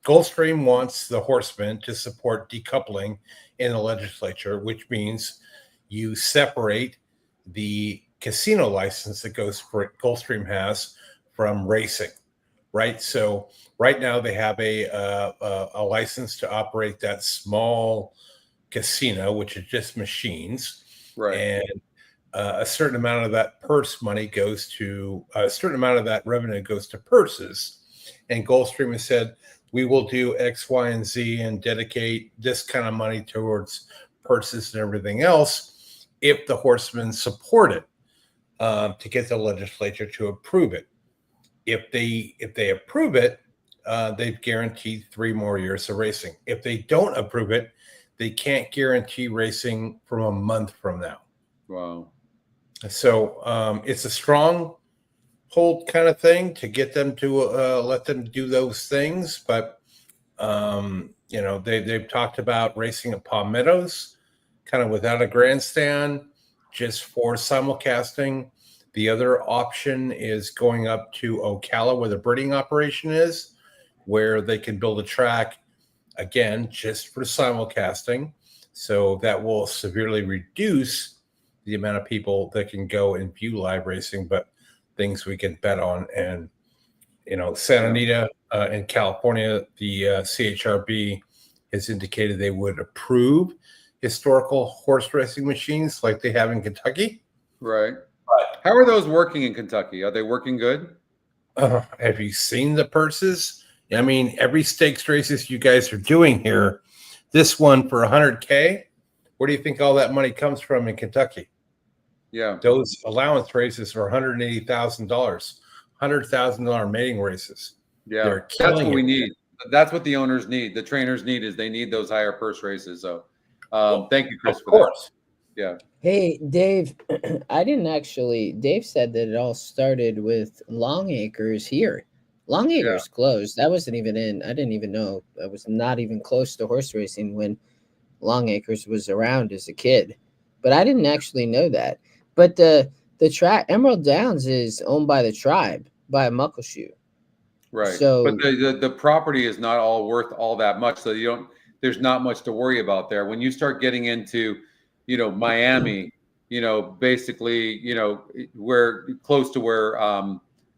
Gulfstream wants the horsemen to support decoupling in the legislature, which means you separate the casino license that Gulfstream has from racing, right? So right now they have a license to operate that small casino, which is just machines, right? And a certain amount of that revenue goes to purses. And Gulfstream has said, we will do X, Y, and Z and dedicate this kind of money towards purses and everything else if the horsemen support it, to get the legislature to approve it. If they approve it, they've guaranteed 3 more years of racing. If they don't approve it, they can't guarantee racing from a month from now. Wow. So it's a strong hold kind of thing to get them to let them do those things. But, they've talked about racing at Palm Meadows, kind of without a grandstand, just for simulcasting. The other option is going up to Ocala, where the breeding operation is, where they can build a track, again, just for simulcasting. So that will severely reduce the amount of people that can go and view live racing, but things we can bet on. And, Santa Anita in California, the CHRB has indicated they would approve historical horse racing machines like they have in Kentucky. Right. How are those working in Kentucky? Are they working good? Have you seen the purses? I mean, every stakes races you guys are doing here, this one for $100K, where do you think all that money comes from in Kentucky? Yeah. Those allowance races are $180,000, $100,000 mating races. Yeah, that's what we need. That's what the owners need. The trainers need is they need those higher purse races. So thank you, Chris, for that. Yeah. Hey, Dave, Dave said that it all started with Longacres here. Longacres closed. That wasn't even in. I didn't even know. I was not even close to horse racing when Longacres was around as a kid. But I didn't actually know that. But the track, Emerald Downs, is owned by the tribe, by a Muckleshoot. Right. So, but the property is not all worth all that much. So there's not much to worry about there. When you start getting into, Miami, basically, where close to where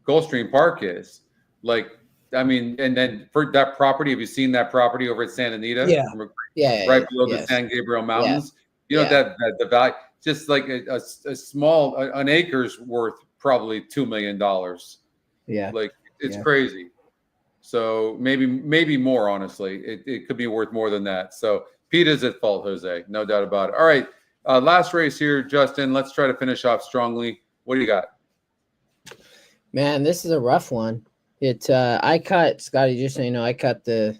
Gulfstream Park is, like, I mean, and then for that property, have you seen that property over at Santa Anita? Yeah. Right below the San Gabriel Mountains. That the value, just like a small, an acre's worth probably $2 million. Yeah. Like, it's crazy. So maybe more, honestly. It could be worth more than that. So Pete is at fault, Jose. No doubt about it. All right. Last race here, Justin. Let's try to finish off strongly. What do you got? Man, this is a rough one. I cut, Scotty, just so you know, I cut a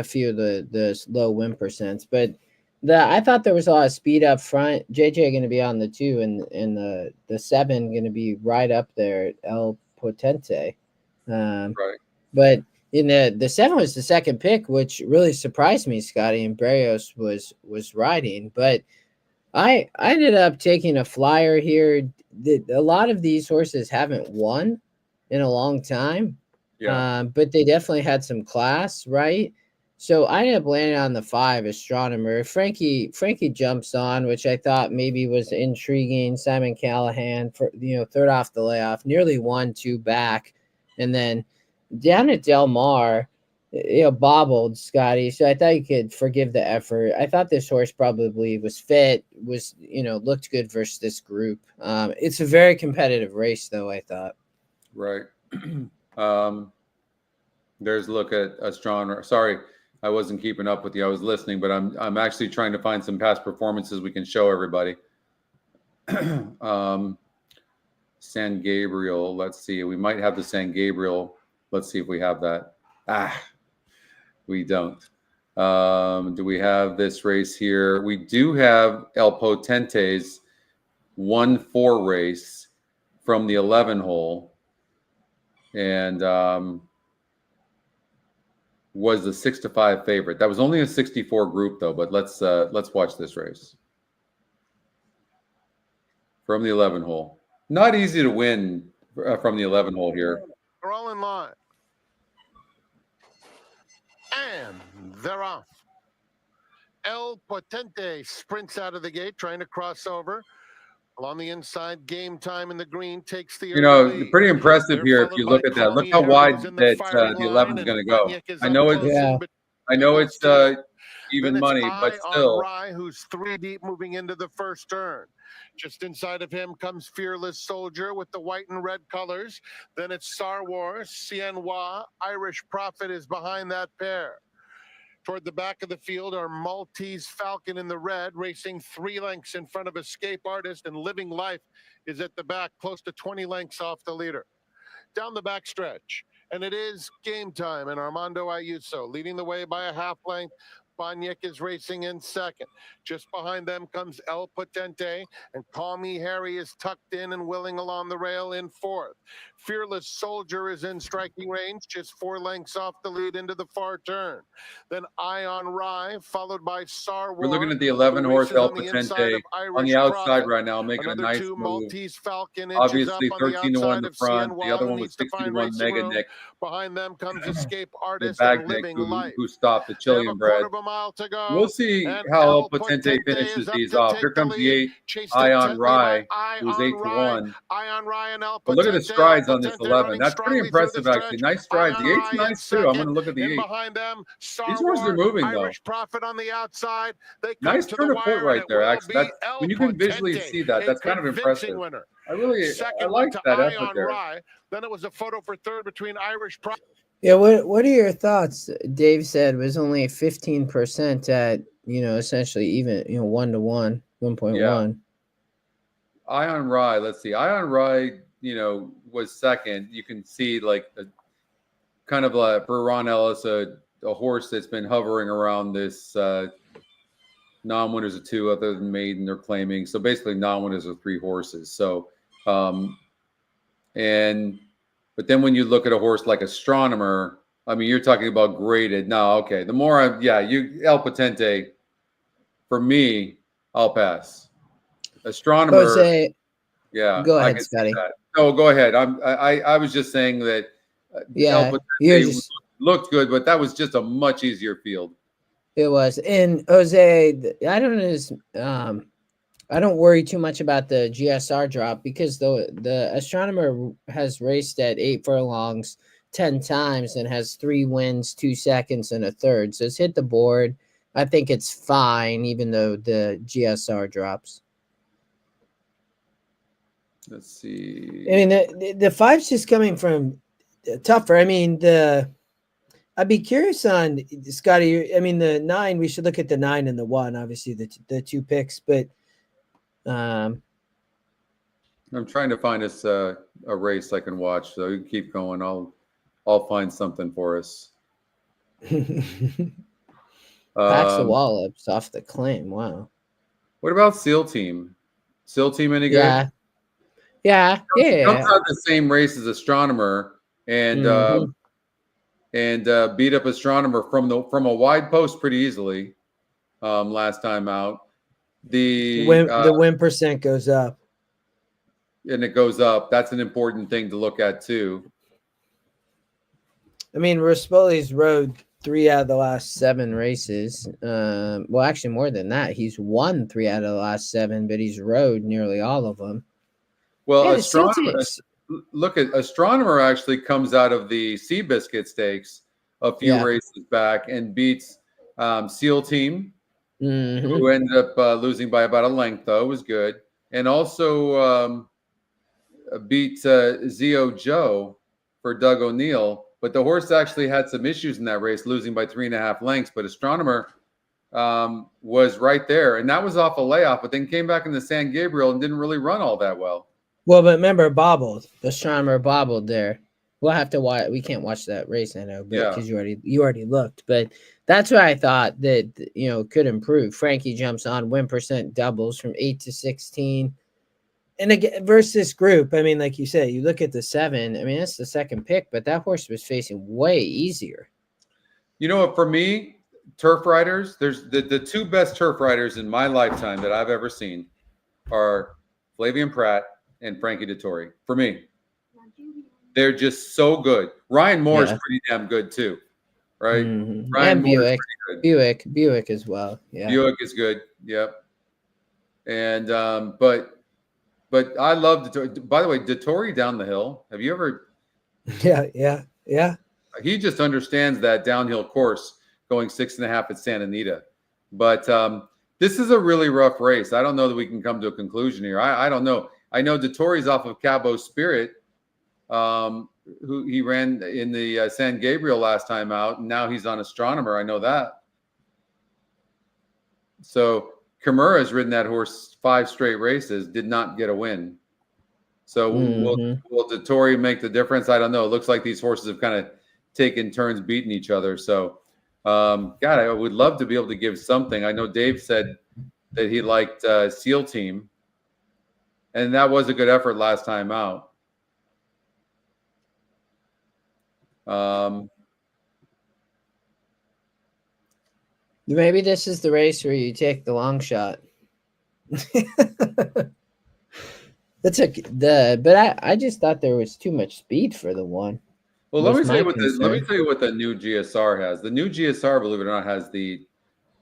few of the low win percents, but I thought there was a lot of speed up front. JJ going to be on the 2 and the 7 going to be right up there at El Potente. Right. But in the 7 was the second pick, which really surprised me, Scotty, and Barrios was riding. But I ended up taking a flyer here. A lot of these horses haven't won in a long time. Yeah. But they definitely had some class, right? So I ended up landing on the 5, Astronomer. Frankie jumps on, which I thought maybe was intriguing. Simon Callahan, for third off the layoff, nearly 1-2 back. And then down at Del Mar, bobbled, Scotty. So I thought you could forgive the effort. I thought this horse probably was fit, looked good versus this group. It's a very competitive race, though, I thought. Right. There's a look at Astronomer. Sorry, I wasn't keeping up with you. I was listening, but I'm actually trying to find some past performances we can show everybody. San Gabriel. Let's see. We might have the San Gabriel. Let's see if we have that. We don't. Do we have this race here? We do have El Potente's 1-4 race from the 11 hole, and was the 6-5 favorite. That was only a 64 group though. But let's watch this race from the 11 hole. Not easy to win from the 11 hole here. They're all in line. And they're off. El Potente sprints out of the gate, trying to cross over. Along the inside, Game Time in the green takes the lead. Pretty impressive here if you look at that. Look how wide that the 11 is going to go. I know it's even money, but still. Rye, who's 3 deep moving into the first turn. Just inside of him comes Fearless Soldier with the white and red colors. Then it's Star Wars, Siennois, Irish Prophet is behind that pair. Toward the back of the field are Maltese Falcon in the red, racing 3 lengths in front of Escape Artist, and Living Life is at the back, close to 20 lengths off the leader. Down the back stretch, and it is Game Time, and Armando Ayuso leading the way by a half length Spaniak is racing in second. Just behind them comes El Potente, and Call Me Harry is tucked in and willing along the rail in fourth. Fearless Soldier is in striking range, just 4 lengths off the lead into the far turn. Then Ion Rye, followed by Sar We're looking War, at the 11 horse races El on the inside Potente of on the Irish outside Prophet. right now, making a Another nice 2 move. Maltese Falcon inches Obviously, up on the 13 to 1 outside the of front. The other CNY, one who was needs to 60 to find 1 racing room. Megadnick, Behind them comes Escape the Artist and Bagnick, Living Life. who stopped the They have a Chilean quarter bred. of a mile to go. We'll see And how El El Potente Potente finishes is up these to off. take Here the comes the lead, 8 chased Ion intently by Rye, who's 8 Ion to Rye. 1. Ion Rye and El But look at the Potente. strides El on this Potente 11. running That's pretty strongly through the impressive, actually. stretch. Nice strides. Ion The 8's Rye in nice, too. I'm going to second. look at the In 8. behind them, Star These horses are Wars, moving, though. Irish Prophet on the outside. They come Nice to turn the of foot wire, right and it there, will actually. be That's El when you can visually Potente, see that. a That's kind of convincing impressive. winner. I Second like went to that effort Ion there. Rye. Then it was a photo for third between Irish Prophet. Yeah, what are your thoughts? Dave said was only 15% at, essentially even, 1-to-1, 1.1. Yeah. Ion Rye, let's see. Ion Rye, was second. You can see like kind of for Ron Ellis, a horse that's been hovering around this non-winners of 2 other than Maiden they're claiming. So basically non-winners of 3 horses. So but then when you look at a horse like Astronomer, I mean, you're talking about graded. No, okay. The more El Potente, for me, I'll pass. Astronomer. Jose, Yeah. go I ahead, can see Scotty. that. No, go ahead. I was just saying that El Yeah, Potente looked good, but that was just a much easier field. it was. And Jose, I don't worry too much about the GSR drop because the Astronomer has raced at 8 furlongs 10 times and has 3 wins, 2 seconds, and a third. So it's hit the board. I think it's fine, even though the GSR drops. Let's see. I mean, the 5's just coming from tougher. I mean, I'd be curious on Scotty. I mean, the 9. We should look at the 9 and the 1. Obviously, the 2 picks, but I'm trying to find us a race I can watch. So you can keep going. I'll find something for us. Packs the Wallops off the claim. Wow. What about SEAL Team? SEAL Team any good? Yeah. Comes out the same race as Astronomer and beat up Astronomer from a wide post pretty easily last time out. The win percent goes up. And it goes up. That's an important thing to look at too. I mean, Rispoli's rode 3 out of the last 7 races. Well, actually more than that. He's won 3 out of the last 7, but he's rode nearly all of them. Well, look at Astronomer actually comes out of the Seabiscuit Stakes a few races back and beats SEAL Team, who ended up losing by about a length, though. It was good. And also beat Zio Joe for Doug O'Neill. But the horse actually had some issues in that race, losing by 3.5 lengths. But Astronomer was right there. And that was off a layoff, but then came back in the San Gabriel and didn't really run all that well. Well, but remember, bobbled. Astronomer bobbled there. We'll have to watch. We can't watch that race, I know, because you already looked. But that's what I thought that could improve. Frankie jumps on, win percent doubles from 8 to 16, and again versus this group. I mean, like you said, you look at the 7. I mean, that's the second pick, but that horse was facing way easier. You know what? For me, turf riders. There's the 2 best turf riders in my lifetime that I've ever seen are Flavian Pratt and Frankie Dettori. For me, they're just so good. Ryan Moore is pretty damn good too, right? Mm-hmm. Ryan and Moore Buick as well. Yeah, Buick is good. Yep. And but I love Dettori. By the way, Dettori down the hill. Have you ever? Yeah. He just understands that downhill course going 6.5 at Santa Anita. But this is a really rough race. I don't know that we can come to a conclusion here. I don't know. I know Dettori's off of Cabo Spirit, who he ran in the San Gabriel last time out, and now he's on Astronomer. I know that. So Kimura's ridden that horse 5 straight races, did not get a win. So will Dettori make the difference? I don't know. It looks like these horses have kind of taken turns beating each other. So God, I would love to be able to give something. I know Dave said that he liked SEAL Team, and that was a good effort last time out. Maybe this is the race where you take the long shot. But I just thought there was too much speed for the one. Well, let me tell you what the new GSR has. The new GSR, believe it or not, has the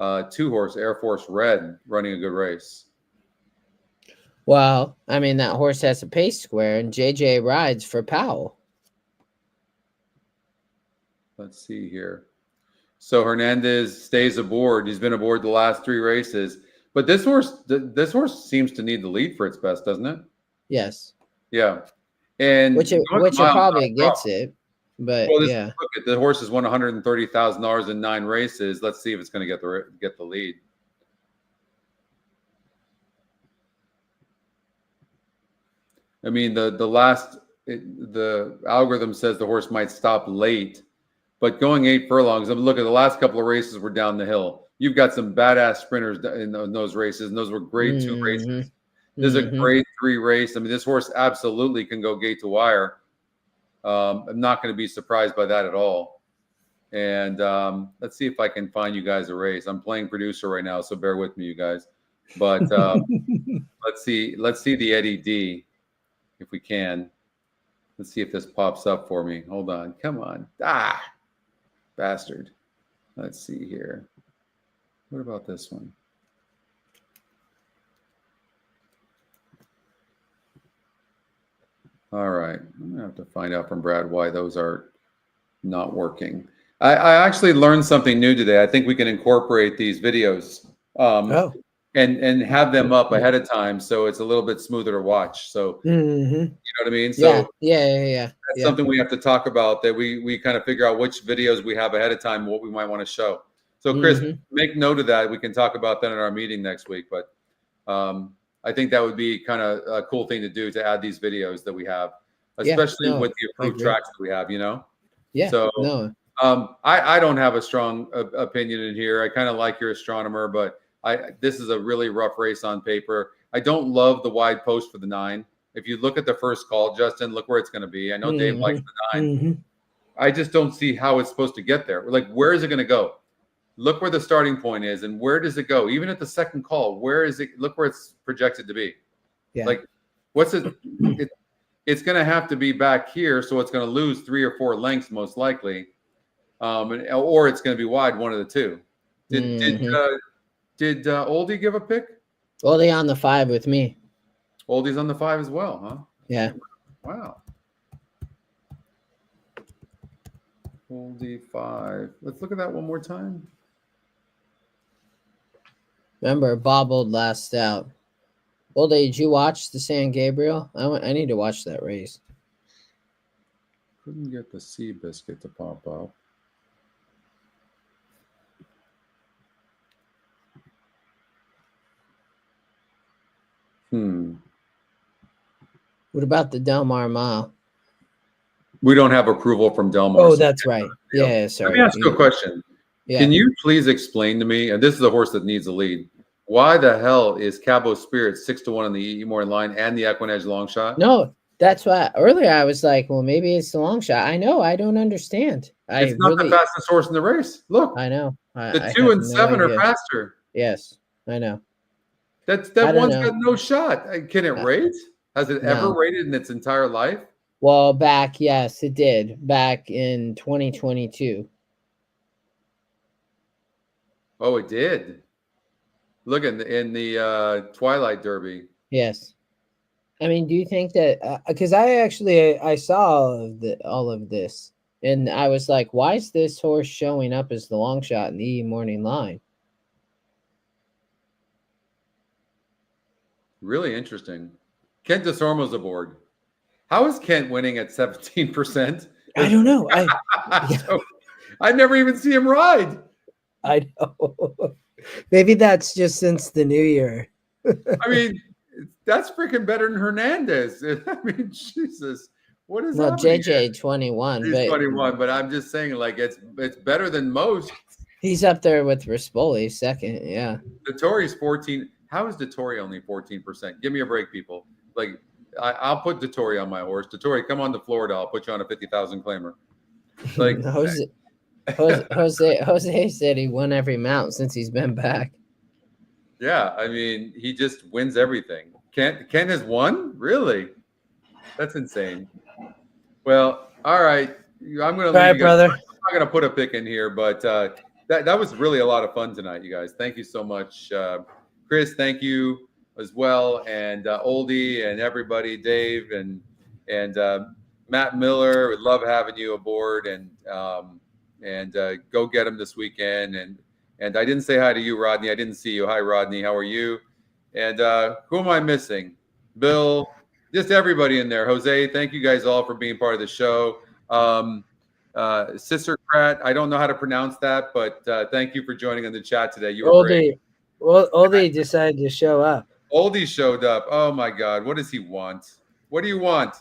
2-horse Air Force Red running a good race. Well, I mean, that horse has a pace square, and JJ rides for Powell. Let's see here. So Hernandez stays aboard. He's been aboard the last 3 races. But this horse seems to need the lead for its best, doesn't it? Yes. Yeah. And which it probably gets it. But yeah. Look at the horse has won $130,000 in 9 races. Let's see if it's going to get the lead. I mean, the algorithm says the horse might stop late, but going 8 furlongs. I mean, look at the last couple of races were down the hill. You've got some badass sprinters in those races, and those were grade 2 races. This is a grade 3 race. I mean, this horse absolutely can go gate to wire. I'm not going to be surprised by that at all. And let's see if I can find you guys a race. I'm playing producer right now, so bear with me, you guys. But let's see the Eddie D, if we can. Let's see if this pops up for me. Hold on. Come on. Bastard. Let's see here. What about this one? All right. I'm going to have to find out from Brad why those are not working. I actually learned something new today. I think we can incorporate these videos and have them up ahead of time so it's a little bit smoother to watch. So, you know what I mean? So yeah. That's something we have to talk about, that we kind of figure out which videos we have ahead of time, what we might want to show. So, Chris, make note of that. We can talk about that in our meeting next week. But I think that would be kind of a cool thing to do, to add these videos that we have, especially with the approved tracks that we have, you know? Yeah. So I don't have a strong opinion in here. I kind of like your astronomer, but this is a really rough race on paper. I don't love the wide post for the 9. If you look at the first call, Justin, look where it's going to be. I know Dave likes the 9. I just don't see how it's supposed to get there. Like, where is it going to go? Look where the starting point is, and where does it go? Even at the second call, where is it? Look where it's projected to be. Yeah. Like, what's it? It's going to have to be back here, so it's going to lose 3 or 4 lengths most likely, or it's going to be wide, one of the two. Did Oldie give a pick? Oldie on the 5 with me. Oldie's on the 5 as well, huh? Yeah. Wow. Oldie 5. Let's look at that one more time. Remember, bobbled last out. Oldie, did you watch the San Gabriel? I need to watch that race. Couldn't get the Seabiscuit to pop up. What about the Del Mar Mile? We don't have approval from Del Mar. Oh, that's right. Yeah, sorry. Let me ask you a question. Yeah. Can you please explain to me, and this is a horse that needs a lead, why the hell is Cabo Spirit 6-1 on the E Morning line and the EquinEdge long shot? No, that's why earlier I was like, well, maybe it's the long shot. I know. I don't understand. It's not the fastest horse in the race. Look. I know. The 2 and 7 are faster. Yes, I know. That one's got no shot. Can it rate? Has it ever rated in its entire life? Well, yes, it did. Back in 2022. Oh, it did. Look in the Twilight Derby. Yes. I mean, do you think that because I saw all of this, and I was like, why is this horse showing up as the long shot in the E Morning line? Really interesting. Kent DeSormo's aboard. How is Kent winning at 17%? I don't know. I never even see him ride. I know. Maybe that's just since the new year. I mean, that's freaking better than Hernandez. I mean, Jesus. What is JJ 21. He's 21, but I'm just saying, like, it's better than most. He's up there with Rispoli, second. Yeah. Dettori's 14. How is Dettori only 14%? Give me a break, people. Like, I'll put Dettori on my horse. Dettori, come on to Florida. I'll put you on a 50,000 claimer. Like Jose said he won every mount since he's been back. Yeah, I mean, he just wins everything. Ken has won? Really? That's insane. Well, all right. I'm going to leave All right, you guys. brother. I'm not going to put a pick in here, but that was really a lot of fun tonight, you guys. Thank you so much. Chris, thank you as well. And Oldie and everybody, Dave and Matt Miller. Would love having you aboard and go get him this weekend. And I didn't say hi to you, Rodney. I didn't see you. Hi, Rodney. How are you? And who am I missing? Bill, just everybody in there. Jose, thank you guys all for being part of the show. Sister Pratt, I don't know how to pronounce that, but thank you for joining in the chat today. You were great. Oldie decided to show up. Oldie showed up. Oh my God. What does he want? What do you want?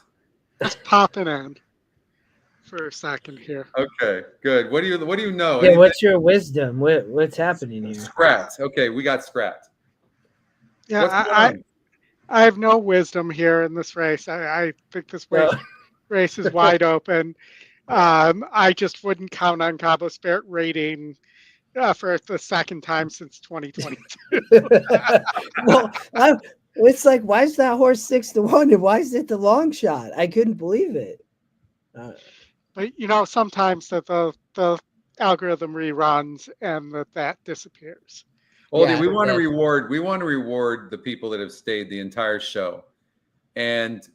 Just popping in for a second here. Okay, good. What do you know? Yeah, what's your wisdom? What's happening here? Scrat. Okay, we got Scrat. Yeah, I have no wisdom here in this race. I think this race is wide open. I just wouldn't count on Cabo Spirit rating for the second time since 2022. Well, it's like, why is that horse 6-1 and why is it the long shot? I couldn't believe it. But sometimes the algorithm reruns and that disappears. Oldie, Yeah, we want to reward the people that have stayed the entire show. And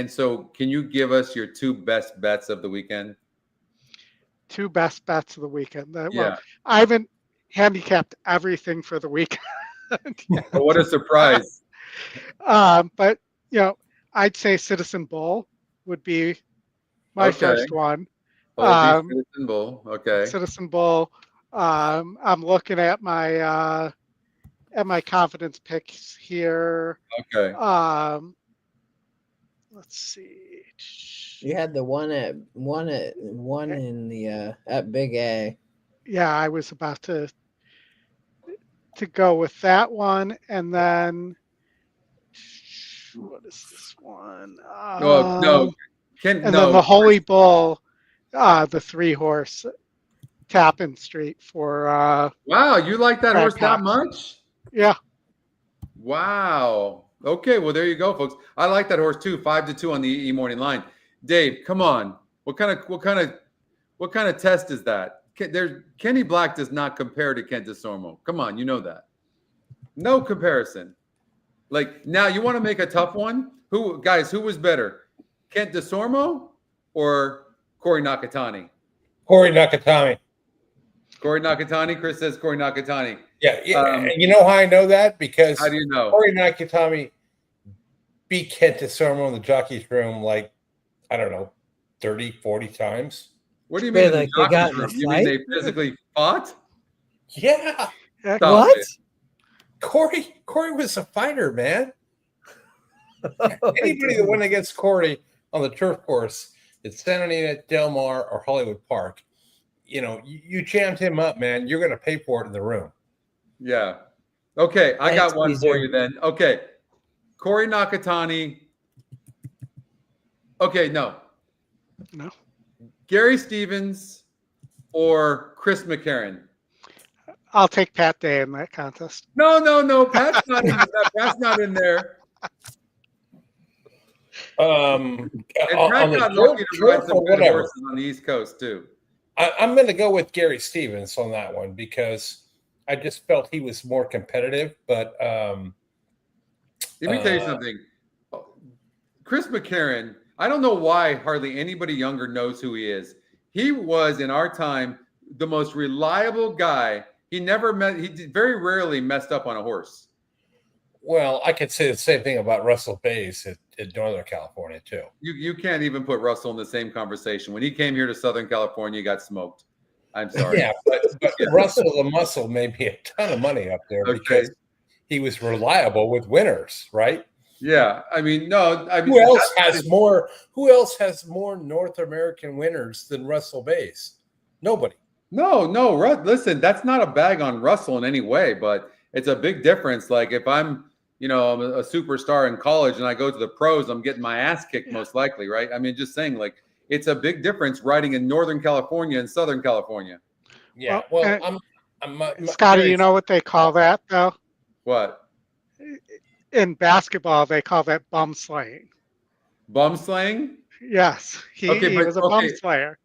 so can you give us your two best bets of the weekend? Two best bets of the weekend. Yeah. Well, I haven't handicapped everything for the weekend. Well, what a surprise. But I'd say Citizen Bull would be my first one. Citizen Bull. Okay. Citizen Bull. I'm looking at my confidence picks here. Okay. Let's see. You had the one in the at Big A. Yeah, I was about to go with that one, and then what is this one? No. Then the Holy Bull, the 3-horse Tappan Street for. Wow, you like that horse that Cox. much? Yeah. Wow. Okay, well there you go, folks. I like that horse too. 5-2 on the EE morning line. Dave, come on. What kind of test is that? Kenny Black does not compare to Kent DeSormo. Come on, you know that. No comparison. Like, now you want to make a tough one? Who was better? Kent DeSormo or Corey Nakatani? Corey Nakatani. Corey Nakatani. Chris says Corey Nakatani. Yeah. You know how I know that? Because how do you know? Corey Nakatani beat Kent DeSormo in the jockey's room, like, I don't know, 30, 40 times. What do you mean? Like they got in a You fight? mean they physically fought? Yeah. Stop What? it. Corey was a fighter, man. Anybody that went against Corey on the turf course at Santa Anita, Del Mar, or Hollywood Park, you jammed him up, man. You're going to pay for it in the room. Yeah. Okay, I got one Caesar. for you then. Okay. Corey Nakatani. Okay, no. Gary Stevens or Chris McCarron? I'll take Pat Day in that contest. No. Pat's not in that. Pat's not in there. And Pat got lucky to ride some good horses on the East Coast too. I'm going to go with Gary Stevens on that one because I just felt he was more competitive. But let me tell you something. Chris McCarron, I don't know why hardly anybody younger knows who he is. He was, in our time, the most reliable guy. He very rarely messed up on a horse. Well, I could say the same thing about Russell Bays at Northern California, too. You can't even put Russell in the same conversation. When he came here to Southern California, he got smoked. I'm sorry. Yeah, but Russell the Muscle made me a ton of money up there because he was reliable with winners, right? Yeah, I mean, no. Who else has more North American winners than Russell Bays? Nobody. No, no, listen, that's not a bag on Russell in any way, but it's a big difference. Like if I'm I'm a superstar in college and I go to the pros, I'm getting my ass kicked most likely, right? I mean, just saying, like it's a big difference riding in Northern California and Southern California. Yeah. Well, I'm Scotty, very- you know what they call that though? What? In basketball, they call that bum slaying. Bum slaying? Yes, Okay, he was a bum slayer.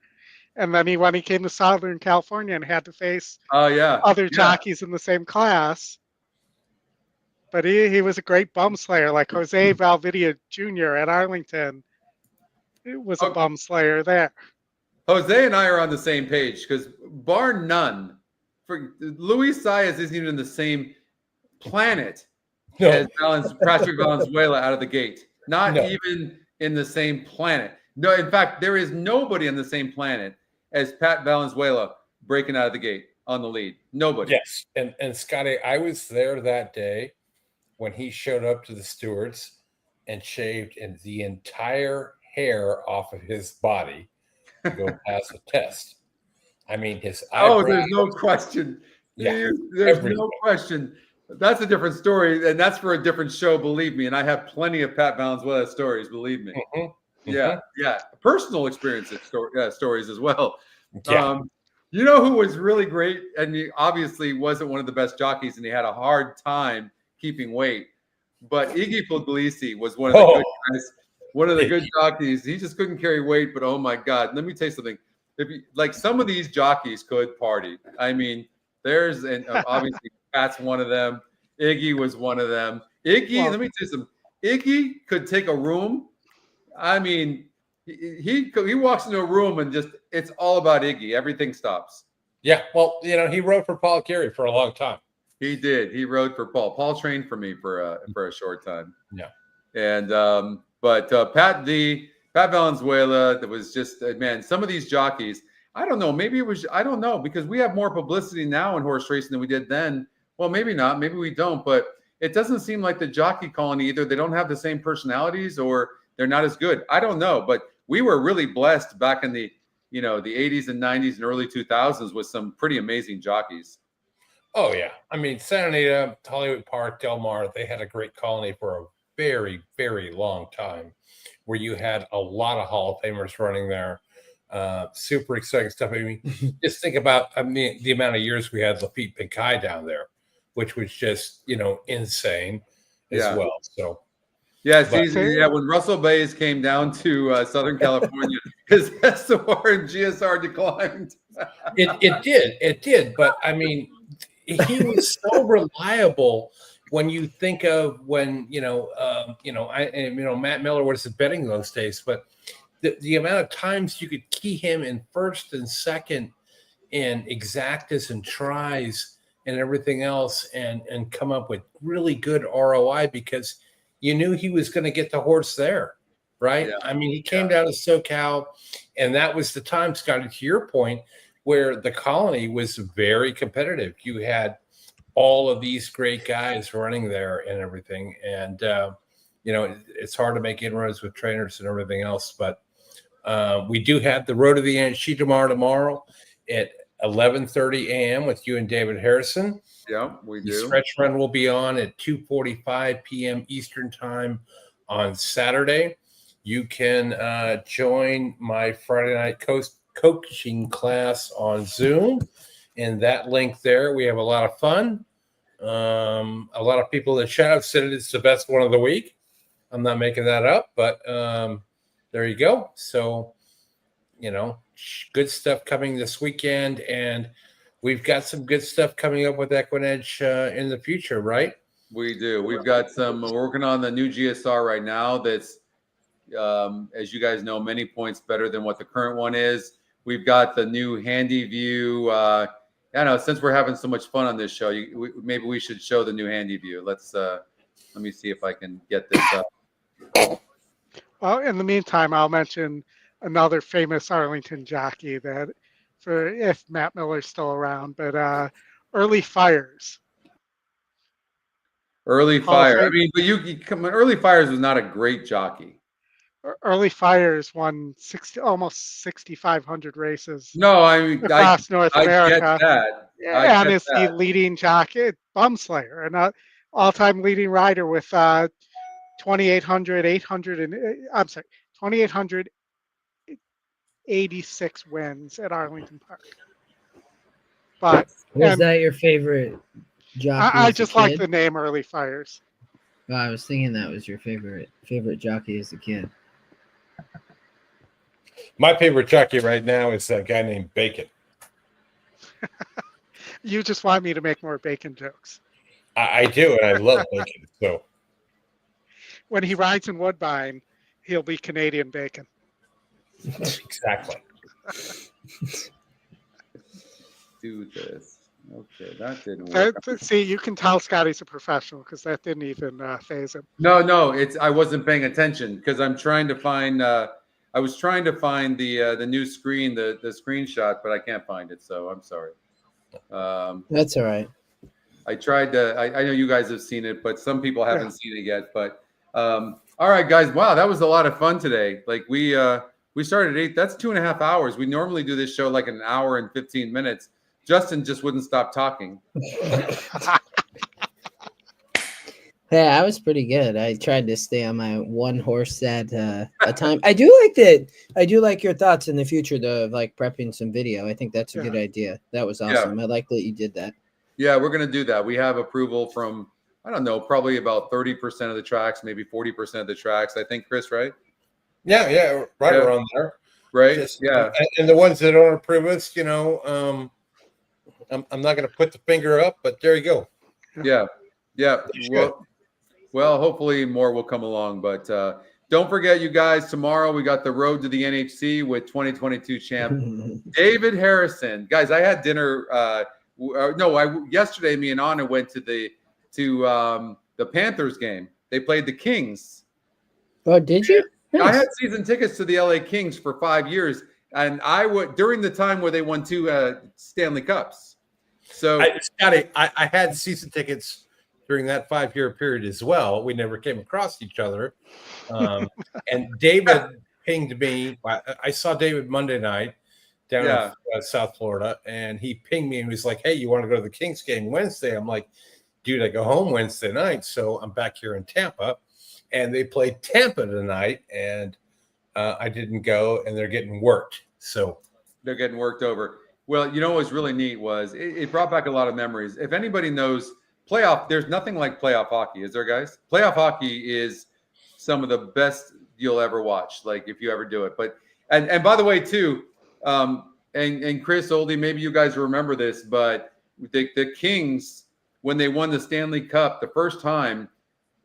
And then when he came to Southern California and had to face Oh yeah, other jockeys in the same class, but he was a great bum slayer, like Jose Valvidia Jr. at Arlington. It was a bum slayer there. Jose and I are on the same page because bar none, for Luis Saez isn't even in the same planet as Patrick Valenzuela out of the gate. Not even in the same planet. No, in fact, there is nobody on the same planet as Pat Valenzuela breaking out of the gate on the lead. Nobody. Yes. And Scotty, I was there that day when he showed up to the stewards and shaved the entire hair off of his body to go pass the test. I mean, his eyebrows. Oh, there's no question. Yeah, there's no question. That's a different story, and that's for a different show, believe me. And I have plenty of Pat Valenzuela stories, believe me. Mm-hmm. Yeah, yeah. Personal experiences, stories as well. Yeah. You know who was really great, and he obviously wasn't one of the best jockeys, and he had a hard time keeping weight. But Iggy Puglisi was one of the good guys, one of the good jockeys. He just couldn't carry weight, but oh my God. Let me tell you something. If you, like some of these jockeys could party. I mean, and obviously Pat's one of them. Iggy was one of them. Iggy, let me tell you something. Iggy could take a room. I mean, he walks into a room and just it's all about Iggy. Everything stops. Yeah, well, he rode for Paul Carey for a long time. He did. He rode for Paul. Paul trained for me for a short time. Yeah. And but Pat Valenzuela, that was just man. Some of these jockeys, I don't know. Maybe it was. I don't know because we have more publicity now in horse racing than we did then. Well, maybe not. Maybe we don't. But it doesn't seem like the jockey colony either. They don't have the same personalities or they're not as good. I don't know. But we were really blessed back in the the 80s and 90s and early 2000s with some pretty amazing jockeys. Oh yeah, I mean Santa Anita, Hollywood Park, Del Mar, they had a great colony for a very, very long time, where you had a lot of Hall of Famers running there. Super exciting stuff. I mean, just think about the amount of years we had Lafitte Pinkai down there, which was just insane as well. So. Yeah, when Russell Bays came down to Southern California, his SOR and GSR declined. It did. But I mean, he was so reliable when you think of when Matt Miller was betting those days, but the amount of times you could key him in first and second in exactas and tries and everything else, and come up with really good ROI because you knew he was going to get the horse there, right? Yeah. I mean, he came down to SoCal, and that was the time, Scotty, to your point, where the colony was very competitive. You had all of these great guys running there and everything. And, it's hard to make inroads with trainers and everything else. But we do have the Road to the Anchi tomorrow at 11:30 a.m. with you and David Harrison. Yeah, we do. The stretch run will be on at 2:45 p.m. Eastern time on Saturday. You can join my Friday night coaching class on Zoom. And that link there, we have a lot of fun. A lot of people in the chat have said it's the best one of the week. I'm not making that up, but there you go. So, good stuff coming this weekend, and we've got some good stuff coming up with EquinEdge in the future, right? We do. We've got we're working on the new GSR right now that's, as you guys know, many points better than what the current one is. We've got the new Handy View. I know, since we're having so much fun on this show, maybe we should show the new Handy View. Let me see if I can get this up. Well, in the meantime, I'll mention another famous Arlington jockey that, if Matt Miller's still around, but Early Fires. Early Fire. I mean, but Early Fires was not a great jockey. Early Fires won almost 6,500 races No, I mean, across North I get America. that. I And get is the that. leading jockey, bumslayer, and all-time leading rider with 2,800, 800, and I'm sorry, 2,886 wins at Arlington Park. But Was that your favorite jockey? I as a just like kid? the name Early Fires. Oh, I was thinking that was your favorite jockey as a kid. My favorite jockey right now is that guy named Bacon. You just want me to make more Bacon jokes. I do, and I love Bacon. So When he rides in Woodbine, he'll be Canadian Bacon. exactly. Do this. Okay, that didn't work. See, you can tell Scotty's a professional because that didn't even phase him. No, I wasn't paying attention because I'm trying to find. I was trying to find the new screen, the screenshot, but I can't find it. So I'm sorry. That's all right. I tried to. I know you guys have seen it, but some people haven't seen it yet. But all right, guys. Wow, that was a lot of fun today. Like we started at 8. That's 2.5 hours. We normally do this show like an hour and 15 minutes. Justin just wouldn't stop talking. Yeah, I was pretty good. I tried to stay on my one horse at a time. I do like that. I do like your thoughts in the future, though, of like prepping some video. I think that's a good idea. That was awesome. I like that you did that. Yeah, we're going to do that. We have approval from, I don't know, probably about 30% of the tracks, maybe 40% of the tracks. I think, Chris, right? Yeah, right around there. Right? Just, yeah. And the ones that don't approve us, I'm not going to put the finger up, but there you go. Yeah. Well, hopefully more will come along. But don't forget, you guys, tomorrow we got the road to the NHC with 2022 champ David Harrison. Guys, I had dinner. Yesterday, me and Anna went to the Panthers game. They played the Kings. Oh, did you? Nice. I had season tickets to the LA Kings for 5 years, and I would during the time where they won 2 Stanley Cups. So, Scotty, I had season tickets during that 5-year period as well. We never came across each other. And David pinged me. I saw David Monday night down in South Florida, and he pinged me and was like, "Hey, you want to go to the Kings game Wednesday?" I'm like, "Dude, I go home Wednesday night, so I'm back here in Tampa." And they played Tampa tonight, and I didn't go, and they're getting worked. So they're getting worked over. Well, you know what was really neat was it brought back a lot of memories. If anybody knows playoff, there's nothing like playoff hockey, is there, guys? Playoff hockey is some of the best you'll ever watch, like if you ever do it. But and by the way, too, and Chris, Oldie, maybe you guys remember this, but the Kings, when they won the Stanley Cup the first time,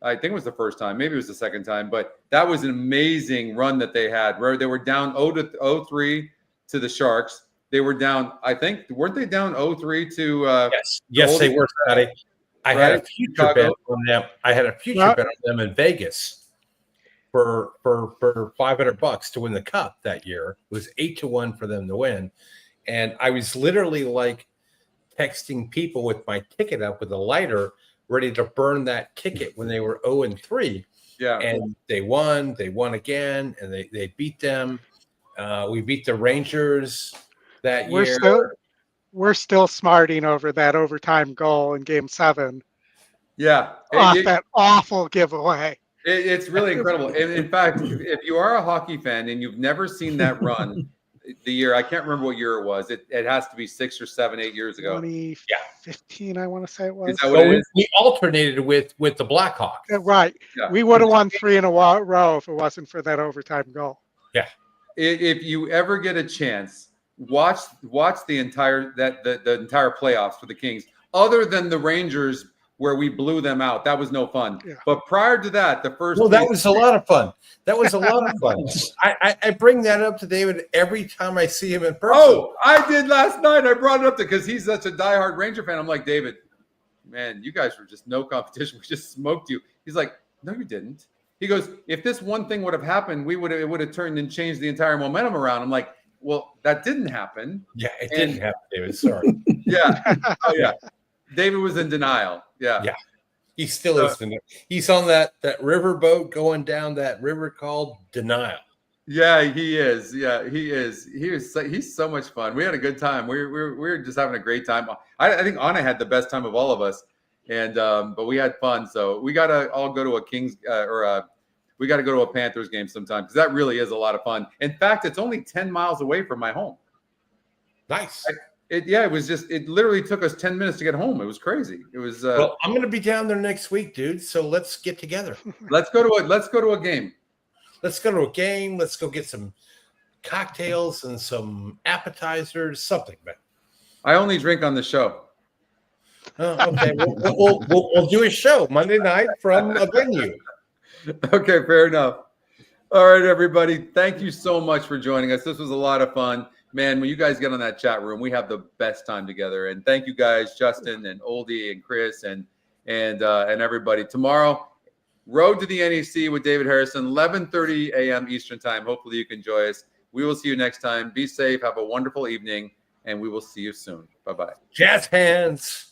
I think it was the first time, maybe it was the second time, but that was an amazing run that they had where they were down 0-3 to the Sharks. They were down, I think, weren't they down 0-3 to Yes, they were, Scotty. I had a future bet on them. I had a future bet on them in Vegas for $500 to win the cup that year. It was 8-1 for them to win. And I was literally like texting people with my ticket up with a lighter, ready to burn that ticket when they were 0-3. Yeah. And they won again, and they beat them. We beat the Rangers that year. We're still smarting over that overtime goal in Game 7. Yeah, that awful giveaway. It's really incredible. In fact, if you are a hockey fan and you've never seen that run, the year, I can't remember what year it was. It has to be 6 or 7, 8 years ago. 2015, I want to say it was. Is that what it is? We alternated with the Blackhawks. Right. Yeah. We would have won 3 in a row if it wasn't for that overtime goal. Yeah. If you ever get a chance, watch the entire the entire playoffs for the Kings. Other than the Rangers, where we blew them out, that was no fun. Yeah. But prior to that, the first. Well, that was a lot of fun. That was a lot of fun. I bring that up to David every time I see him in person. Oh, I did last night. I brought it up because he's such a diehard Ranger fan. I'm like, David, man, you guys were just no competition. We just smoked you. He's like, no, you didn't. He goes, if this one thing would have happened, it would have turned and changed the entire momentum around. I'm like, well, that didn't happen. Yeah, it didn't happen, David. Sorry. Yeah. Oh, yeah. David was in denial. Yeah. Yeah. He still is. He's on that river boat going down that river called Denial. Yeah, he is. Yeah, he is. He's so much fun. We had a good time. We were just having a great time. I think Anna had the best time of all of us, and but we had fun. So we gotta all go to a Kings we got to go to a Panthers game sometime because that really is a lot of fun. In fact, it's only 10 miles away from my home. Nice. It literally took us 10 minutes to get home. It was crazy. It was. Well, I'm going to be down there next week, dude. So let's get together. Let's go to a game. Let's go to a game. Let's go get some cocktails and some appetizers, something, man. I only drink on the show. Okay, we'll do a show Monday night from a venue. Okay, fair enough. All right, everybody. Thank you so much for joining us. This was a lot of fun. Man, when you guys get on that chat room, we have the best time together. And thank you guys, Justin and Oldie and Chris and everybody. Tomorrow, Road to the NEC with David Harrison, 11:30 a.m. Eastern time. Hopefully you can join us. We will see you next time. Be safe. Have a wonderful evening, and we will see you soon. Bye-bye. Jazz hands.